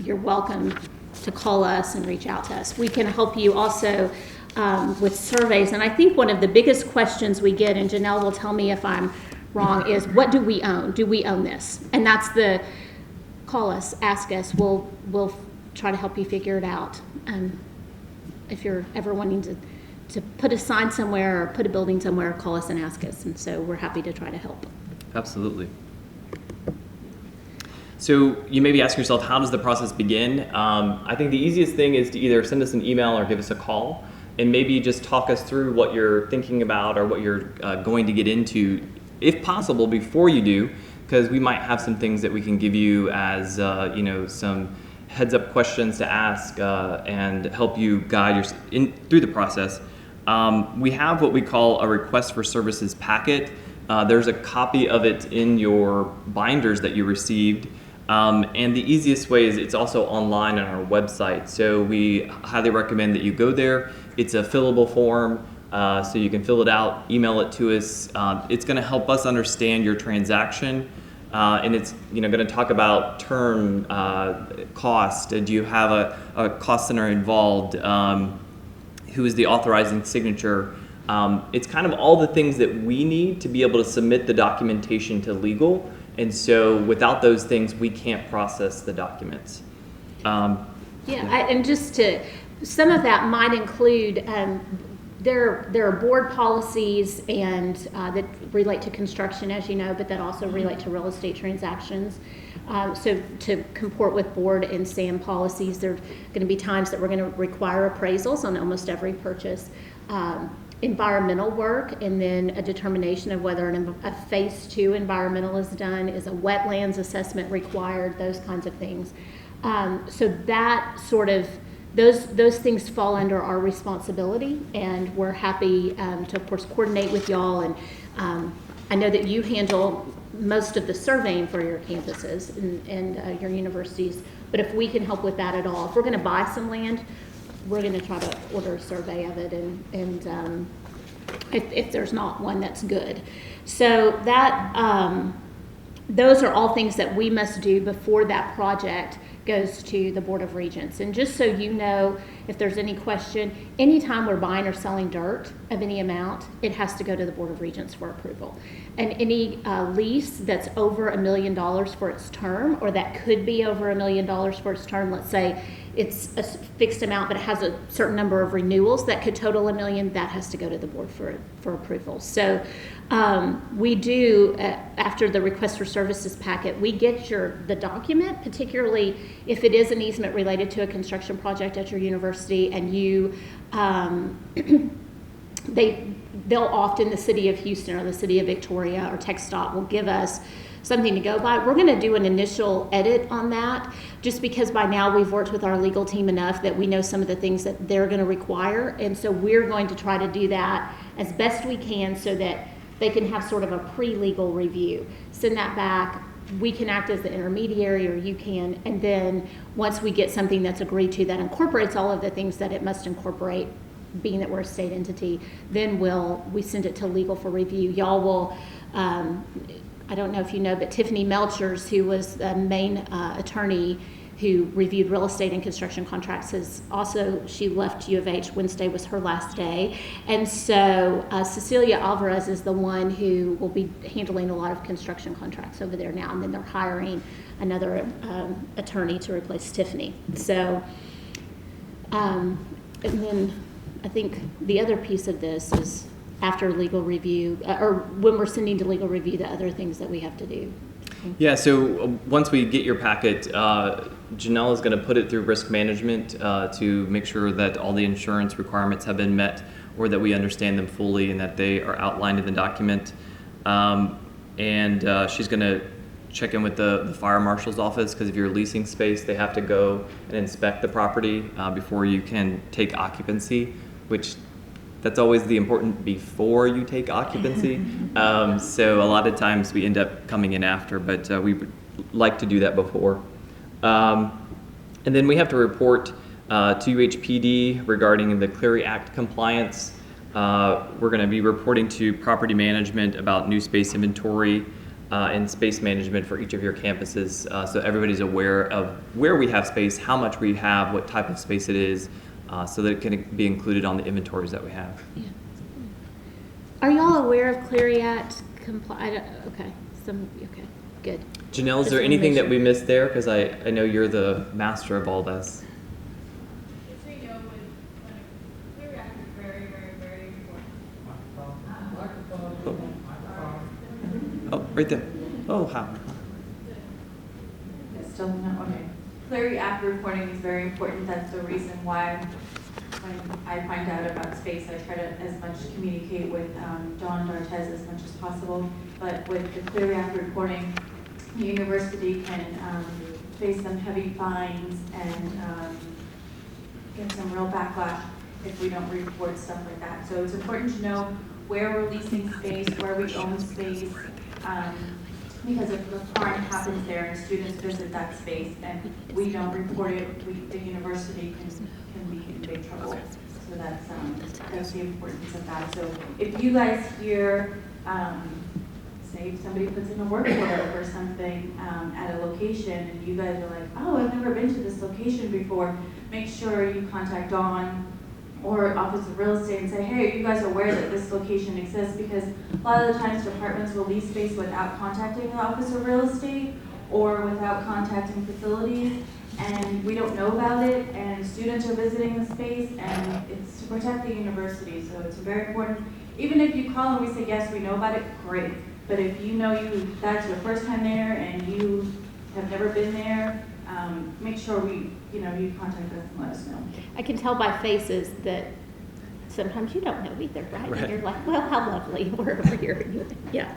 you're welcome to call us and reach out to us. We can help you also with surveys. And I think one of the biggest questions we get, and Janelle will tell me if I'm wrong, is what do we own? Do we own this? And that's call us, ask us. We'll try to help you figure it out. If you're ever wanting to put a sign somewhere or put a building somewhere, call us and ask us. And so we're happy to try to help. Absolutely. So you may be asking yourself, how does the process begin? I think the easiest thing is to either send us an email or give us a call and maybe just talk us through what you're thinking about or what you're going to get into, if possible, before you do, because we might have some things that we can give you as, some heads-up questions to ask and help you guide through the process. We have what we call a request for services packet. There's a copy of it in your binders that you received. And the easiest way is it's also online on our website. So we highly recommend that you go there. It's a fillable form, so you can fill it out, email it to us. It's going to help us understand your transaction. And it's going to talk about term, cost. Do you have a cost center involved? Who is the authorizing signature? It's kind of all the things that we need to be able to submit the documentation to legal. And so without those things, we can't process the documents. And just some of that might include there are board policies and that relate to construction, as you know, but that also relate to real estate transactions. So to comport with board and SAM policies, there are going to be times that we're going to require appraisals on almost every purchase. environmental work, and then a determination of whether a phase 2 environmental is done, is a wetlands assessment required, those kinds of things. So that sort of, those things fall under our responsibility, and we're happy to, of course, coordinate with y'all. And I know that you handle most of the surveying for your campuses and your universities, but if we can help with that at all, if we're going to buy some land, we're going to try to order a survey of it, and if there's not one, that's good. So that those are all things that we must do before that project goes to the Board of Regents. And just so you know, if there's any question, anytime we're buying or selling dirt of any amount, it has to go to the Board of Regents for approval. And any lease that's over $1 million for its term, or that could be over $1 million for its term, let's say it's a fixed amount, but it has a certain number of renewals that could total $1 million, that has to go to the board for approval. So we do, after the request for services packet, we get the document, particularly if it is an easement related to a construction project at your university, and you, they'll often, the city of Houston or the city of Victoria or TxDOT will give us something to go by. We're going to do an initial edit on that, just because by now we've worked with our legal team enough that we know some of the things that they're going to require. And so we're going to try to do that as best we can so that they can have sort of a pre-legal review. Send that back. We can act as the intermediary, or you can. And then once we get something that's agreed to that incorporates all of the things that it must incorporate, being that we're a state entity, then we send it to legal for review. Y'all will, I don't know if you know, but Tiffany Melchers, who was the main attorney who reviewed real estate and construction contracts, she left U of H. Wednesday was her last day. And so Cecilia Alvarez is the one who will be handling a lot of construction contracts over there now. And then they're hiring another attorney to replace Tiffany. So, and then I think the other piece of this is after legal review, or when we're sending to legal review, the other things that we have to do. Yeah, so once we get your packet, Janelle is going to put it through risk management to make sure that all the insurance requirements have been met, or that we understand them fully and that they are outlined in the document. And she's going to check in with the fire marshal's office, because if you're leasing space, they have to go and inspect the property before you can take occupancy, which that's always the important before you take occupancy. So a lot of times we end up coming in after, but we would like to do that before. And then we have to report to UHPD regarding the Clery Act compliance. We're going to be reporting to property management about new space inventory and space management for each of your campuses, so everybody's aware of where we have space, how much we have, what type of space it is, so that it can be included on the inventories that we have. Yeah. Are y'all aware of Clery Act compliance? Okay, okay, good. Janelle, is there anything that we missed there? Because I know you're the master of all this. Oh, right there. Oh, how? It's still not okay. Clery Act reporting is very important. That's the reason why when I find out about space, I try to as much communicate with Dawn D'Artez as much as possible. But with the Clery Act reporting, the university can face some heavy fines and get some real backlash if we don't report stuff like that. So it's important to know where we're leasing space, where we own space, because if the harm happens there and students visit that space and we don't report it, the university can be in big trouble. So that's the importance of that. So if you guys hear, say if somebody puts in a work order or something at a location and you guys are like, oh, I've never been to this location before, make sure you contact Dawn or Office of Real Estate and say, hey, are you guys aware that this location exists? Because a lot of the times departments will lease space without contacting the Office of Real Estate or without contacting facilities, and we don't know about it, and students are visiting the space, and it's to protect the university, so it's very important. Even if you call and we say, yes, we know about it, great. But if you know that's your first time there and you have never been there, make sure you contact us and let us know. I can tell by faces that sometimes you don't know either, right? Right. And you're like, well, how lovely, we're over here. Yeah.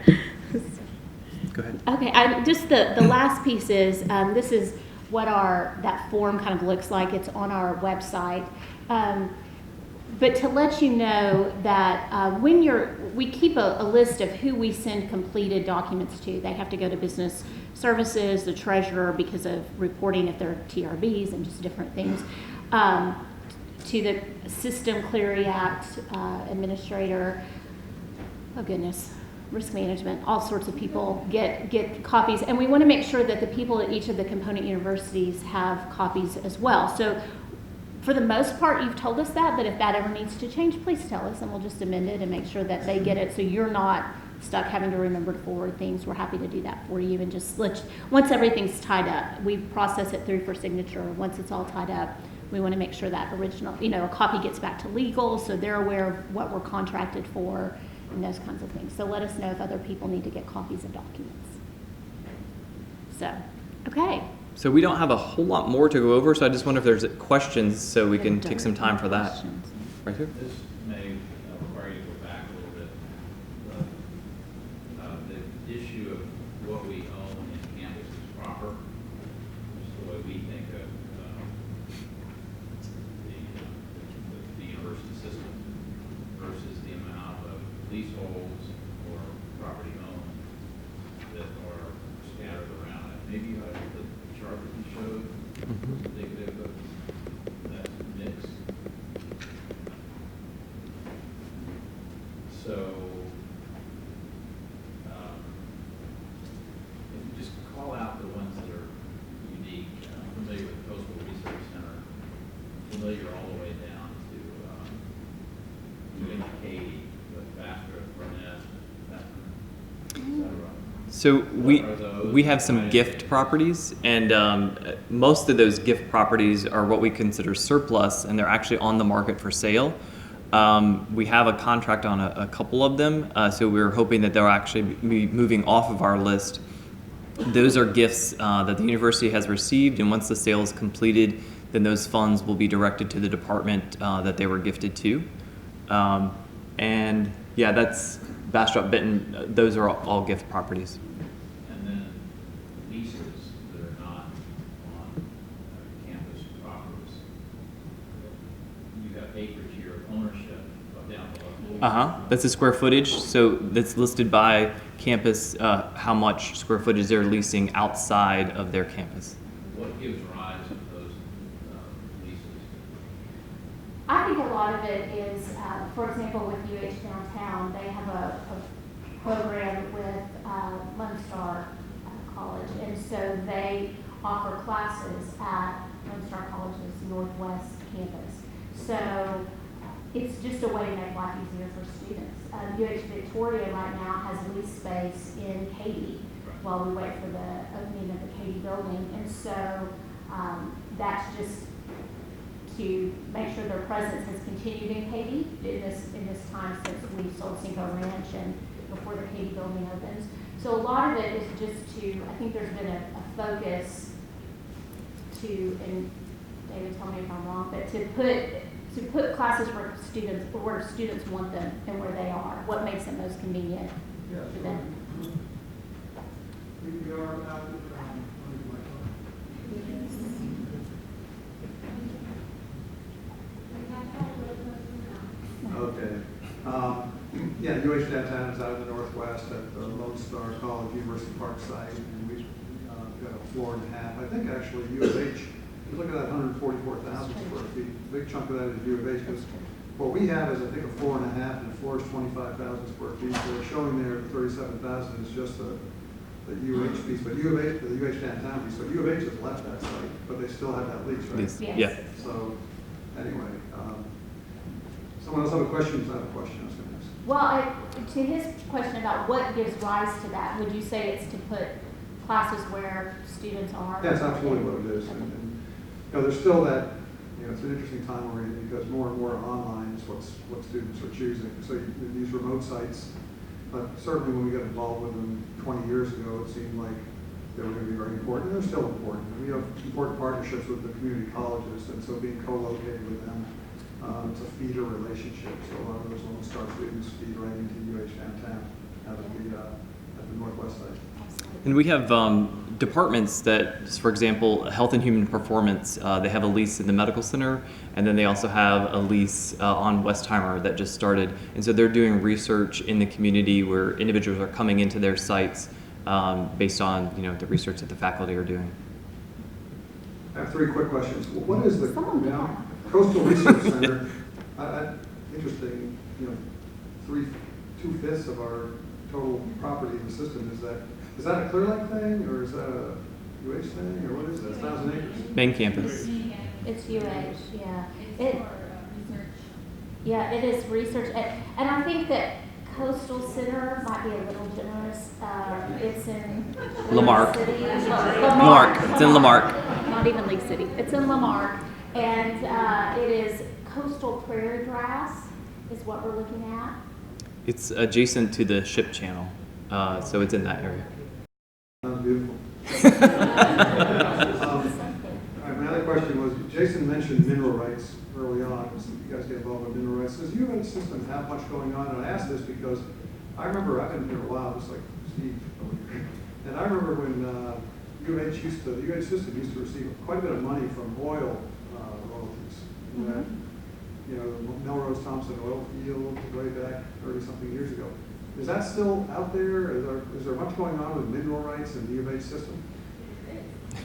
Go ahead. Okay, just the last piece is, this is what that form kind of looks like. It's on our website. But to let you know that we keep a list of who we send completed documents to. They have to go to business services, the treasurer, because of reporting if they're TRBs and just different things, to the System Clery Act administrator. Oh goodness. Risk management, all sorts of people get copies, and we want to make sure that the people at each of the component universities have copies as well. So for the most part, you've told us that, but if that ever needs to change, please tell us, and we'll just amend it and make sure that they get it, so you're not stuck having to remember to forward things. We're happy to do that for you, and just once everything's tied up, we process it through for signature. Once it's all tied up, we want to make sure that original, a copy gets back to legal, so they're aware of what we're contracted for, and those kinds of things. So let us know if other people need to get copies of documents. So, okay. So we don't have a whole lot more to go over, so I just wonder if there's questions so we can take some time for that. Right here. This may require you to go back a little bit. The issue of what we own in campus is proper, just the way we think of the university system versus the amount of leaseholds or property owned that are scattered around it. Maybe you have the chart that you showed, indicative of that mix. So, if you just call out the ones that are unique, I'm familiar with the Coastal Research Center, familiar all the way down to Katy, with Bastrop, Burnett, etc. So we have some gift properties, and most of those gift properties are what we consider surplus, and they're actually on the market for sale. We have a contract on a couple of them, so we're hoping that they'll actually be moving off of our list. Those are gifts that the university has received, and once the sale is completed, then those funds will be directed to the department that they were gifted to. And yeah, that's Bastrop, Benton, those are all gift properties. And then leases that are not on campus properties. You have acreage here of ownership down below. That's the square footage. So that's listed by campus, how much square footage they're leasing outside of their campus. What gives rise to those leases? I think a lot of it is, for example, with UH Downtown, they have a program with Lone Star College, and so they offer classes at Lone Star College's Northwest campus. So it's just a way to make life easier for students. UH Victoria right now has lease space in Katy while we wait for the opening of the Katy building, and so that's just to make sure their presence has continued in Katy in this time since we sold Cinco Ranch and before the Katy building opens. So a lot of it is just to, I think there's been a focus to, and David, tell me if I'm wrong, but to put classes where students want them and where they are, what makes it most convenient for them. Okay. Yeah, UH Downtown is out in the Northwest at the Lone Star College, University Park site, and we've got a floor and a half. I think actually U of H, if you look at that 144,000 square feet, a big chunk of that is U of H, because what we have is I think a floor and a half, and the floor is 25,000 square feet. So they're showing there 37,000 is just the UH piece, but U of H, the UH Downtown piece. So U of H has left that site, but they still have that lease, right? Yes. Yeah. So anyway, someone else have a question? I have a question I was going to ask. Well, to his question about what gives rise to that, would you say it's to put classes where students are? That's absolutely what it is. And there's still that, it's an interesting time where because more and more online is what students are choosing. So these remote sites, but certainly when we got involved with them 20 years ago, it seemed like they were going to be very important. And they're still important. And we have important partnerships with the community colleges, and so being co-located with them It's a feeder relationship, so a lot of those Lone Star students feed right into UH downtown at the northwest side. And we have departments that, for example, Health and Human Performance, they have a lease in the medical center, and then they also have a lease on Westheimer that just started. And so they're doing research in the community where individuals are coming into their sites based on the research that the faculty are doing. I have 3 quick questions. What is the Coastal Research Center? Interesting. 2/5 of our total property in the system. Is that a Clear Lake thing, or is that a UH thing, or what is that? 1,000 acres. Main campus. It's UH, yeah. It is research, and I think that Coastal Center might be a little generous. It's in Lamarck. City. Lamarck. It's in Lamarck. Not even League City. It's in Lamarck, and it is coastal prairie grass is what we're looking at. It's adjacent to the ship channel, so it's in that area. Sounds beautiful. My other question was, Jason mentioned mineral rights early on. You guys get involved with mineral rights. Does UH system have much going on? And I ask this because I remember, I've been here a while, just like Steve over here. And I remember when the UH system used to receive quite a bit of money from oil royalties. The Melrose Thompson oil field way back 30-something years ago. Is that still out there? Is there much going on with mineral rights in the U of H system?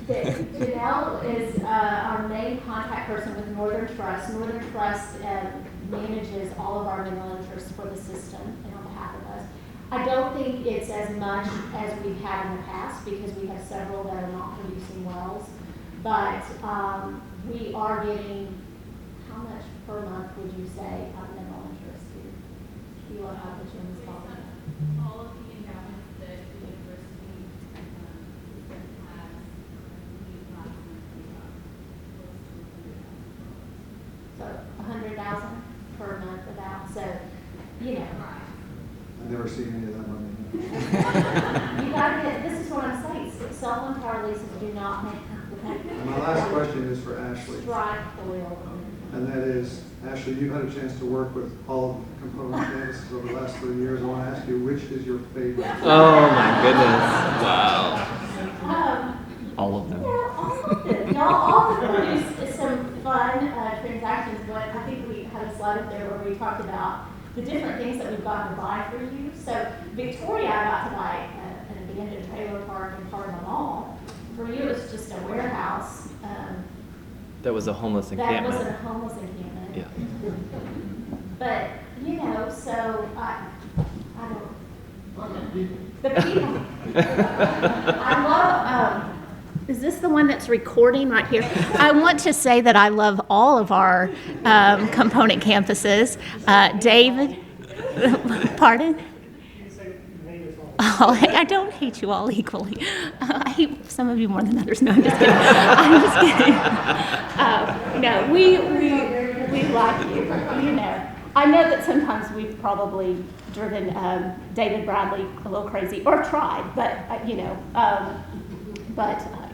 Janelle is our main contact person with Northern Trust. Northern Trust manages all of our mineral interests for the system and on behalf of us. I don't think it's as much as we've had in the past because we have several that are not producing wells. But we are getting, how much per month would you say of mineral interest? Do you want to have the Jim's call? All of the endowments that the university has, So 100,000 per month about. So, I've never seen any of that money. You gotta get, this is what I'm saying, cell phone tower leases do not make. And my last question is for Ashley. Strike oil. And that is, Ashley, you've had a chance to work with all of the component campuses over the last 3 years. I want to ask you, which is your favorite? Oh my goodness. Wow. All of them. Yeah, all of them. Y'all all produced some fun transactions, but I think we had a slide up there where we talked about the different things that we've gotten to buy for you. So Victoria, I got to buy an abandoned trailer park in part of the mall. For you, it's just a warehouse. That was a homeless encampment. That wasn't a homeless encampment. Yeah. But, so I don't, the people. I love, is this the one that's recording right here? I want to say that I love all of our component campuses. David, pardon? Oh, I don't hate you all equally. I hate some of you more than others. No, I'm just kidding. I'm just kidding. No, we like you. I know that sometimes we've probably driven David Bradley a little crazy, or tried, but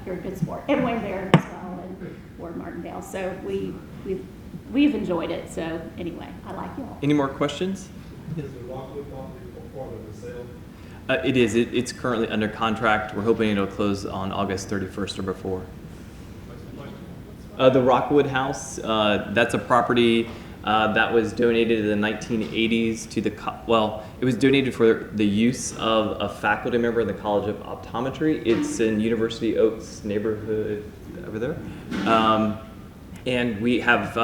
you're a good sport, and Wayne Barron as well, and Ward Martindale. So we've enjoyed it. So anyway, I like you all. Any more questions? Is the Rockwood property part of the sale? It is. It's currently under contract. We're hoping it'll close on August 31st or before. The Rockwood House, that's a property that was donated in the 1980s to the, it was donated for the use of a faculty member in the College of Optometry. It's in University Oaks neighborhood over there. And we have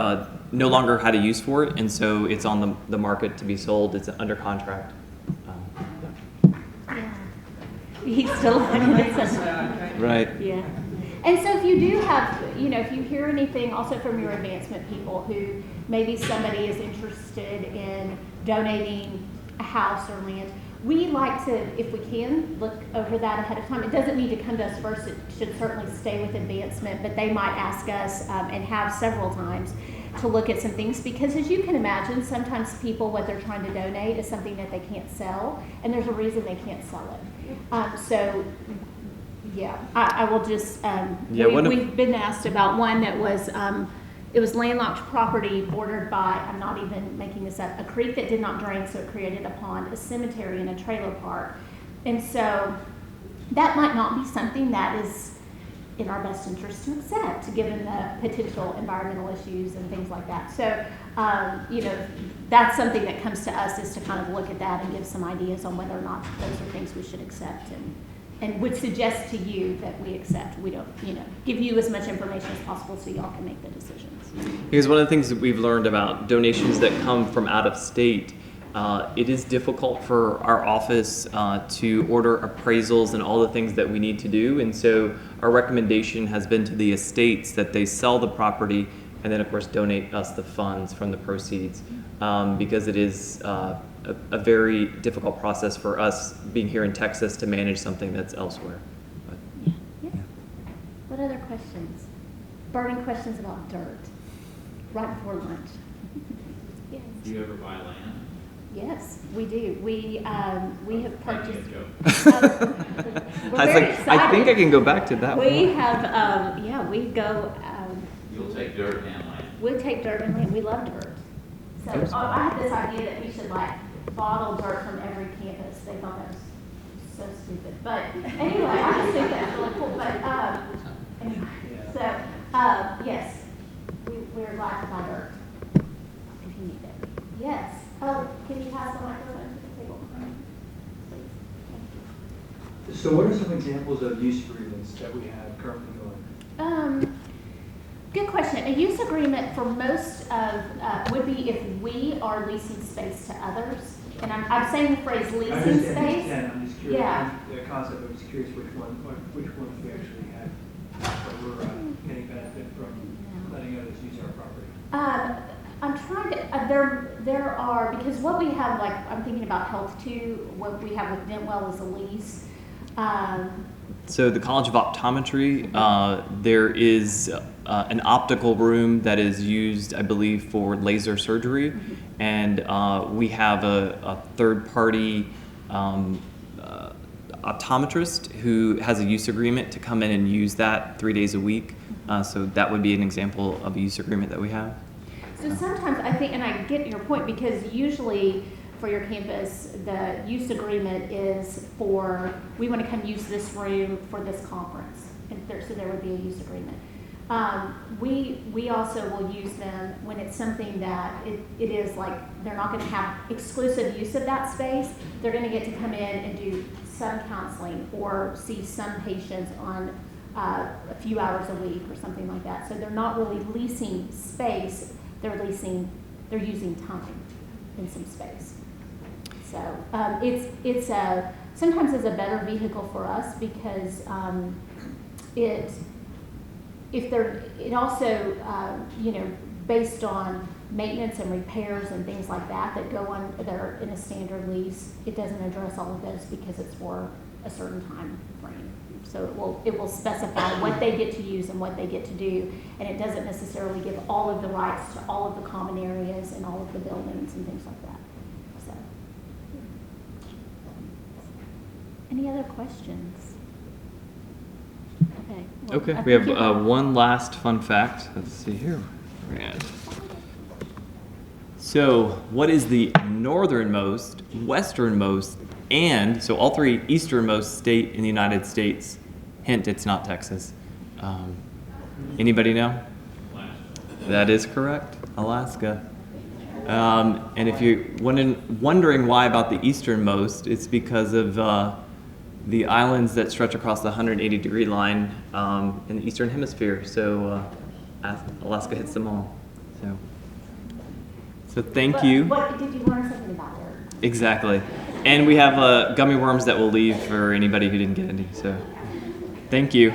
no longer had a use for it, and so it's on the market to be sold. It's under contract. He's still right. Yeah. And so if you do have, if you hear anything also from your advancement people who maybe somebody is interested in donating a house or land, we like to, if we can, look over that ahead of time. It doesn't need to come to us first. It should certainly stay with advancement, but they might ask us and have several times to look at some things, because as you can imagine, sometimes people, what they're trying to donate is something that they can't sell, and there's a reason they can't sell it. I will just, we've been asked about one that was, it was landlocked property bordered by, I'm not even making this up, a creek that did not drain, so it created a pond, a cemetery, and a trailer park. And so that might not be something that is in our best interest to accept, given the potential environmental issues and things like that. So, you know, that's something that comes to us, is to kind of look at that and give some ideas on whether or not those are things we should accept, and would suggest to you that we accept. We don't, you know, give you as much information as possible so y'all can make the decisions. Because one of the things that we've learned about donations that come from out of state, it is difficult for our office to order appraisals and all the things that we need to do. And so our recommendation has been to the estates that they sell the property and then, of course, donate us the funds from the proceeds, because it is a very difficult process for us being here in Texas to manage something that's elsewhere. But, yeah. What other questions? Burning questions about dirt right before lunch. Yes. Do you ever buy land? Yes, we do. We have purchased. I was like, I think I can go back to that one. We have, yeah, we go. You'll take dirt and land. We'll take dirt and land. We love dirt. So I had this idea that we should like bottle dirt from every campus. They thought that was so stupid. But anyway, I just think that's really cool. But anyway, so yes, we're glad to buy dirt if you need it. Yes. Oh, can you pass the microphone to the table? Please. So what are some examples of use agreements that we have currently going? Good question. A use agreement for most of would be if we are leasing space to others. And I'm saying the phrase leasing space. I'm just curious. Yeah. The concept, I'm just curious which ones we actually have that we're getting benefit from letting others use our property. I'm trying to, there are, because what we have, like, I'm thinking about Health 2, what we have with Dentwell is a lease. So the College of Optometry, there is an optical room that is used, I believe, for laser surgery. And we have a third-party optometrist who has a use agreement to come in and use that 3 days a week. So that would be an example of a use agreement that we have. So sometimes I think, and I get your point, because usually for your campus, the use agreement is for, we want to come use this room for this conference. And so there would be a use agreement. We also will use them when it's something that it is like, they're not going to have exclusive use of that space. They're going to get to come in and do some counseling or see some patients on a few hours a week or something like that. So they're not really leasing space. They're using time in some space. So it's sometimes it's a better vehicle for us because it also you know, based on maintenance and repairs and things like that go on that are in a standard lease, it doesn't address all of those because it's for a certain time frame. So it will specify what they get to use and what they get to do, and it doesn't necessarily give all of the rights to all of the common areas and all of the buildings and things like that. So, any other questions? Okay. Well, Okay, we have one last fun fact. Let's see here. So, what is the northernmost, westernmost, and so all three easternmost state in the United States? Hint, it's not Texas. Anybody know? That is correct, Alaska. And if you're wondering why about the easternmost, it's because of the islands that stretch across the 180-degree line in the eastern hemisphere. So Alaska hits them all. So thank you. What did you learn something about it? Exactly. And we have gummy worms that will leave for anybody who didn't get any. So thank you.